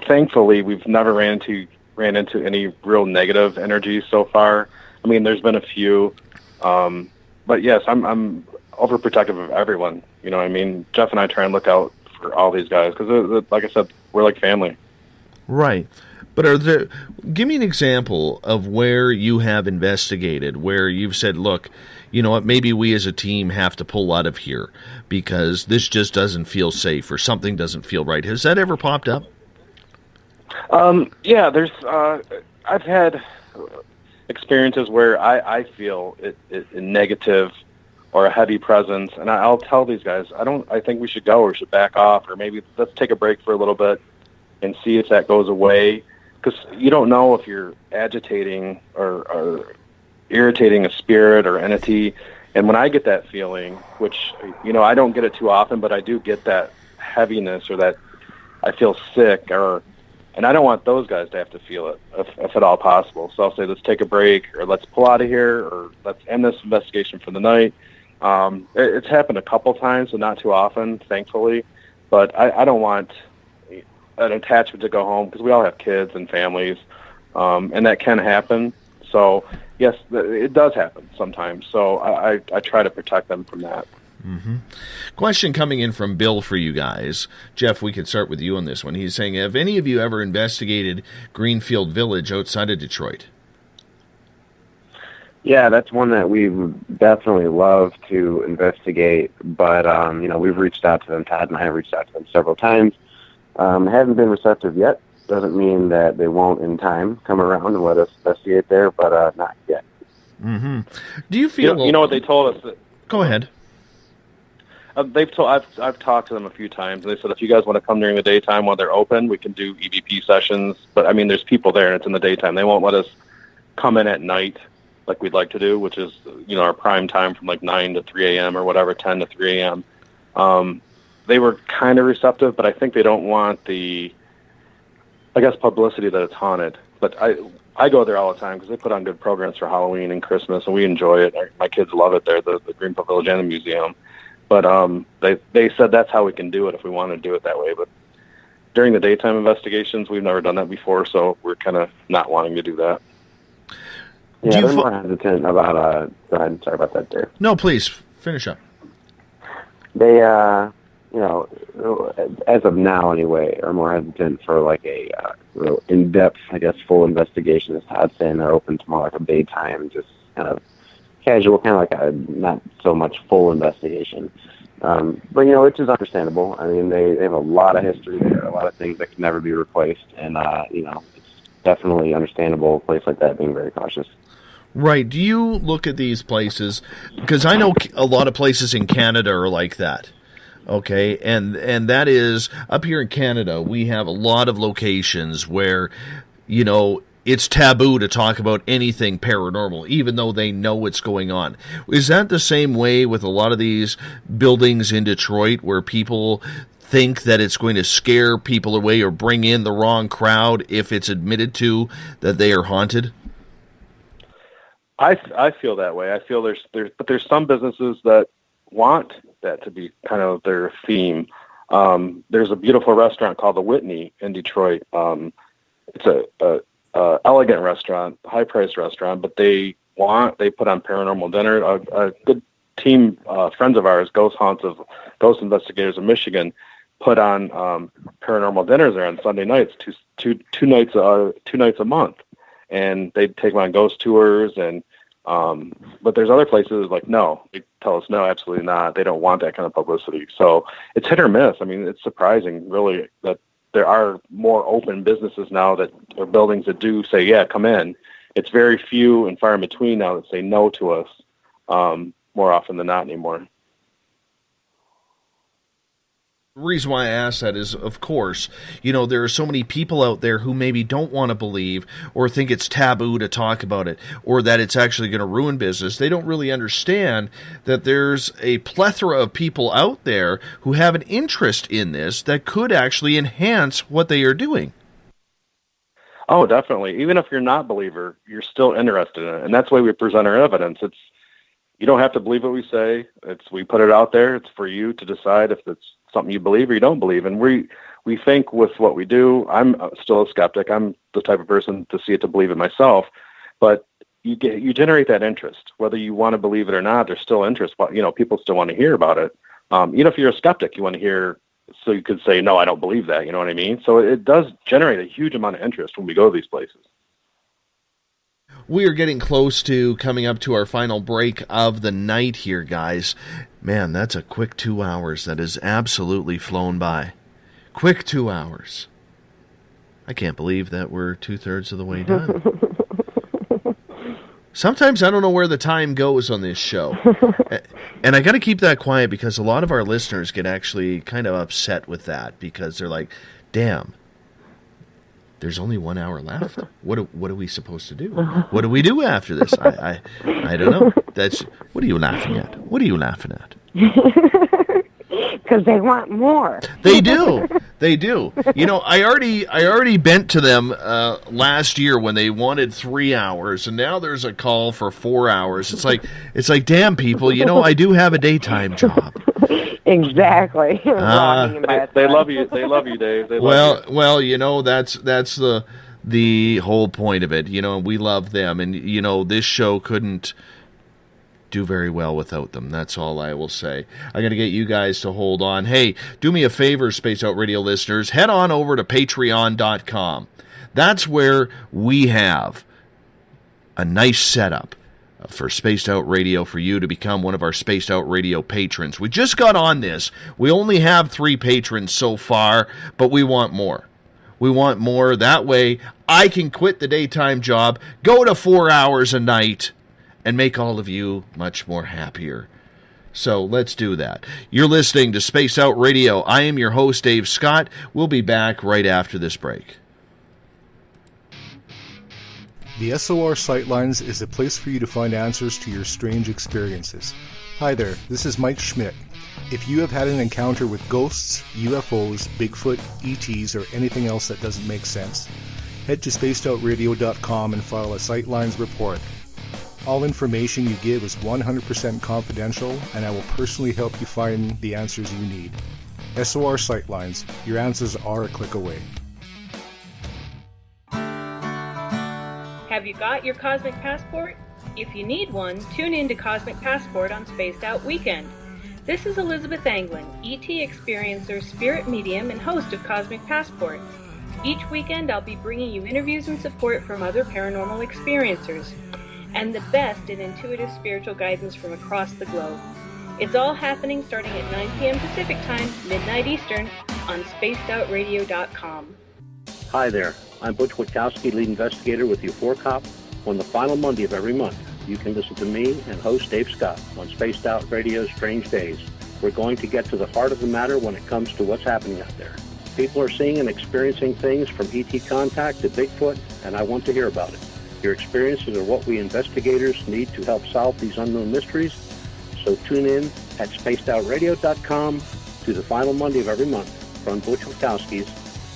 thankfully, we've never ran into any real negative energy so far. I mean, there's been a few, but yes, I'm overprotective of everyone. You know what I mean? Jeff and I try and look out for all these guys because, like I said, we're like family. Right. But give me an example of where you have investigated, where you've said, look, you know what, maybe we as a team have to pull out of here because this just doesn't feel safe or something doesn't feel right. Has that ever popped up? Yeah, I've had experiences where I feel it negative or a heavy presence, and I'll tell these guys, I think we should go or should back off, or maybe let's take a break for a little bit and see if that goes away. Because you don't know if you're agitating or irritating a spirit or entity. And when I get that feeling, which, you know, I don't get it too often, but I do get that heaviness or that I feel sick, and I don't want those guys to have to feel it if at all possible. So I'll say, let's take a break, or let's pull out of here, or let's end this investigation for the night. It's happened a couple times, and not too often, thankfully. But I don't want an attachment to go home because we all have kids and families, and that can happen. So yes, it does happen sometimes. So I try to protect them from that. Mm-hmm. Question coming in from Bill for you guys. Jeff, we could start with you on this one. He's saying, have any of you ever investigated Greenfield Village outside of Detroit? Yeah, that's one that we would definitely love to investigate, but you know, we've reached out to them. Todd and I have reached out to them several times. Haven't been receptive yet. Doesn't mean that they won't in time come around and let us investigate there, but not yet. Mm-hmm. Do you feel... You know what they told us? Go ahead. I've talked to them a few times, and they said if you guys want to come during the daytime while they're open, we can do EVP sessions. But, I mean, there's people there, and it's in the daytime. They won't let us come in at night like we'd like to do, which is, you know, our prime time from like 9 to 3 a.m. or whatever, 10 to 3 a.m. They were kind of receptive, but I think they don't want the, I guess, publicity that it's haunted. But I go there all the time because they put on good programs for Halloween and Christmas, and we enjoy it. My kids love it there, the Greenfield Village and the museum. But they said that's how we can do it if we want to do it that way. But during the daytime investigations, we've never done that before, so we're kind of not wanting to do that. Yeah, they're more hesitant about... Go ahead. Sorry about that, Dave. No, please. Finish up. They, you know, as of now anyway, are more hesitant for like a real in-depth, I guess, full investigation. As Todd's saying, they're open to more like a daytime, just kind of casual, kind of like a not so much full investigation. But, you know, which is understandable. I mean, they have a lot of history there, a lot of things that can never be replaced. And, you know, it's definitely understandable, a place like that being very cautious. Right. Do you look at these places? Because I know a lot of places in Canada are like that. Okay, and that is, up here in Canada, we have a lot of locations where, you know, it's taboo to talk about anything paranormal, even though they know what's going on. Is that the same way with a lot of these buildings in Detroit where people think that it's going to scare people away or bring in the wrong crowd if it's admitted to that they are haunted? I feel that way. I feel there's some businesses that want that to be kind of their theme. There's a beautiful restaurant called the Whitney in Detroit. It's a elegant restaurant, high-priced restaurant, but they put on paranormal dinner. A good team, friends of ours, ghost investigators in Michigan, put on paranormal dinners there on Sunday nights, two nights a month, and they take them on ghost tours and. But there's other places like, no, they tell us no, absolutely not. They don't want that kind of publicity. So it's hit or miss. I mean, it's surprising really that there are more open businesses now or buildings that do say, yeah, come in. It's very few and far in between now that say no to us, more often than not anymore. The reason why I ask that is, of course, there are so many people out there who maybe don't want to believe or think it's taboo to talk about it or that it's actually going to ruin business. They don't really understand that there's a plethora of people out there who have an interest in this that could actually enhance what they are doing. Oh, definitely. Even if you're not a believer, you're still interested in it. And that's the way we present our evidence. You don't have to believe what we say. We put it out there. It's for you to decide if it's something you believe or you don't believe. And we think with what we do, I'm still a skeptic. I'm the type of person to see it to believe it myself. But you generate that interest. Whether you want to believe it or not, there's still interest. People still want to hear about it. Even if you're a skeptic, you want to hear, so you could say, no, I don't believe that. You know what I mean? So it does generate a huge amount of interest when we go to these places. We are getting close to coming up to our final break of the night here, guys. Man, that's a quick 2 hours that has absolutely flown by. Quick 2 hours. I can't believe that we're 2/3 of the way done. Sometimes I don't know where the time goes on this show. And I got to keep that quiet because a lot of our listeners get actually kind of upset with that because they're like, damn. There's only 1 hour left. What are we supposed to do? What do we do after this? I don't know. What are you laughing at? What are you laughing at? Because they want more. They do. They do. I already bent to them last year when they wanted 3 hours, and now there's a call for 4 hours. It's like, damn people. I do have a daytime job. Exactly. They love you. They love you, Dave. They love you. Well, that's the whole point of it. We love them, and this show couldn't do very well without them. That's all I will say. I'm going to get you guys to hold on. Hey, do me a favor, Space Out Radio listeners. Head on over to patreon.com. That's where we have a nice setup for Spaced Out Radio for you to become one of our Spaced Out Radio patrons. We just got on this. We only have 3 patrons so far, but we want more. We want more. That way, I can quit the daytime job, go to 4 hours a night, and make all of you much more happier. So let's do that. You're listening to Space Out Radio. I am your host, Dave Scott. We'll be back right after this break. The SOR Sightlines is a place for you to find answers to your strange experiences. Hi there, this is Mike Schmidt. If you have had an encounter with ghosts, UFOs, Bigfoot, ETs, or anything else that doesn't make sense, head to spacedoutradio.com and file a Sightlines report. All information you give is 100% confidential, and I will personally help you find the answers you need. SOR Sightlines, your answers are a click away. Have you got your Cosmic Passport? If you need one, tune in to Cosmic Passport on Spaced Out Weekend. This is Elizabeth Anglin, ET experiencer, spirit medium, and host of Cosmic Passport. Each weekend I'll be bringing you interviews and support from other paranormal experiencers, and the best in intuitive spiritual guidance from across the globe. It's all happening starting at 9 p.m. Pacific Time, midnight Eastern, on spacedoutradio.com. Hi there, I'm Butch Witkowski, lead investigator with U4COP. On the final Monday of every month, you can listen to me and host Dave Scott on Spaced Out Radio's Strange Days. We're going to get to the heart of the matter when it comes to what's happening out there. People are seeing and experiencing things from ET contact to Bigfoot, and I want to hear about it. Your experiences are what we investigators need to help solve these unknown mysteries. So tune in at spacedoutradio.com to the final Monday of every month from Butch Witkowski's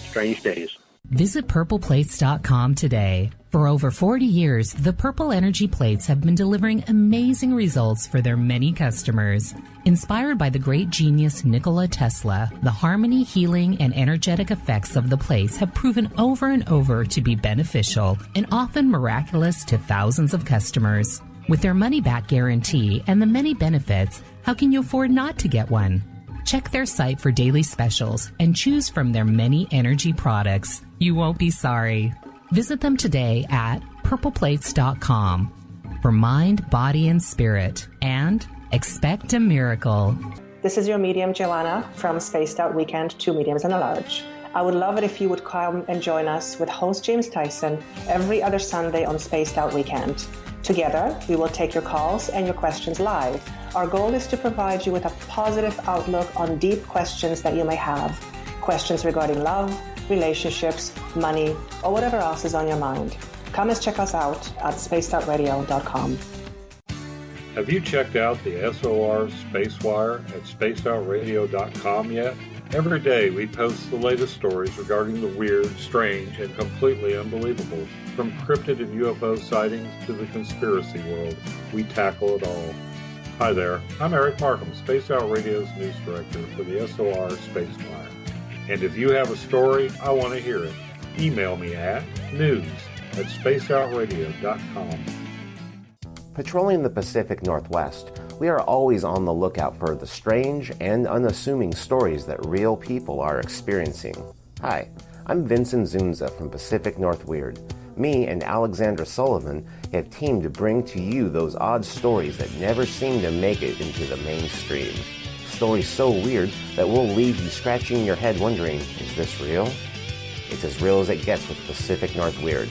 Strange Days. Visit purpleplates.com today. For over 40 years, the Purple Energy Plates have been delivering amazing results for their many customers. Inspired by the great genius Nikola Tesla, the harmony, healing, and energetic effects of the plates have proven over and over to be beneficial and often miraculous to thousands of customers. With their money-back guarantee and the many benefits, how can you afford not to get one? Check their site for daily specials and choose from their many energy products. You won't be sorry. Visit them today at purpleplates.com for mind, body, and spirit, and expect a miracle. This is your medium, Joanna, from Spaced Out Weekend, 2 mediums and a large. I would love it if you would come and join us with host James Tyson every other Sunday on Spaced Out Weekend. Together, we will take your calls and your questions live. Our goal is to provide you with a positive outlook on deep questions that you may have. Questions regarding love, relationships, money, or whatever else is on your mind. Come and check us out at spacedoutradio.com. Have you checked out the SOR Spacewire at spacedoutradio.com yet? Every day we post the latest stories regarding the weird, strange, and completely unbelievable. From cryptid and UFO sightings to the conspiracy world, we tackle it all. Hi there, I'm Eric Markham, Spaced Out Radio's news director for the SOR Spacewire. And if you have a story, I want to hear it. Email me at news@spacedoutradio.com. Patrolling the Pacific Northwest, we are always on the lookout for the strange and unassuming stories that real people are experiencing. Hi, I'm Vincent Zunza from Pacific North Weird. Me and Alexandra Sullivan have teamed to bring to you those odd stories that never seem to make it into the mainstream. Stories so weird that will leave you scratching your head wondering, is this real? It's as real as it gets with Pacific North Weird.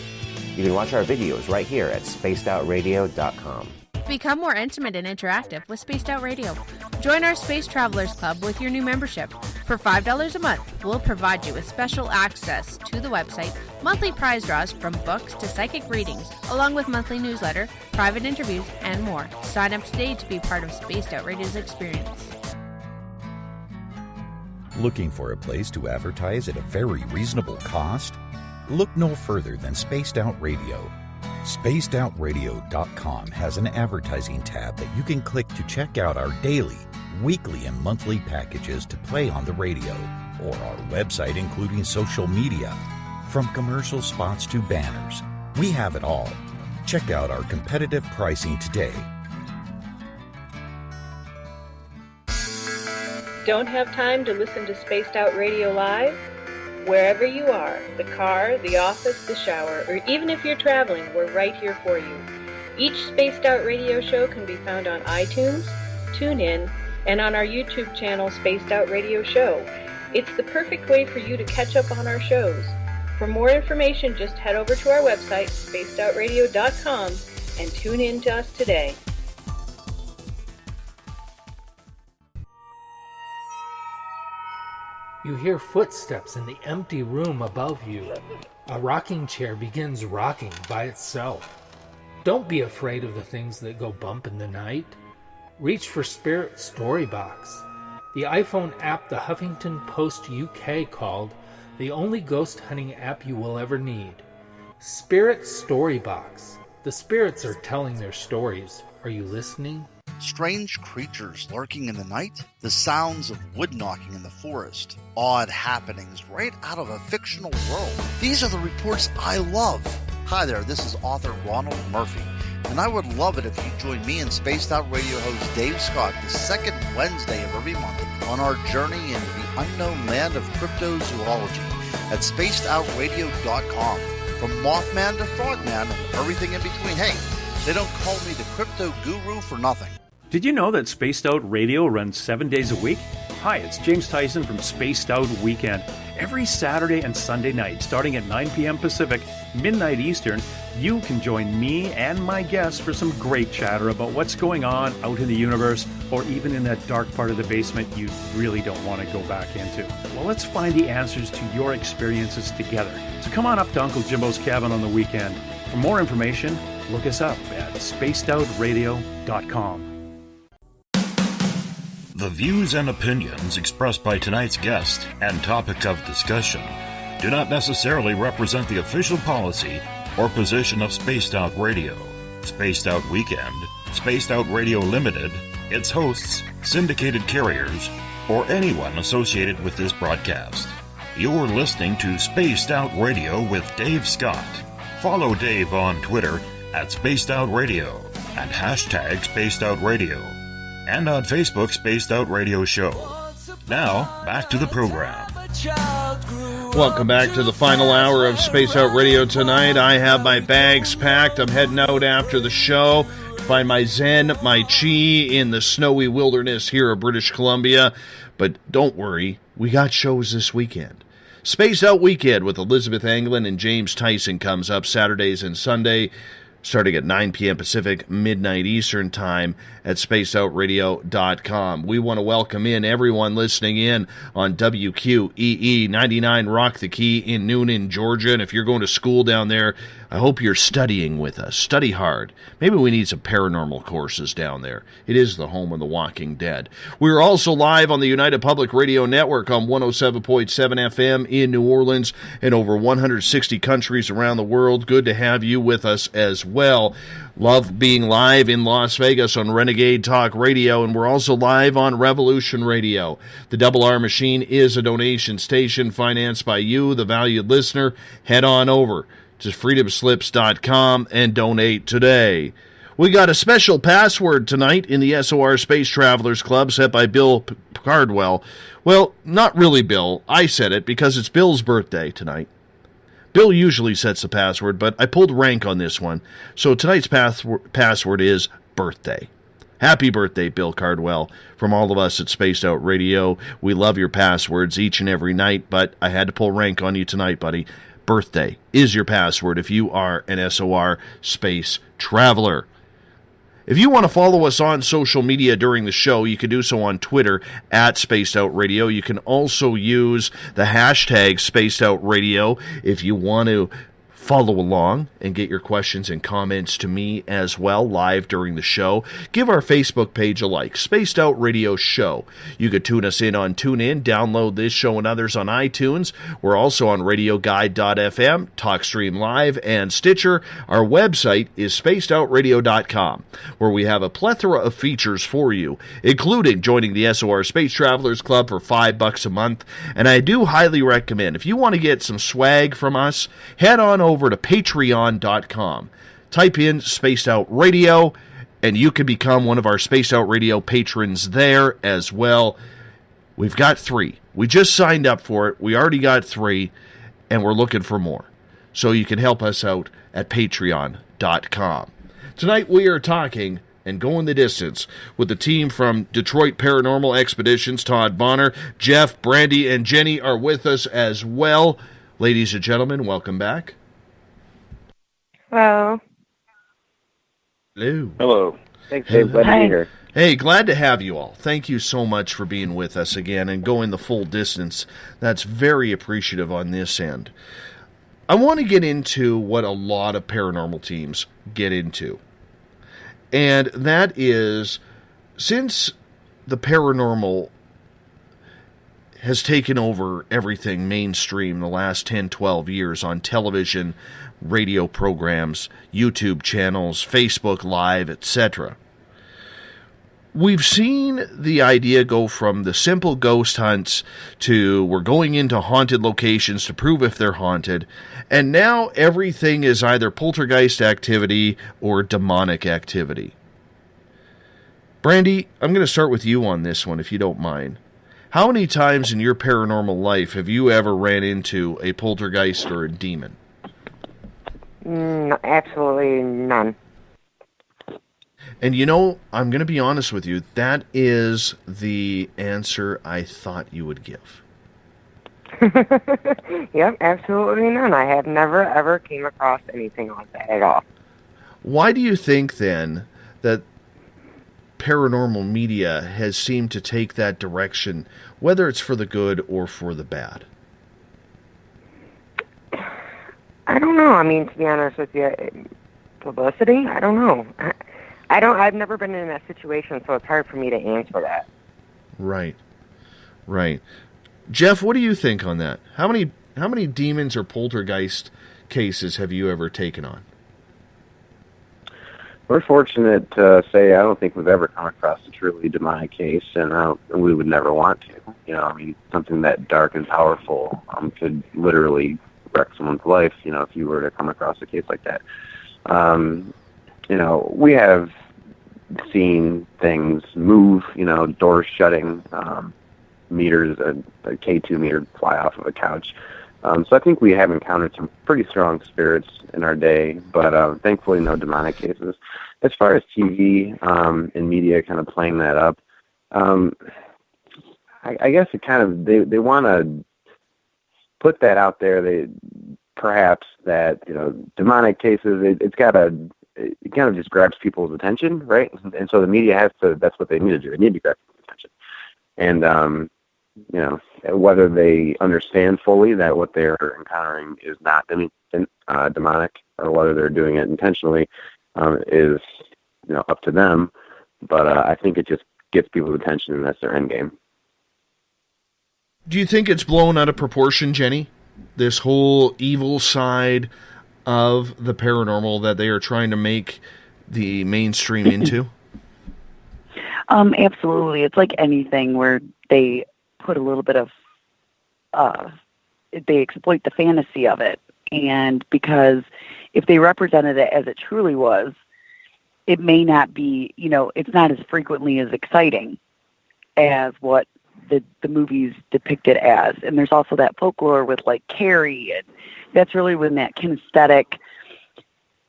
You can watch our videos right here at spacedoutradio.com. Become more intimate and interactive with Spaced Out Radio. Join our Space Travelers Club with your new membership. For $5 a month, we'll provide you with special access to the website, monthly prize draws from books to psychic readings, along with monthly newsletter, private interviews, and more. Sign up today to be part of Spaced Out Radio's experience. Looking for a place to advertise at a very reasonable cost? Look no further than Spaced Out Radio. SpacedOutRadio.com has an advertising tab that you can click to check out our daily, weekly, and monthly packages to play on the radio, or our website including social media. From commercial spots to banners, we have it all. Check out our competitive pricing today. Don't have time to listen to Spaced Out Radio live? Wherever you are, the car, the office, the shower, or even if you're traveling, we're right here for you. Each Spaced Out Radio show can be found on iTunes, TuneIn, and on our YouTube channel, Spaced Out Radio Show. It's the perfect way for you to catch up on our shows. For more information, just head over to our website, spacedoutradio.com, and tune in to us today. You hear footsteps in the empty room above you. A rocking chair begins rocking by itself. Don't be afraid of the things that go bump in the night. Reach for Spirit Storybox, the iPhone app the Huffington Post UK called the only ghost hunting app you will ever need. Spirit Storybox. The spirits are telling their stories. Are you listening? Strange creatures lurking in the night, the sounds of wood knocking in the forest, odd happenings right out of a fictional world. These are the reports I love. Hi there, this is author Ronald Murphy, and I would love it if you join me and Spaced Out Radio host Dave Scott the second Wednesday of every month on our journey into the unknown land of cryptozoology at spacedoutradio.com. From Mothman to Frogman and everything in between. Hey, they don't call me the crypto guru for nothing. Did you know that Spaced Out Radio runs 7 days a week? Hi, it's James Tyson from Spaced Out Weekend. Every Saturday and Sunday night, starting at 9 p.m. Pacific, midnight Eastern, you can join me and my guests for some great chatter about what's going on out in the universe, or even in that dark part of the basement you really don't want to go back into. Well, let's find the answers to your experiences together. So come on up to Uncle Jimbo's cabin on the weekend. For more information, look us up at spacedoutradio.com. The views and opinions expressed by tonight's guest and topic of discussion do not necessarily represent the official policy or position of Spaced Out Radio, Spaced Out Weekend, Spaced Out Radio Limited, its hosts, syndicated carriers, or anyone associated with this broadcast. You're listening to Spaced Out Radio with Dave Scott. Follow Dave on Twitter at Spaced Out Radio and hashtag Spaced Out Radio, and on Facebook, Spaced Out Radio Show. Now, back to the program. Welcome back to the final hour of Space Out Radio tonight. I have my bags packed. I'm heading out after the show to find my Zen, my Chi in the snowy wilderness here of British Columbia. But don't worry, we got shows this weekend. Space Out Weekend with Elizabeth Anglin and James Tyson comes up Saturdays and Sunday, starting at 9 p.m. Pacific, midnight Eastern Time at spacedoutradio.com. We want to welcome in everyone listening in on WQEE 99 Rock the Key in Noonan, Georgia. And if you're going to school down there, I hope you're studying with us. Study hard. Maybe we need some paranormal courses down there. It is the home of the Walking Dead. We're also live on the United Public Radio Network on 107.7 FM in New Orleans and over 160 countries around the world. Good to have you with us as well. Love being live in Las Vegas on Renegade Talk Radio, and we're also live on Revolution Radio. The Double R Machine is a donation station financed by you, the valued listener. Head on over to freedomslips.com and donate today. We got a special password tonight in the SOR Space Travelers Club set by Bill Cardwell. Well, not really Bill. I said it because it's Bill's birthday tonight. Bill usually sets the password, but I pulled rank on this one. So tonight's password is birthday. Happy birthday, Bill Cardwell. From all of us at Spaced Out Radio, we love your passwords each and every night, but I had to pull rank on you tonight, buddy. Birthday is your password if you are an SOR space traveler. If you want to follow us on social media during the show, you can do so on Twitter at Spaced Out Radio. You can also use the hashtag Spaced Out Radio if you want to follow along and get your questions and comments to me as well live during the show. Give our Facebook page a like, Spaced Out Radio Show. You could tune us in on TuneIn, download this show and others on iTunes. We're also on RadioGuide.fm, TalkStream Live, and Stitcher. Our website is spacedoutradio.com, where we have a plethora of features for you, including joining the SOR Space Travelers Club for $5 a month. And I do highly recommend, if you want to get some swag from us, head on over to patreon.com. Type in Spaced Out Radio, and you can become one of our Spaced Out Radio patrons there as well. We've got 3. We just signed up for it. We already got 3, and we're looking for more. So you can help us out at patreon.com. Tonight we are talking and going the distance with the team from Detroit Paranormal Expeditions. Todd Bonner, Jeff, Brandy, and Jenny are with us as well. Ladies and gentlemen, welcome back. Hello. Hello. Hello. Thanks, Dave. Glad to be here. Hey, glad to have you all. Thank you so much for being with us again and going the full distance. That's very appreciative on this end. I want to get into what a lot of paranormal teams get into. And that is, since the paranormal has taken over everything mainstream the last 10, 12 years on television, radio programs, YouTube channels, Facebook Live, etc. We've seen the idea go from the simple ghost hunts to we're going into haunted locations to prove if they're haunted, and now everything is either poltergeist activity or demonic activity. Brandy, I'm going to start with you on this one, if you don't mind. How many times in your paranormal life have you ever ran into a poltergeist or a demon? Absolutely none. And you know, I'm going to be honest with you, that is the answer I thought you would give. Yep, absolutely none. I have never, ever came across anything like that at all. Why do you think, then, that paranormal media has seemed to take that direction, whether it's for the good or for the bad? I don't know. I mean, to be honest with you, publicity? I don't know. I've never been in that situation, so it's hard for me to answer that. Right. Jeff, what do you think on that? How many demons or poltergeist cases have you ever taken on? We're fortunate to say I don't think we've ever come across a truly demonic case, and we would never want to. You know, I mean, something that dark and powerful could literally wreck someone's life, you know, if you were to come across a case like that. You know, we have seen things move, you know, doors shutting, meters, a K2 meter fly off of a couch. So I think we have encountered some pretty strong spirits in our day, but thankfully no demonic cases. As far as TV and media kind of playing that up, I guess it kind of, they want to put that out there, perhaps that, demonic cases, it kind of just grabs people's attention, right? And so the media that's what they need to do. They need to grab people's attention. And, whether they understand fully that what they're encountering is not demonic, or whether they're doing it intentionally, is, up to them. But I think it just gets people's attention, and that's their end game. Do you think it's blown out of proportion, Jenny? This whole evil side of the paranormal that they are trying to make the mainstream into? Absolutely. It's like anything where they put a little bit of, they exploit the fantasy of it. And because if they represented it as it truly was, it may not be, it's not as frequently as exciting as what the movies depict it as. And there's also that folklore with like Carrie, and that's really when that kinesthetic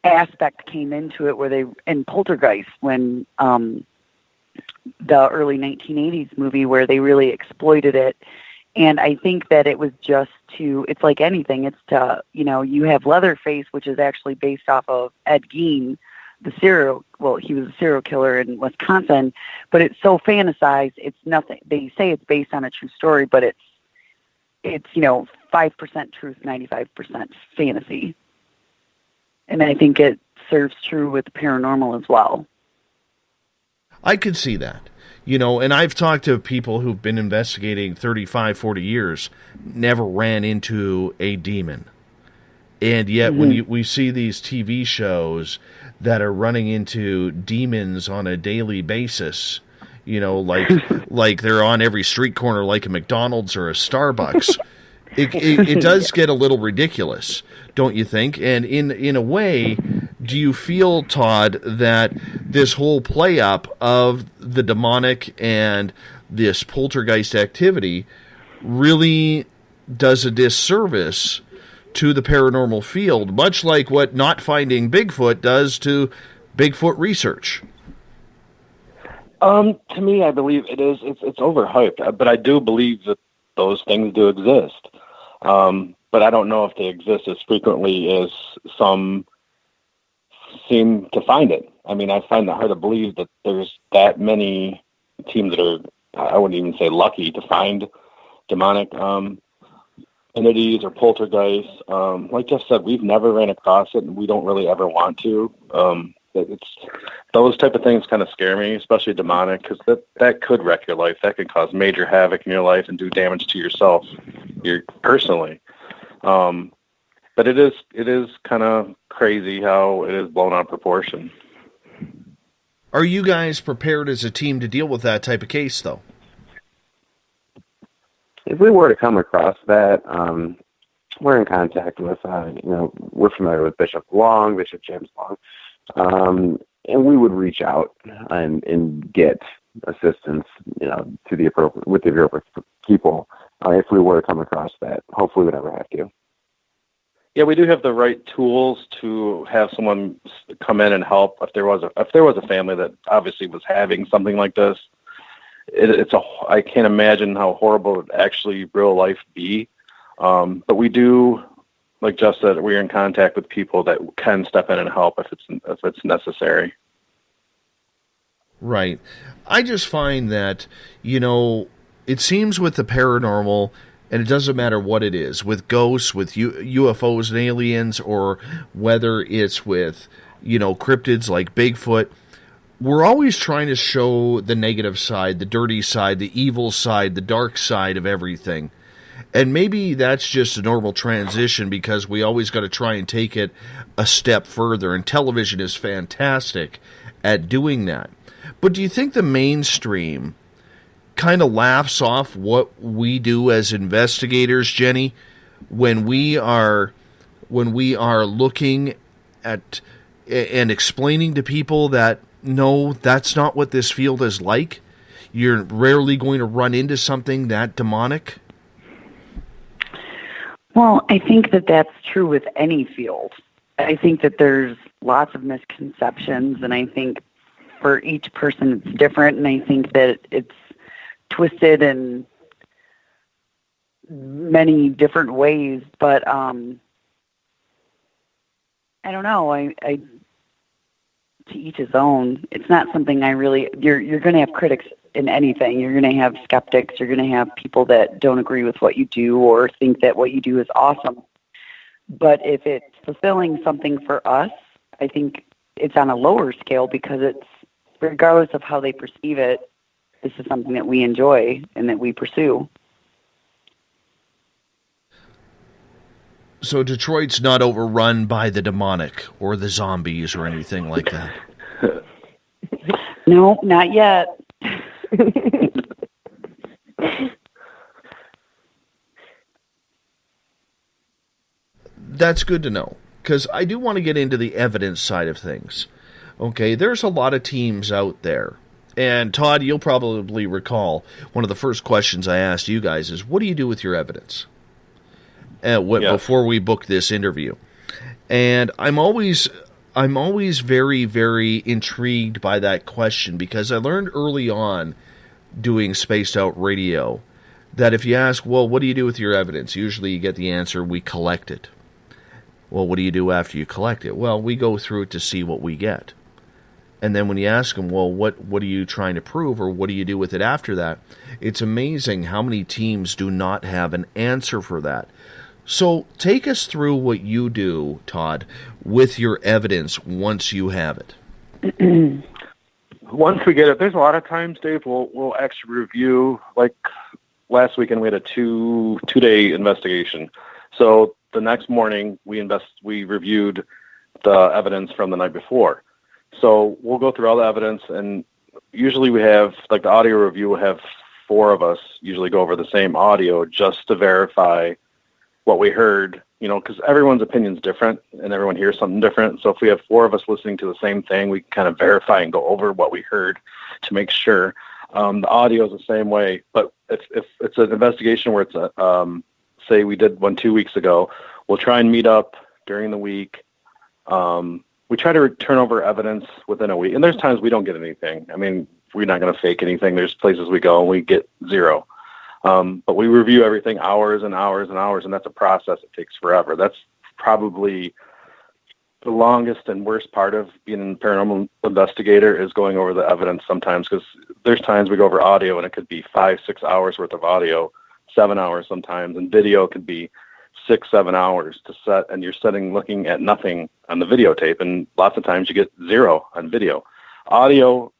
aspect came into it, where and Poltergeist, when the early 1980s movie, where they really exploited it. And I think that it was just it's like anything, it's to, you have Leatherface, which is actually based off of Ed Gein, he was a serial killer in Wisconsin, but it's so fantasized, it's nothing. They say it's based on a true story, but it's 5% truth, 95% fantasy. And I think it serves true with the paranormal as well. I could see that. And I've talked to people who've been investigating 35, 40 years, never ran into a demon. And yet when we see these TV shows that are running into demons on a daily basis, like they're on every street corner like a McDonald's or a Starbucks, it does get a little ridiculous, don't you think? And in a way, do you feel, Todd, that this whole play-up of the demonic and this poltergeist activity really does a disservice to the paranormal field, much like what not finding Bigfoot does to Bigfoot research? To me, I believe it is. It's overhyped, but I do believe that those things do exist. But I don't know if they exist as frequently as some seem to find it. I mean, I find it hard to believe that there's that many teams that are, I wouldn't even say lucky, to find demonic entities or poltergeists. Like Jeff said, we've never ran across it, and we don't really ever want to. It's those type of things kind of scare me, especially demonic, because that could wreck your life. That could cause major havoc in your life and do damage to yourself, personally. But it is kind of crazy how it is blown out of proportion. Are you guys prepared as a team to deal with that type of case, though? If we were to come across that, we're in contact with, we're familiar with Bishop James Long, and we would reach out and get assistance, to the appropriate people, if we were to come across that. Hopefully, we would never have to. Yeah, we do have the right tools to have someone come in and help if there was a family that obviously was having something like this. I can't imagine how horrible it would actually real life be. But we do, like Jeff said, we're in contact with people that can step in and help if it's necessary. Right. I just find that, it seems with the paranormal, and it doesn't matter what it is, with ghosts, with UFOs and aliens, or whether it's with, cryptids like Bigfoot, we're always trying to show the negative side, the dirty side, the evil side, the dark side of everything. And maybe that's just a normal transition because we always got to try and take it a step further, and television is fantastic at doing that. But do you think the mainstream kind of laughs off what we do as investigators, Jenny, when we are looking at and explaining to people that, no, that's not what this field is like? You're rarely going to run into something that demonic? Well, I think that that's true with any field. I think that there's lots of misconceptions, and I think for each person it's different, and I think that it's twisted and many different ways, but I don't know. I to each his own. It's not something I really. You're going to have critics in anything. You're going to have skeptics. You're going to have people that don't agree with what you do or think that what you do is awesome. But if it's fulfilling something for us, I think it's on a lower scale because it's, regardless of how they perceive it, this is something that we enjoy and that we pursue. So Detroit's not overrun by the demonic or the zombies or anything like that? No, not yet. That's good to know, because I do want to get into the evidence side of things. Okay, there's a lot of teams out there. And Todd, you'll probably recall one of the first questions I asked you guys is, what do you do with your evidence? Before we book this interview. And I'm always very, very intrigued by that question, because I learned early on doing Spaced Out Radio that if you ask, well, what do you do with your evidence? Usually you get the answer, we collect it. Well, what do you do after you collect it? Well, we go through it to see what we get. And then when you ask them, well, what are you trying to prove, or what do you do with it after that? It's amazing how many teams do not have an answer for that. So take us through what you do, Todd, with your evidence once you have it. Once we get it, there's a lot of times, Dave, we'll actually review, like last weekend we had a two-day investigation. So the next morning we reviewed the evidence from the night before. So we'll go through all the evidence, and usually we have, like the audio review, will have 4 of us usually go over the same audio just to verify what we heard, because everyone's opinion is different and everyone hears something different. So if we have 4 of us listening to the same thing, we kind of verify and go over what we heard to make sure. The audio is the same way, but if it's an investigation where it's say we did one 2 weeks ago, we'll try and meet up during the week. We try to turn over evidence within a week, and there's times we don't get anything. I mean, we're not going to fake anything. There's places we go and we get 0. But we review everything hours and hours and hours, and that's a process. It takes forever. That's probably the longest and worst part of being a paranormal investigator, is going over the evidence sometimes, because there's times we go over audio and it could be 5-6 hours worth of audio, 7 hours sometimes, and video could be 6-7 hours to set, and you're looking at nothing on the videotape, and lots of times you get 0 on video. Audio,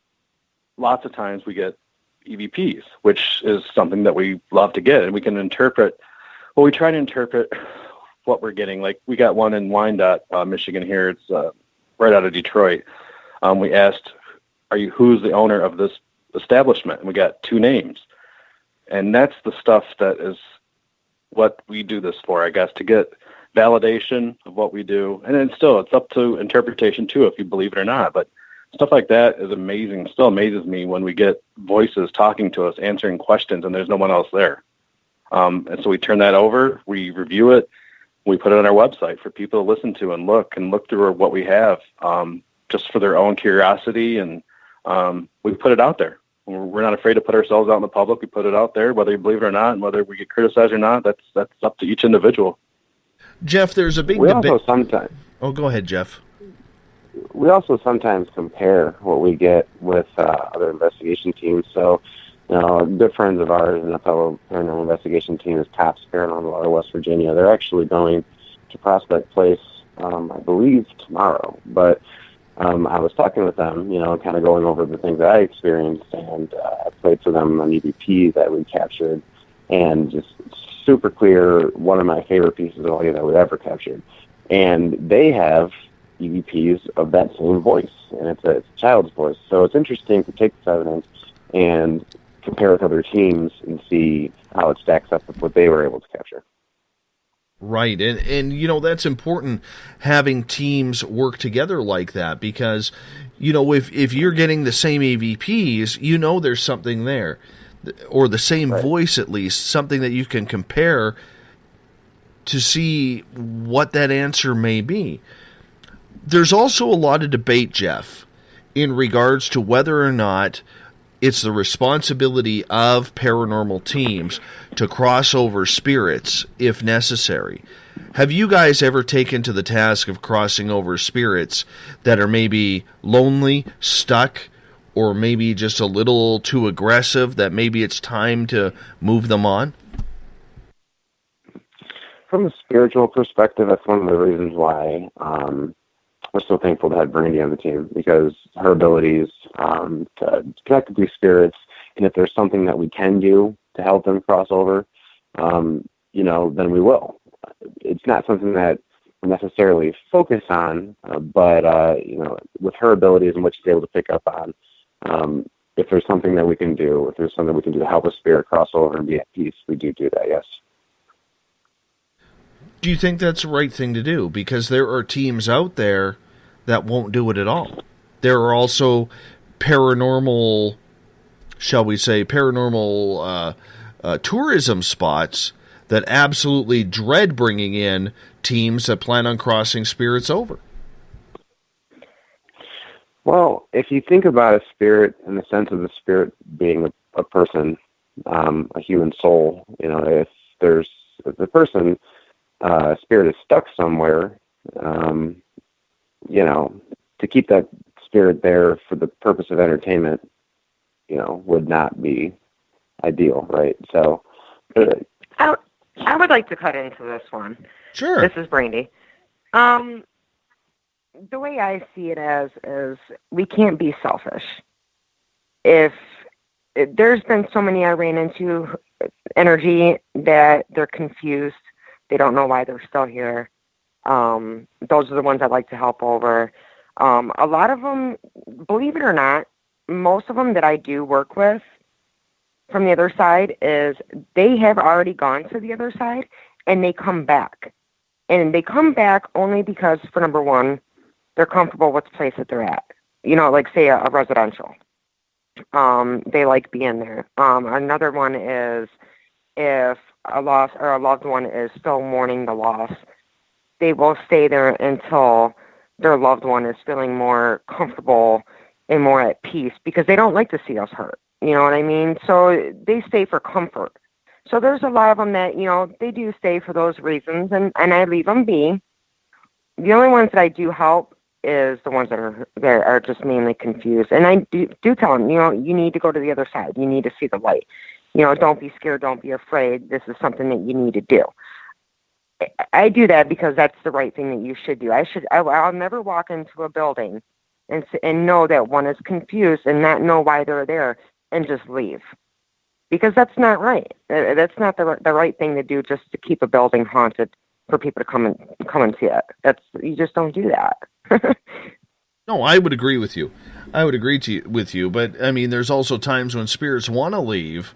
lots of times we get EVPs, which is something that we love to get, and we can interpret. Well, we try to interpret what we're getting. Like we got one in Wyandotte, Michigan here. It's right out of Detroit. We asked, who's the owner of this establishment? And we got 2 names. And that's the stuff that is what we do this for, I guess, to get validation of what we do. And then still, it's up to interpretation too, if you believe it or not. But stuff like that is amazing. Still amazes me when we get voices talking to us, answering questions, and there's no one else there. And so we turn that over, we review it, we put it on our website for people to listen to and look through what we have, just for their own curiosity. And we put it out there. We're not afraid to put ourselves out in the public. We put it out there, whether you believe it or not, and whether we get criticized or not, that's up to each individual. Jeff, there's a big debate. Also sometimes. Oh, go ahead, Jeff. We also sometimes compare what we get with other investigation teams. So, good friends of ours and a fellow paranormal investigation team is TAPS Paranormal out of West Virginia. They're actually going to Prospect Place, I believe, tomorrow. But I was talking with them, kind of going over the things that I experienced, and I played for them an EVP that we captured, and just super clear, one of my favorite pieces of audio that we ever captured. And they have EVPs of that same voice, and it's a child's voice. So it's interesting to take this evidence and compare with other teams and see how it stacks up with what they were able to capture. Right, and that's important, having teams work together like that, because if you're getting the same EVPs, there's something there, or the same voice at least, something that you can compare to see what that answer may be. There's also a lot of debate, Jeff, in regards to whether or not it's the responsibility of paranormal teams to cross over spirits if necessary. Have you guys ever taken to the task of crossing over spirits that are maybe lonely, stuck, or maybe just a little too aggressive, that maybe it's time to move them on? From a spiritual perspective, that's one of the reasons why we're so thankful to have Brandy on the team, because her abilities to connect with these spirits, and if there's something that we can do to help them cross over, then we will. It's not something that we necessarily focus on, but with her abilities and what she's able to pick up on, if there's something that we can do, if there's something we can do to help a spirit cross over and be at peace, we do that, yes. Do you think that's the right thing to do? Because there are teams out there that won't do it at all. There are also paranormal, shall we say, tourism spots that absolutely dread bringing in teams that plan on crossing spirits over. Well, if you think about a spirit in the sense of the spirit being a person, a human soul, if the person, spirit is stuck somewhere, to keep that spirit there for the purpose of entertainment, would not be ideal, right? So, I would like to cut into this one. Sure. This is Brandy. The way I see it is we can't be selfish. If there's been so many I ran into energy that they're confused, they don't know why they're still here. Those are the ones I'd like to help over. A lot of them, believe it or not, most of them that I do work with from the other side is they have already gone to the other side and they come back. And they come back only because, for number one, they're comfortable with the place that they're at. Like, say, a residential. They like being there. Another one is if a loss or a loved one is still mourning the loss, they will stay there until their loved one is feeling more comfortable and more at peace, because they don't like to see us hurt. You know what I mean? So they stay for comfort. So there's a lot of them that, they do stay for those reasons, and I leave them be. The only ones that I do help is the ones that are just mainly confused. And I do tell them, you need to go to the other side. You need to see the light. Don't be scared. Don't be afraid. This is something that you need to do. I do that because that's the right thing that you should do. I'll never walk into a building and know that one is confused and not know why they're there and just leave. Because that's not right. That's not the right thing to do, just to keep a building haunted for people to come and see it. You just don't do that. No, I would agree with you. With you, but I mean, there's also times when spirits want to leave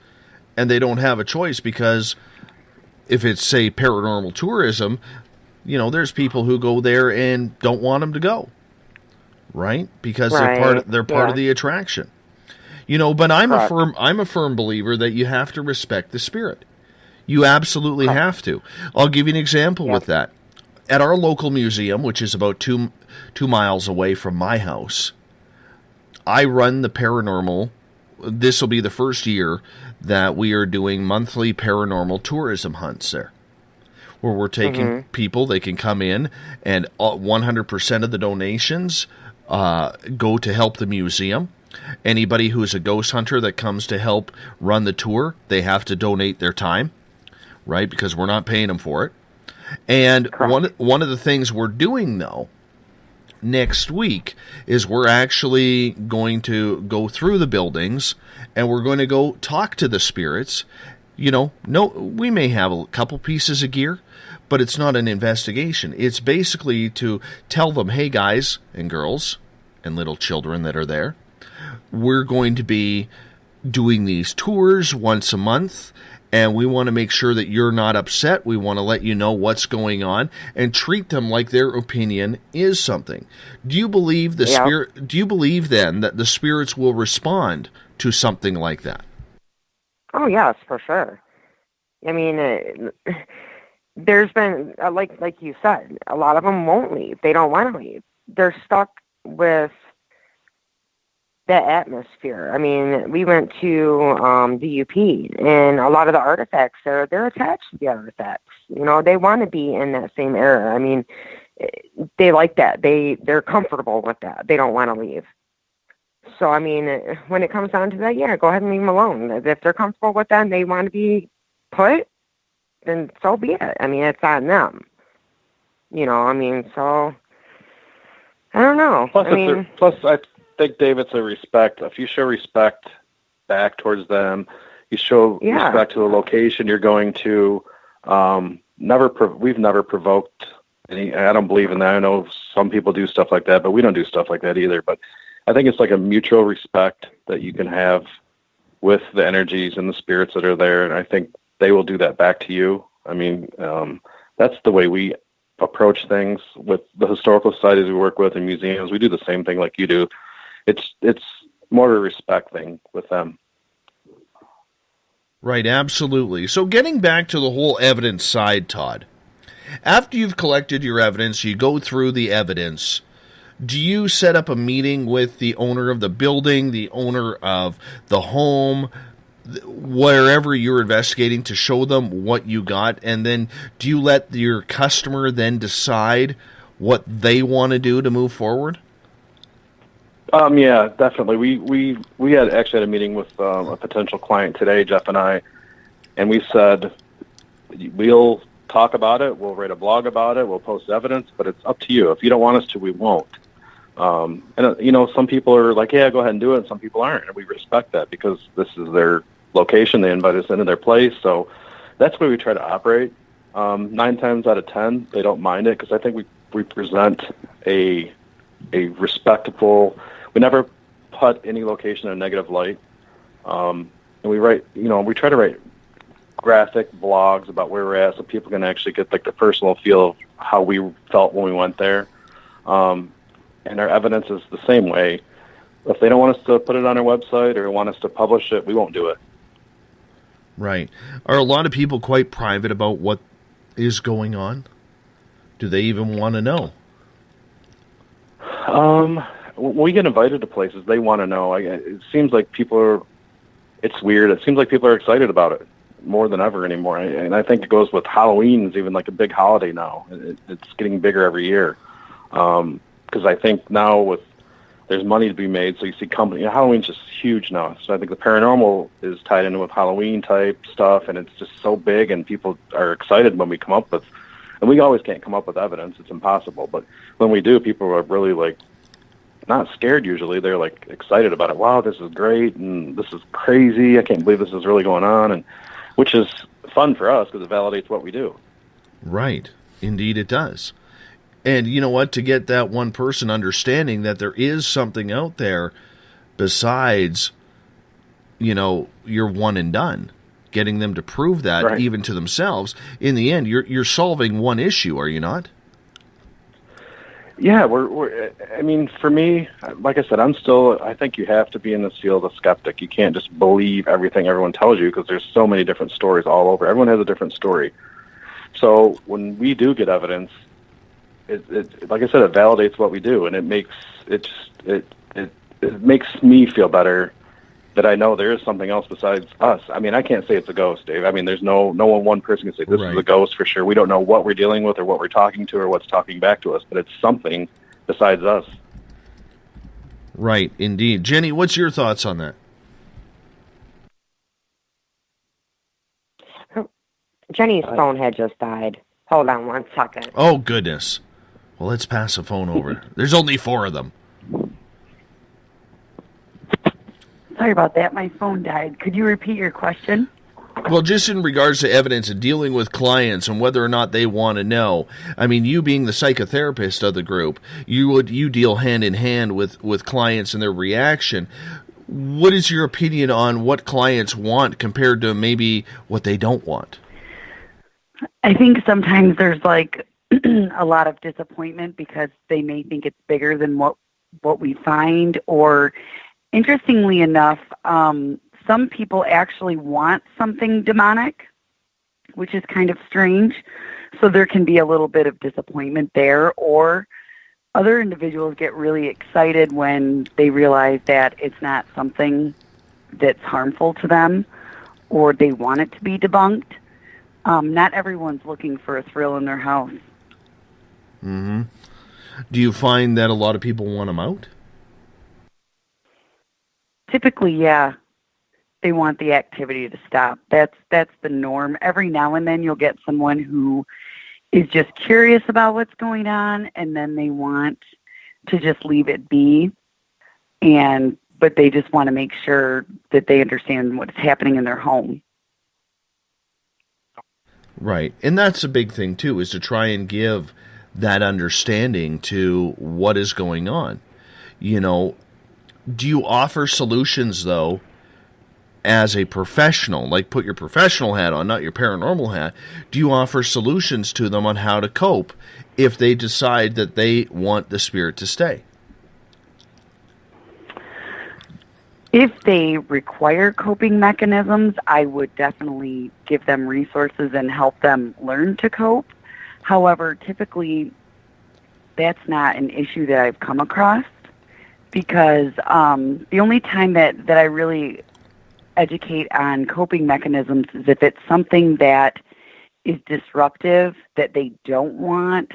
and they don't have a choice, because if it's, say, paranormal tourism, there's people who go there and don't want them to go, right? Because they're part of the attraction. But I'm a firm believer that you have to respect the spirit. You absolutely have to. I'll give you an example with that. At our local museum, which is about 2 miles away from my house, I run the paranormal. This will be the first year that we are doing monthly paranormal tourism hunts there, where we're taking people. They can come in, and 100% of the donations go to help the museum. Anybody who's a ghost hunter that comes to help run the tour, they have to donate their time, right? Because we're not paying them for it. And one of the things we're doing, though, next week is we're actually going to go through the buildings and we're going to go talk to the spirits. We may have a couple pieces of gear, but it's not an investigation. It's basically to tell them, hey, guys and girls and little children that are there, we're going to be doing these tours once a month, and we want to make sure that you're not upset. We want to let you know what's going on and treat them like their opinion is something. Do you believe spirit? Do you believe then that the spirits will respond to something like that? Oh yes, for sure. I mean, there's been like you said, a lot of them won't leave. They don't want to leave. They're stuck with that atmosphere. I mean, we went to the UP, and a lot of the artifacts they're attached to the artifacts. You know, they want to be in that same era. I mean, they like that. They're comfortable with that. They don't want to leave. So, I mean, when it comes down to that, yeah, go ahead and leave them alone. If they're comfortable with that and they want to be put, then so be it. I mean, it's on them. You know, I mean, so, I don't know. Plus, I think, Dave, it's a respect. If you show respect back towards them, you show respect to the location you're going to. We've never provoked any. I don't believe in that. I know some people do stuff like that, but we don't do stuff like that either. But I think it's like a mutual respect that you can have with the energies and the spirits that are there, and I think they will do that back to you. I mean, that's the way we approach things with the historical societies we work with and museums. We do the same thing like you do. It's more of a respect thing with them. Right, absolutely. So getting back to the whole evidence side, Todd, after you've collected your evidence, you go through the evidence. Do you set up a meeting with the owner of the building, the owner of the home, wherever you're investigating, to show them what you got? And then do you let your customer then decide what they want to do to move forward? Yeah, definitely. We had actually had a meeting with a potential client today, Jeff and I, and we said, we'll talk about it, we'll write a blog about it, we'll post evidence, but it's up to you. If you don't want us to, we won't. And, you know, some people are like, yeah, go ahead and do it, and some people aren't, and we respect that because this is their location. They invite us into their place, so that's where we try to operate. 9 times out of 10, they don't mind it because I think we present a respectable. We never put any location in a negative light, and we try to write graphic blogs about where we're at, so people can actually get like the personal feel of how we felt when we went there. And our evidence is the same way. If they don't want us to put it on our website or want us to publish it, we won't do it. Right. Are a lot of people quite private about what is going on? Do they even want to know? When we get invited to places, they want to know. It seems like it's weird. It seems like people are excited about it more than ever anymore. And I think it goes with Halloween is even like a big holiday now. It's getting bigger every year. Because I think now there's money to be made, so you see Halloween's just huge now. So I think the paranormal is tied in with Halloween type stuff, and it's just so big, and people are excited when we come up with, and we always can't come up with evidence. It's impossible. But when we do, people are really like, not scared usually. They're like excited about it. Wow, this is great, and this is crazy. I can't believe this is really going on, and which is fun for us because it validates what we do. Right. Indeed it does. And you know what? To get that one person understanding that there is something out there besides, you know, your one and done, getting them to prove that even to themselves. In the end, you're solving one issue, are you not? Yeah, I mean, for me, like I said, I think you have to be in this field a skeptic. You can't just believe everything everyone tells you because there's so many different stories all over. Everyone has a different story. So when we do get evidence, it like I said, it validates what we do, and it makes me feel better that I know there is something else besides us. I mean, I can't say it's a ghost, Dave. I mean, there's no one person can say this is a ghost for sure. We don't know what we're dealing with or what we're talking to or what's talking back to us, but it's something besides us. Right, indeed. Jenny, what's your thoughts on that? Jenny's phone had just died. Hold on 1 second. Oh, goodness. Well, let's pass the phone over. There's only 4 of them. Sorry about that. My phone died. Could you repeat your question? Well, just in regards to evidence and dealing with clients and whether or not they want to know. I mean, you being the psychotherapist of the group, you deal hand in hand with clients and their reaction. What is your opinion on what clients want compared to maybe what they don't want? I think sometimes there's like a lot of disappointment because they may think it's bigger than what we find, or interestingly enough, some people actually want something demonic, which is kind of strange. So there can be a little bit of disappointment there, or Other individuals get really excited when they realize that it's not something that's harmful to them or they want it to be debunked. Not everyone's looking for a thrill in their house. Mm-hmm. Do you find that a lot of people want them out? Typically, yeah. They want the activity to stop. That's the norm. Every now and then you'll get someone who is just curious about what's going on, and then they want to just leave it be. But they just want to make sure that they understand what's happening in their home. Right. And that's a big thing, too, is to try and give that understanding to what is going on. You know, do you offer solutions, though, as a professional? Like, put your professional hat on, not your paranormal hat. Do you offer solutions to them on how to cope if they decide that they want the spirit to stay? If they require coping mechanisms, I would definitely give them resources and help them learn to cope. However, typically, that's not an issue that I've come across, because the only time that I really educate on coping mechanisms is if it's something that is disruptive that they don't want.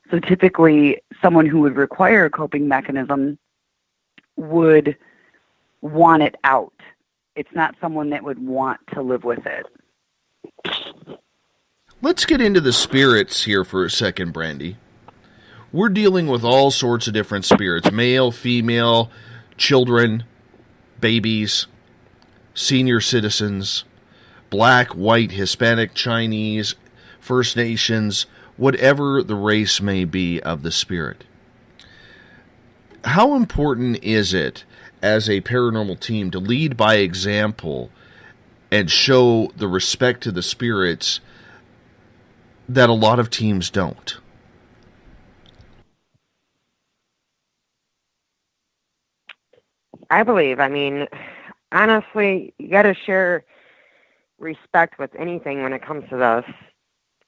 So typically, someone who would require a coping mechanism would want it out. It's not someone that would want to live with it. Let's get into the spirits here for a second, Brandy. We're dealing with all sorts of different spirits, male, female, children, babies, senior citizens, black, white, Hispanic, Chinese, First Nations, whatever the race may be of the spirit. How important is it as a paranormal team to lead by example and show the respect to the spirits that a lot of teams don't? I believe, honestly, you got to share respect with anything when it comes to this.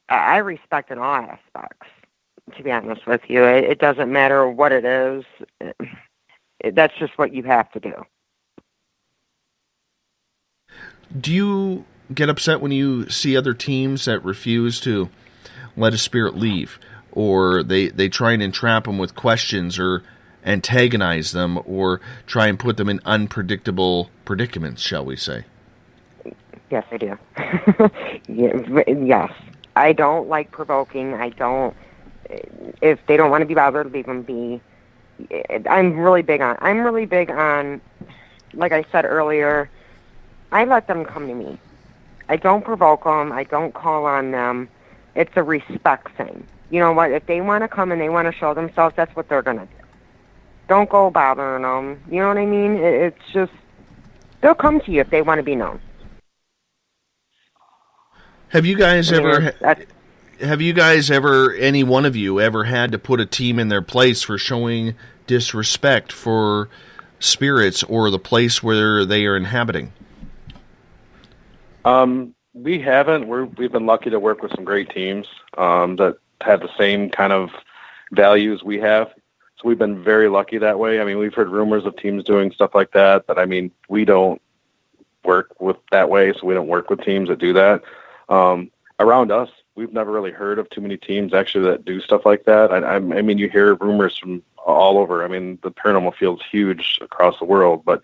I respect in all aspects, to be honest with you. It doesn't matter what it is. That's just what you have to do. Do you get upset when you see other teams that refuse to let a spirit leave, or they try and entrap them with questions or antagonize them or try and put them in unpredictable predicaments, shall we say? Yes, I do. Yes. I don't like provoking. If they don't want to be bothered, leave them be. I'm really big on, like I said earlier, I let them come to me. I don't provoke them. I don't call on them. It's a respect thing. You know what? If they want to come and they want to show themselves, that's what they're going to do. Don't go bothering them. You know what I mean? It's just, they'll come to you if they want to be known. Have you guys ever, any one of you ever had to put a team in their place for showing disrespect for spirits or the place where they are inhabiting? We haven't. We've been lucky to work with some great teams that have the same kind of values we have. So we've been very lucky that way. We've heard rumors of teams doing stuff like that, but we don't work with that way, so we don't work with teams that do that. Around us, we've never really heard of too many teams actually that do stuff like that. You hear rumors from all over. The paranormal field's huge across the world, but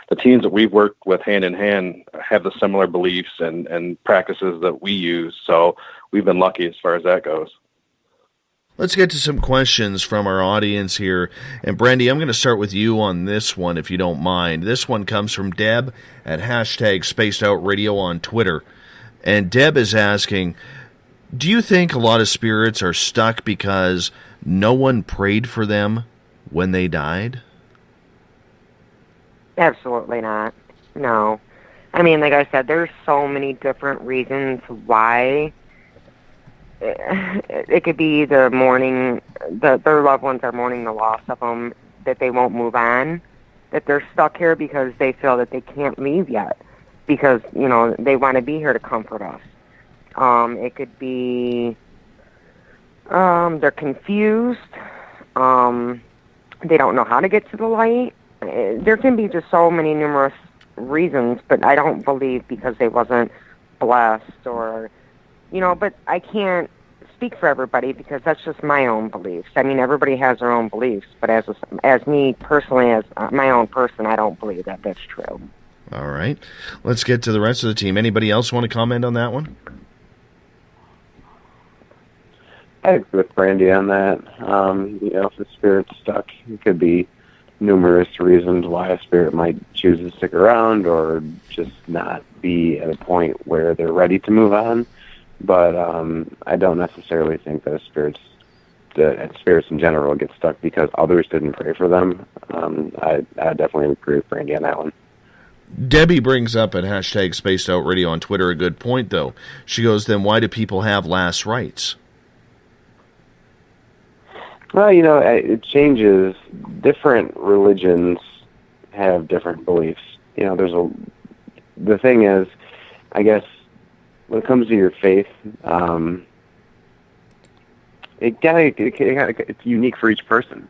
the teams that we've worked with hand in hand have the similar beliefs and practices that we use. So we've been lucky as far as that goes. Let's get to some questions from our audience here. And Brandy, I'm going to start with you on this one, if you don't mind. This one comes from Deb at #SpacedOutRadio on Twitter. And Deb is asking, do you think a lot of spirits are stuck because no one prayed for them when they died? Absolutely not. No. Like I said, there's so many different reasons why. It could be the mourning, their loved ones are mourning the loss of them, that they won't move on, that they're stuck here because they feel that they can't leave yet, because, they want to be here to comfort us. It could be they're confused. They don't know how to get to the light. There can be just so many numerous reasons, but I don't believe because they wasn't blessed or, but I can't speak for everybody because that's just my own beliefs. I mean, everybody has their own beliefs, but as me personally, as my own person, I don't believe that that's true. All right. Let's get to the rest of the team. Anybody else want to comment on that one? I agree with Brandy on that. If the spirit's stuck, it could be numerous reasons why a spirit might choose to stick around or just not be at a point where they're ready to move on. But I don't necessarily think that spirits in general get stuck because others didn't pray for them. I definitely agree with Brandy on that one. Debbie brings up at hashtag Spaced Out Radio on Twitter a good point, though. She goes, then why do people have last rites? Well, it changes. Different religions have different beliefs. The thing is, I guess, when it comes to your faith, it's unique for each person,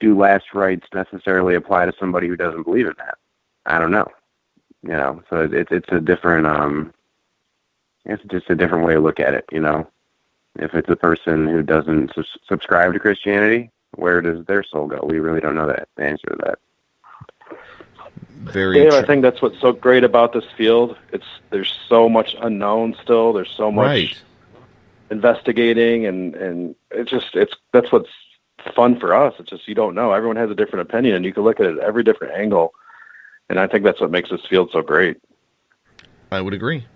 Do last rites necessarily apply to somebody who doesn't believe in that? I don't know. So it's a different, it's just a different way to look at it, If it's a person who doesn't subscribe to Christianity, where does their soul go? We really don't know the answer to that. Very Dave, true. I think that's what's so great about this field. There's so much unknown still. There's so much investigating, and that's what's fun for us. It's just you don't know. Everyone has a different opinion, and you can look at it at every different angle. And I think that's what makes this field so great. I would agree.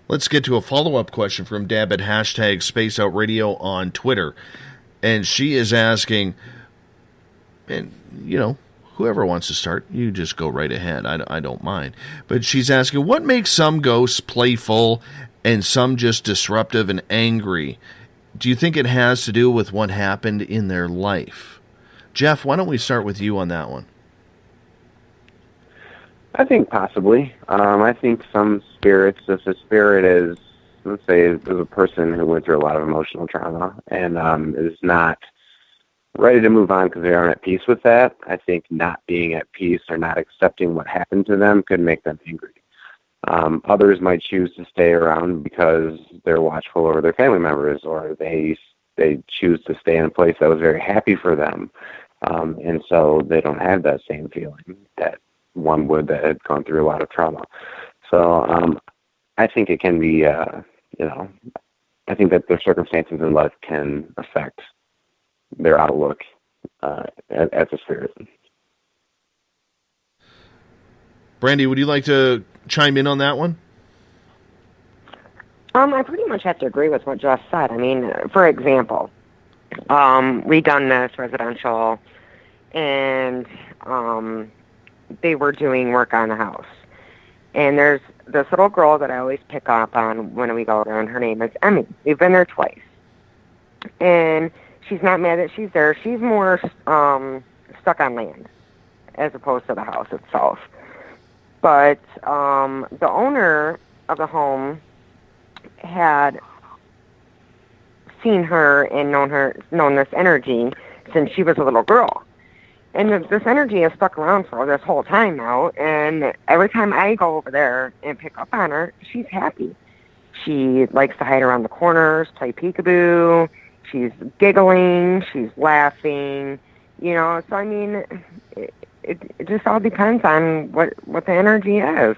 Let's get to a follow-up question from Deb at hashtag Space Out Radio on Twitter. And she is asking, and, whoever wants to start, you just go right ahead. I don't mind. But she's asking, what makes some ghosts playful and some just disruptive and angry? Do you think it has to do with what happened in their life? Jeff, why don't we start with you on that one? I think possibly. I think some spirits, if a spirit is, let's say, is a person who went through a lot of emotional trauma and is not ready to move on because they aren't at peace with that, I think not being at peace or not accepting what happened to them could make them angry. Others might choose to stay around because they're watchful over their family members, or they choose to stay in a place that was very happy for them, and so they don't have that same feeling that one would that had gone through a lot of trauma. So I think it can be, I think that their circumstances in life can affect their outlook as a spirit. Brandy, would you like to chime in on that one? I pretty much have to agree with what Jeff said. I mean, for example, we done this residential, and they were doing work on the house. And there's this little girl that I always pick up on when we go there, and her name is Emmy. We've been there twice. And she's not mad that she's there. She's more stuck on land as opposed to the house itself. But the owner of the home had seen her and known this energy since she was a little girl. And this energy has stuck around for this whole time now, and every time I go over there and pick up on her, she's happy. She likes to hide around the corners, play peekaboo, she's giggling, she's laughing, so I mean, it just all depends on what the energy is.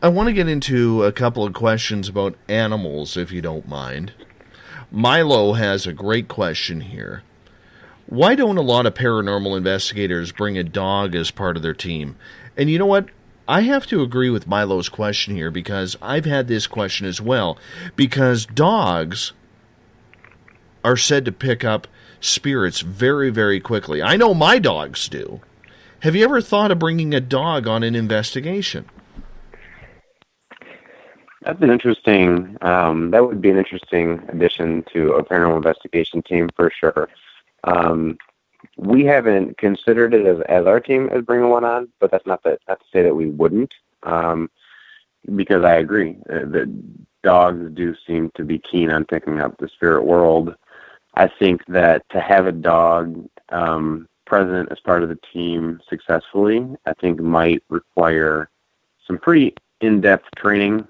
I want to get into a couple of questions about animals, if you don't mind. Milo has a great question here. Why don't a lot of paranormal investigators bring a dog as part of their team? And you know what? I have to agree with Milo's question here because I've had this question as well. Because dogs are said to pick up spirits very, very quickly. I know my dogs do. Have you ever thought of bringing a dog on an investigation? That's an interesting, that would be an interesting addition to a paranormal investigation team for sure. We haven't considered it as our team as bringing one on, but that's not to say that we wouldn't. because I agree that dogs do seem to be keen on picking up the spirit world. I think that to have a dog present as part of the team successfully, I think might require some pretty in-depth training,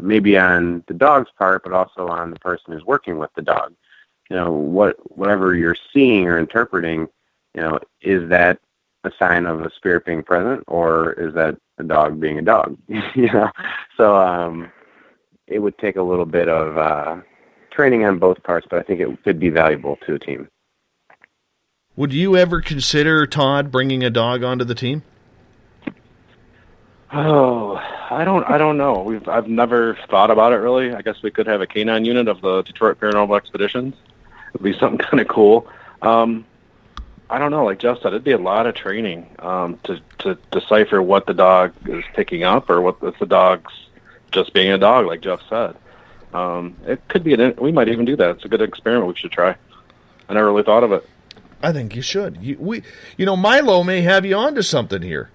maybe on the dog's part, but also on the person who's working with the dog. Whatever you're seeing or interpreting, is that a sign of a spirit being present, or is that a dog being a dog? So it would take a little bit of training on both parts, but I think it could be valuable to a team. Would you ever consider, Todd, bringing a dog onto the team? Oh, I don't know. I've never thought about it really. I guess we could have a canine unit of the Detroit Paranormal Expeditions. It'd be something kind of cool. I don't know. Like Jeff said, it'd be a lot of training to decipher what the dog is picking up, or if the dog's just being a dog, like Jeff said. It could be we might even do that. It's a good experiment we should try. I never really thought of it. I think you should. Milo may have you onto something here.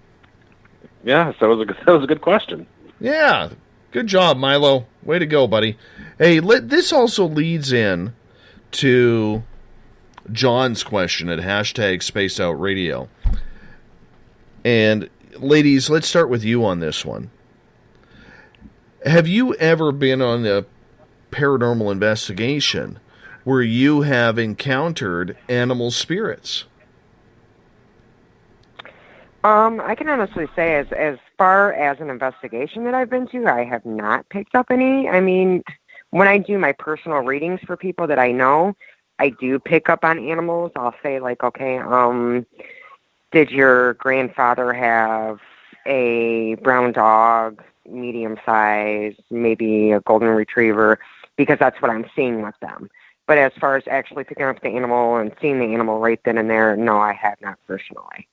Yeah, that was a good question. Yeah, good job, Milo. Way to go, buddy. Hey, this also leads in to John's question at #SpacedOutRadio. And ladies, let's start with you on this one. Have you ever been on a paranormal investigation where you have encountered animal spirits? I can honestly say as far as an investigation that I've been to, I have not picked up any. I mean, when I do my personal readings for people that I know, I do pick up on animals. I'll say, like, okay, did your grandfather have a brown dog, medium size, maybe a golden retriever? Because that's what I'm seeing with them. But as far as actually picking up the animal and seeing the animal right then and there, no, I have not personally.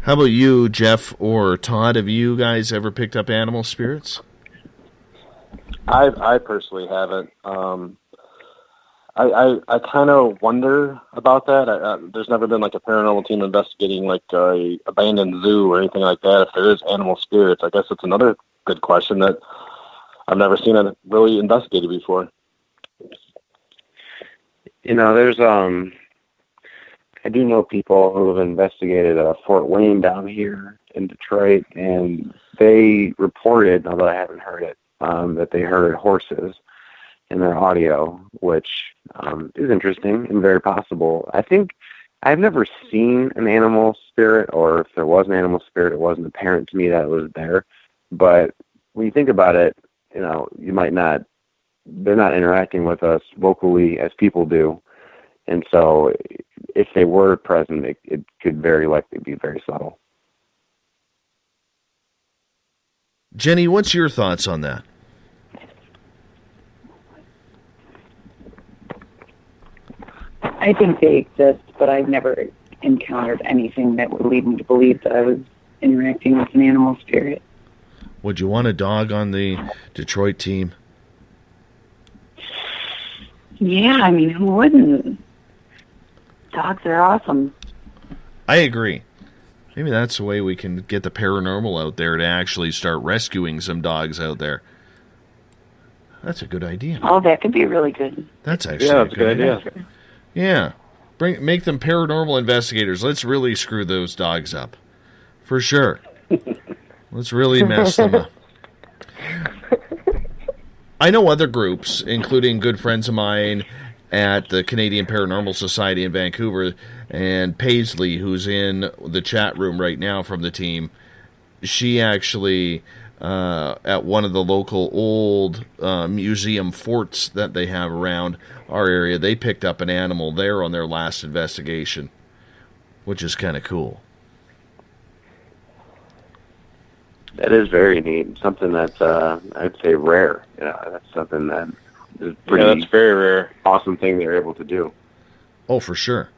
How about you, Jeff or Todd? Have you guys ever picked up animal spirits? I personally haven't. I kind of wonder about that. There's never been like a paranormal team investigating like a abandoned zoo or anything like that. If there is animal spirits, I guess it's another good question that I've never seen it really investigated before. There's I do know people who have investigated Fort Wayne down here in Detroit, and they reported, although I haven't heard it, that they heard horses in their audio, which is interesting and very possible. I think I've never seen an animal spirit, or if there was an animal spirit, it wasn't apparent to me that it was there. But when you think about it, you might not, they're not interacting with us vocally as people do. And so if they were present, it could very likely be very subtle. Jenny, what's your thoughts on that? I think they exist, but I've never encountered anything that would lead me to believe that I was interacting with an animal spirit. Would you want a dog on the Detroit team? Yeah, I mean, who wouldn't? Dogs are awesome. I agree. Maybe that's the way we can get the paranormal out there, to actually start rescuing some dogs out there. That's a good idea. Oh, that could be really good. That's actually that's a good idea. Yeah. Make them paranormal investigators. Let's really screw those dogs up. For sure. Let's really mess them up. I know other groups, including good friends of mine at the Canadian Paranormal Society in Vancouver, and Paisley, who's in the chat room right now from the team. She actually, at one of the local old museum forts that they have around our area, they picked up an animal there on their last investigation, which is kind of cool. That is very neat. Something that's, I'd say, rare. That's something that is pretty. Yeah, that's very rare. Awesome thing they're able to do. Oh, for sure.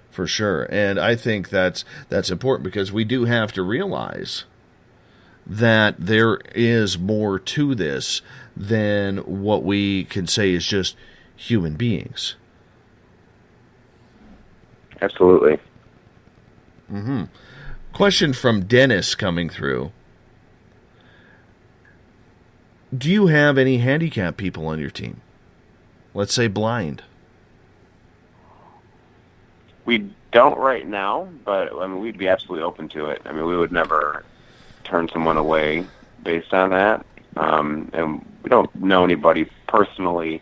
For sure. And I think that's important, because we do have to realize that there is more to this than what we can say is just human beings. Absolutely. Mm-hmm. Question from Dennis coming through. Do you have any handicapped people on your team? Let's say blind. We don't right now, but I mean, we'd be absolutely open to it. I mean, we would never turn someone away based on that. And we don't know anybody personally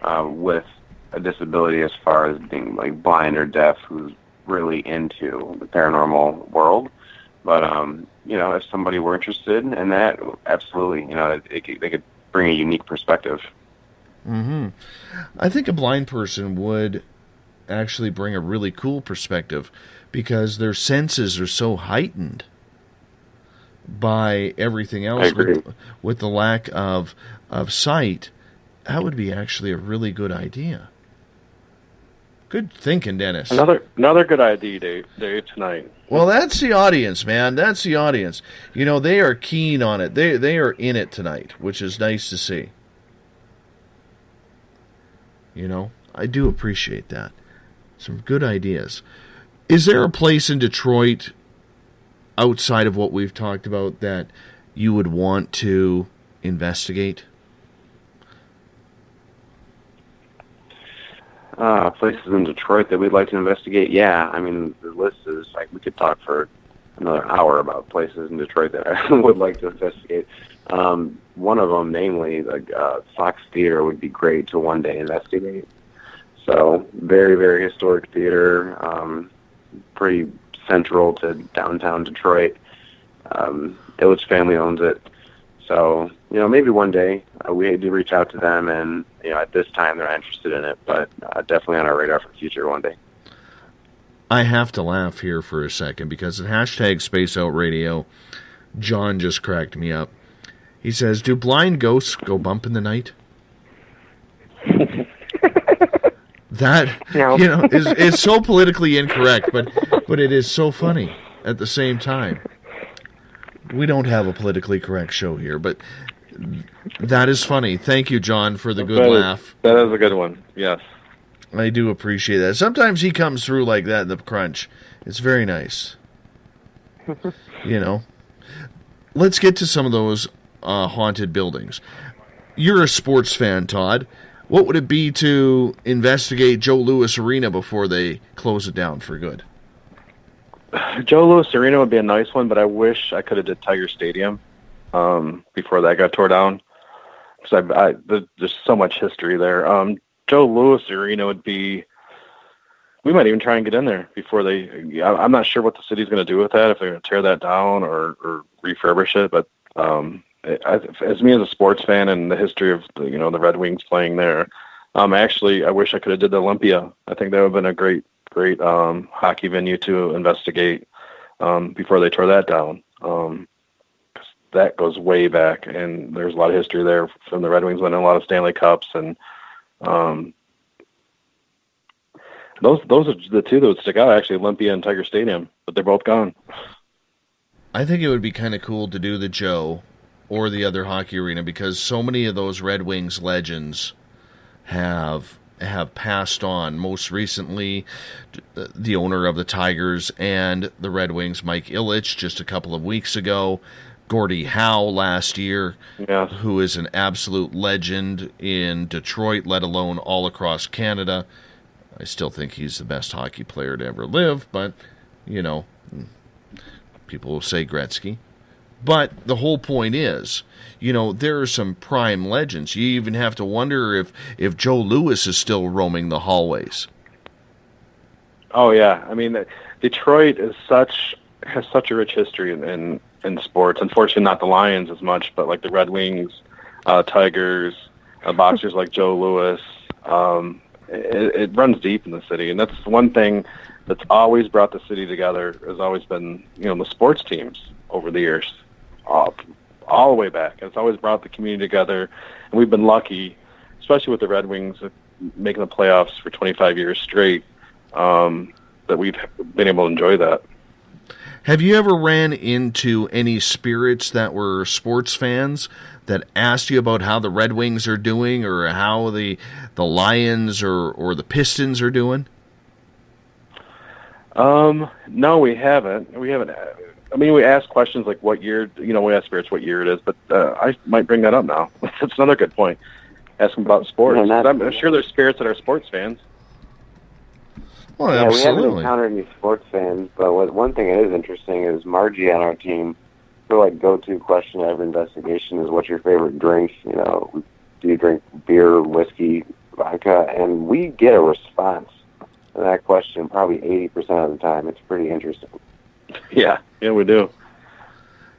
with a disability as far as being like blind or deaf who's really into the paranormal world. But if somebody were interested in that, absolutely, they could bring a unique perspective. Mm-hmm. I think a blind person would actually bring a really cool perspective because their senses are so heightened by everything else with the lack of sight. That would be actually a really good idea. Good thinking, Dennis. Another good idea, Dave, tonight. Well, that's the audience, man. That's the audience. They are keen on it. They are in it tonight, which is nice to see. I do appreciate that. Some good ideas. Is there a place in Detroit outside of what we've talked about that you would want to investigate? Places in Detroit that we'd like to investigate? Yeah, I mean, the list is, like, we could talk for another hour about places in Detroit that I would like to investigate. One of them, namely, like Fox Theater, would be great to one day investigate. So, very, very historic theater, pretty central to downtown Detroit. Illich family owns it. So, maybe one day we do reach out to them, and, at this time they're not interested in it, but definitely on our radar for the future one day. I have to laugh here for a second because at hashtag #SpaceOutRadio, John just cracked me up. He says, do blind ghosts go bump in the night? That, is so politically incorrect, but it is so funny at the same time. We don't have a politically correct show here, but that is funny. Thank you, John, for the good laugh. That is a good one, yes. I do appreciate that. Sometimes he comes through like that in the crunch. It's very nice. Let's get to some of those haunted buildings. You're a sports fan, Todd. What would it be to investigate Joe Louis Arena before they close it down for good? Joe Louis Arena would be a nice one, but I wish I could have did Tiger Stadium before that got tore down. Because there's so much history there. Joe Louis Arena would be... We might even try and get in there before they... I'm not sure what the city's going to do with that, if they're going to tear that down or refurbish it, but as me as a sports fan and the history of the Red Wings playing there, actually, I wish I could have did the Olympia. I think that would have been a great hockey venue to investigate before they tore that down. 'Cause that goes way back, and there's a lot of history there from the Red Wings winning a lot of Stanley Cups, and those are the two that would stick out, actually, Olympia and Tiger Stadium, but they're both gone. I think it would be kind of cool to do the Joe or the other hockey arena because so many of those Red Wings legends have passed on. Most recently, the owner of the Tigers and the Red Wings, Mike Illich, just a couple of weeks ago. Gordie Howe last year, who is an absolute legend in Detroit, let alone all across Canada. I still think he's the best hockey player to ever live, but, people will say Gretzky. But the whole point is, there are some prime legends. You even have to wonder if Joe Louis is still roaming the hallways. Oh, yeah. I mean, Detroit has such a rich history in sports. Unfortunately, not the Lions as much, but like the Red Wings, Tigers, boxers like Joe Louis. It runs deep in the city, and that's one thing that's always brought the city together. Has always been, the sports teams over the years, all the way back. It's always brought the community together, and we've been lucky, especially with the Red Wings making the playoffs for 25 years straight, that we've been able to enjoy that. Have you ever ran into any spirits that were sports fans that asked you about how the Red Wings are doing or how the Lions or the Pistons are doing? No, we haven't. mean, we ask questions like what year, we ask spirits what year it is, but I might bring that up now. That's another good point. Ask them about sports. I'm sure there's spirits that are sports fans. Well, yeah, absolutely. We haven't encountered any sports fans, but one thing that is interesting is Margie on our team, her go-to question at every investigation is, what's your favorite drink? Do you drink beer, whiskey, vodka? And we get a response to that question probably 80% of the time. It's pretty interesting. Yeah, we do.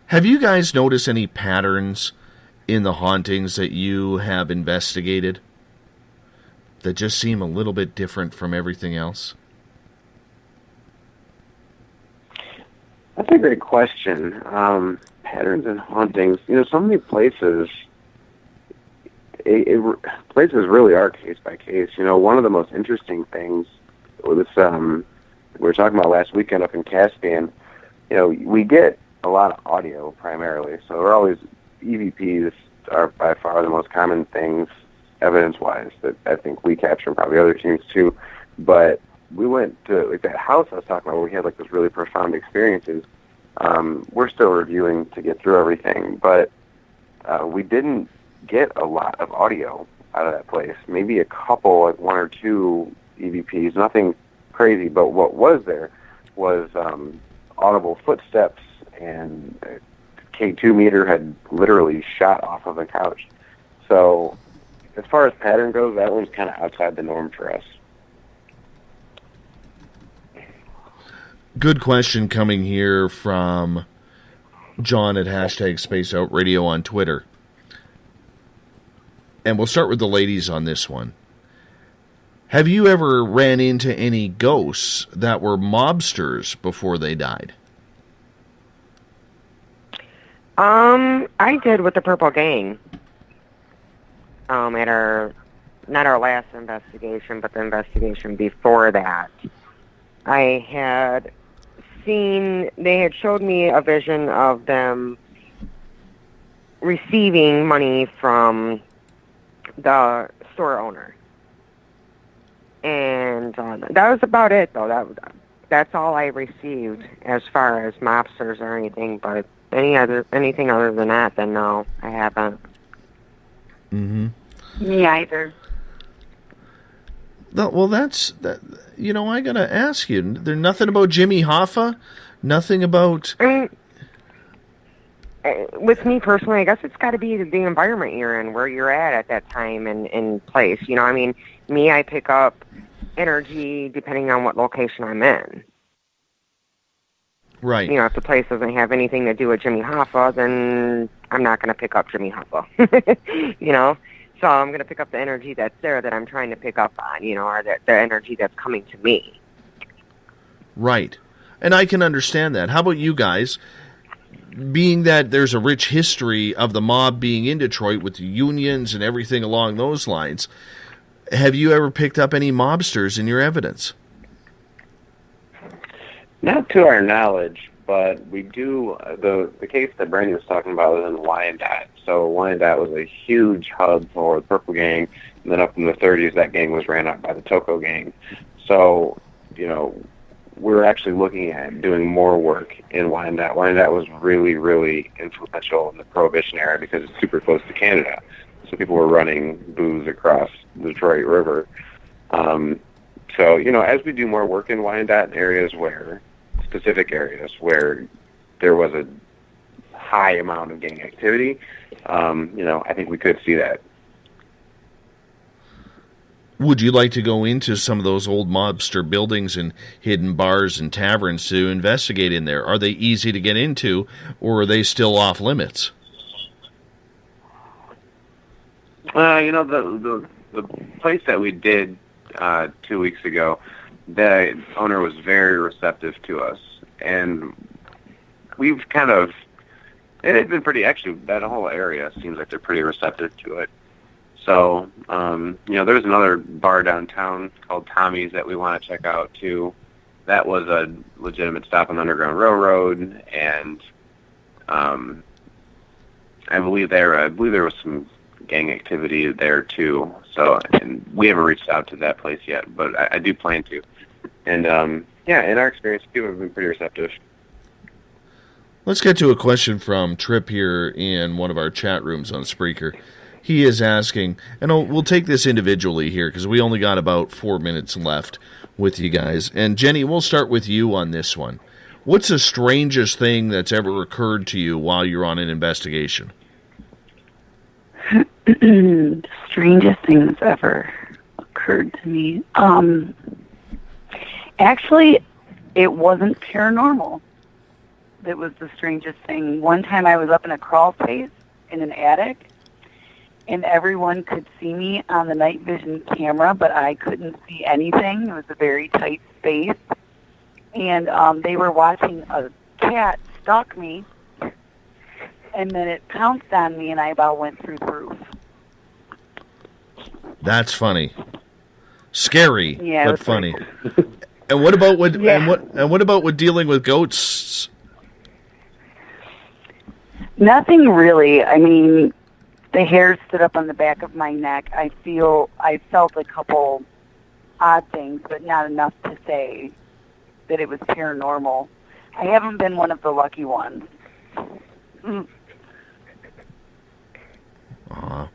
Have you guys noticed any patterns in the hauntings that you have investigated that just seem a little bit different from everything else? That's a great question. Patterns and hauntings. So many places, places really are case by case. One of the most interesting things was we were talking about last weekend up in Caspian. We get a lot of audio primarily, so we're always EVPs are by far the most common things evidence-wise that I think we capture, and probably other teams too. But we went to that house I was talking about where we had this really profound experiences. We're still reviewing to get through everything, but we didn't get a lot of audio out of that place. Maybe a couple, one or two EVPs, nothing crazy. But what was there was audible footsteps, and a K2 meter had literally shot off of the couch. So as far as pattern goes, that one's kind of outside the norm for us. Good question coming here from John at #SpaceOutRadio on Twitter. And we'll start with the ladies on this one. Have you ever ran into any ghosts that were mobsters before they died? I did with the Purple Gang. At not our last investigation, but the investigation before that. I had they had showed me a vision of them receiving money from the store owner. And that was about it, though. That's all I received as far as mobsters or anything, but anything other than that, then no, I haven't. Mm-hmm. Me either. Well, that's that. I gotta ask you. There's nothing about Jimmy Hoffa. Nothing about. With me personally, I guess it's got to be the environment you're in, where you're at that time and place. Me, I pick up energy depending on what location I'm in. Right. If the place doesn't have anything to do with Jimmy Hoffa, then I'm not going to pick up Jimmy Hoffa. So I'm going to pick up the energy that's there that I'm trying to pick up on, or the energy that's coming to me. Right. And I can understand that. How about you guys? Being that there's a rich history of the mob being in Detroit with the unions and everything along those lines, have you ever picked up any mobsters in your evidence? Not to our knowledge, but we do. The case that Brandon was talking about was in Wyandotte. So Wyandotte was a huge hub for the Purple Gang, and then up in the 30s, that gang was ran out by the Toco Gang. So, we're actually looking at doing more work in Wyandotte. Wyandotte was really, really influential in the Prohibition era because it's super close to Canada. So people were running booze across the Detroit River. So, as we do more work in Wyandotte in specific areas where there was a high amount of gang activity, I think we could see that. Would you like to go into some of those old mobster buildings and hidden bars and taverns to investigate in there? Are they easy to get into, or are they still off limits? The place that we did 2 weeks ago, the owner was very receptive to us, and we've it's been pretty, actually, that whole area seems like they're pretty receptive to it. So, there's another bar downtown called Tommy's that we want to check out too. That was a legitimate stop on the Underground Railroad, and I believe there was some gang activity there too. So, and we haven't reached out to that place yet, but I do plan to. And in our experience, people have been pretty receptive. Let's get to a question from Trip here in one of our chat rooms on Spreaker. He is asking, and we'll take this individually here because we only got about 4 minutes left with you guys. And Jenny, we'll start with you on this one. What's the strangest thing that's ever occurred to you while you're on an investigation? The strangest thing that's ever occurred to me. Actually, it wasn't paranormal. That was the strangest thing. One time I was up in a crawl space in an attic, and everyone could see me on the night vision camera, but I couldn't see anything. It was a very tight space. And they were watching a cat stalk me, and then it pounced on me, and I about went through the roof. That's funny. Scary, Yeah, but it was funny. pretty And what about with Yeah. and what about with dealing with ghosts? Nothing really. I mean, the hair stood up on the back of my neck. I felt a couple odd things, but not enough to say that it was paranormal. I haven't been one of the lucky ones. Aw,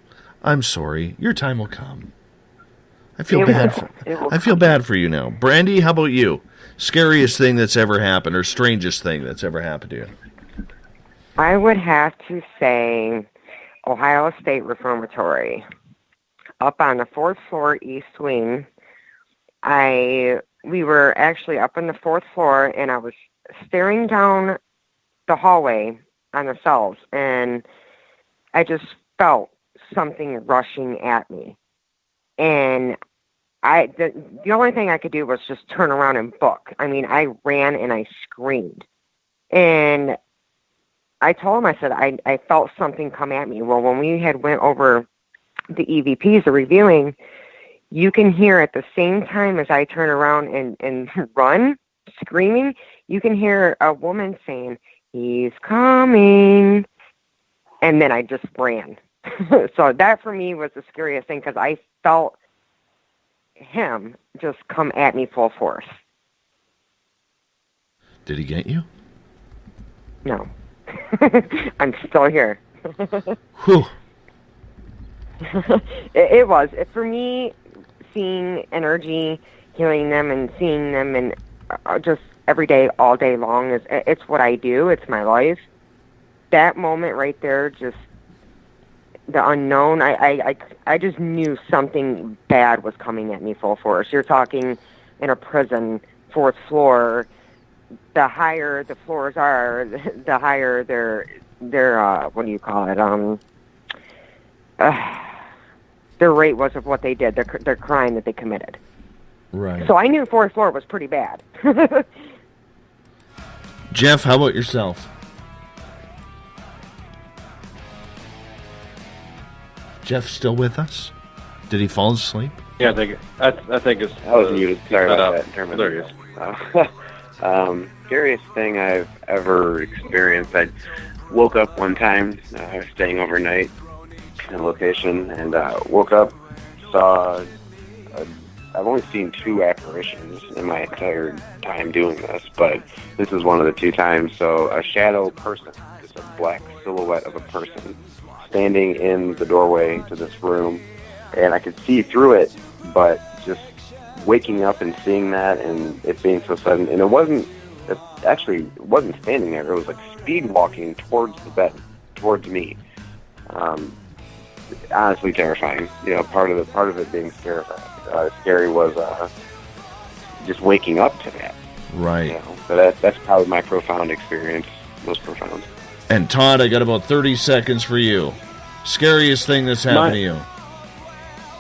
I'm sorry. Your time will come. I feel It bad. will. It will I feel bad for you now. Brandy, how about you? Scariest thing that's ever happened, or strangest thing that's ever happened to you? I would have to say Ohio State Reformatory. Up on the 4th floor, East Wing. We were actually up on the 4th floor, and I was staring down the hallway on the cells, and I just felt something rushing at me. And the only thing I could do was just turn around and book. I mean, I ran and I screamed. And I told him, I said, I felt something come at me. Well, when we had went over the EVPs, the reviewing, you can hear at the same time as I turn around and run, screaming, you can hear a woman saying, "He's coming." And then I just ran. So that for me was the scariest thing because I felt him just come at me full force. Did he get you? No. I'm still here. Whew. It was. For me, seeing energy, hearing them and seeing them and just every day, all day long, it's what I do. It's my life. That moment right there, just the unknown, I just knew something bad was coming at me full force. You're talking in a prison, 4th floor. The higher the floors are, the higher their what do you call it? Their rate was of what they did, their crime that they committed. Right. So I knew 4th floor was pretty bad. Jeff, how about yourself? Jeff still with us? Did he fall asleep? Yeah, I think it's. I was muted. Sorry about that. There he is. Scariest thing I've ever experienced. I woke up one time, I was staying overnight in a location, and woke up, saw, I've only seen 2 apparitions in my entire time doing this, but this is one of the 2 times. So a shadow person, just a black silhouette of a person, standing in the doorway to this room, and I could see through it, but just waking up and seeing that and it being so sudden, and it wasn't standing there, it was like speed walking towards the bed, towards me. Honestly terrifying. You know, part of it being scary was just waking up to that. Right. You know, so that's probably my profound experience, most profound. And Todd, I got about 30 seconds for you. Scariest thing that's happened to you?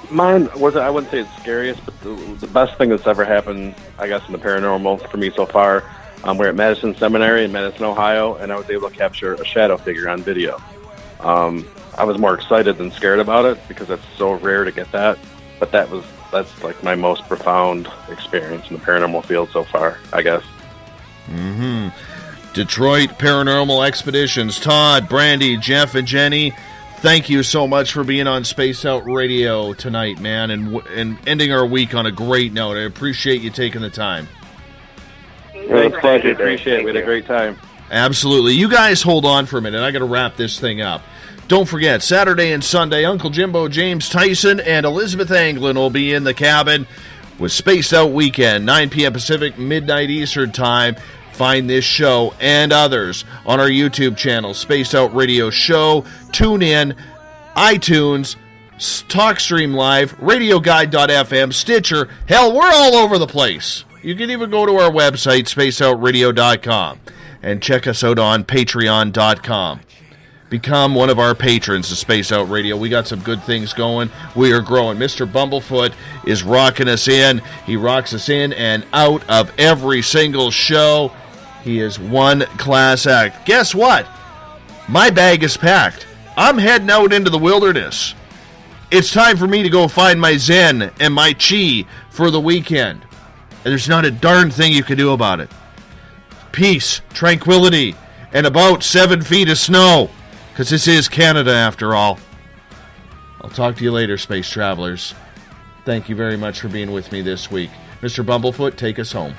Mine wasn't, I wouldn't say it's scariest, but the best thing that's ever happened, I guess, in the paranormal for me so far, we're at Madison Seminary in Madison, Ohio, and I was able to capture a shadow figure on video. I was more excited than scared about it because it's so rare to get that, but that's like my most profound experience in the paranormal field so far, I guess. Mm-hmm. Detroit Paranormal Expeditions. Todd, Brandy, Jeff, and Jenny, thank you so much for being on Space Out Radio tonight, man, and ending our week on a great note. I appreciate you taking the time. It was a pleasure. Appreciate it. We had a great time. absolutely. You guys hold on for a minute. I got to wrap this thing up. Don't forget, Saturday and Sunday, Uncle Jimbo, James Tyson, and Elizabeth Anglin will be in the cabin with Spaced Out Weekend, 9 p.m. Pacific, midnight Eastern Time. Find this show and others on our YouTube channel, Spaced Out Radio Show. Tune in, iTunes, TalkStream Live, RadioGuide.fm, Stitcher. Hell, we're all over the place. You can even go to our website, spacedoutradio.com, and check us out on patreon.com. Become one of our patrons of Space Out Radio. We got some good things going. We are growing. Mr. Bumblefoot is rocking us in. He rocks us in and out of every single show. He is one class act. Guess what? My bag is packed. I'm heading out into the wilderness. It's time for me to go find my zen and my chi for the weekend. And there's not a darn thing you can do about it. Peace, tranquility, and about 7 feet of snow. Because this is Canada, after all. I'll talk to you later, space travelers. Thank you very much for being with me this week. Mr. Bumblefoot, take us home.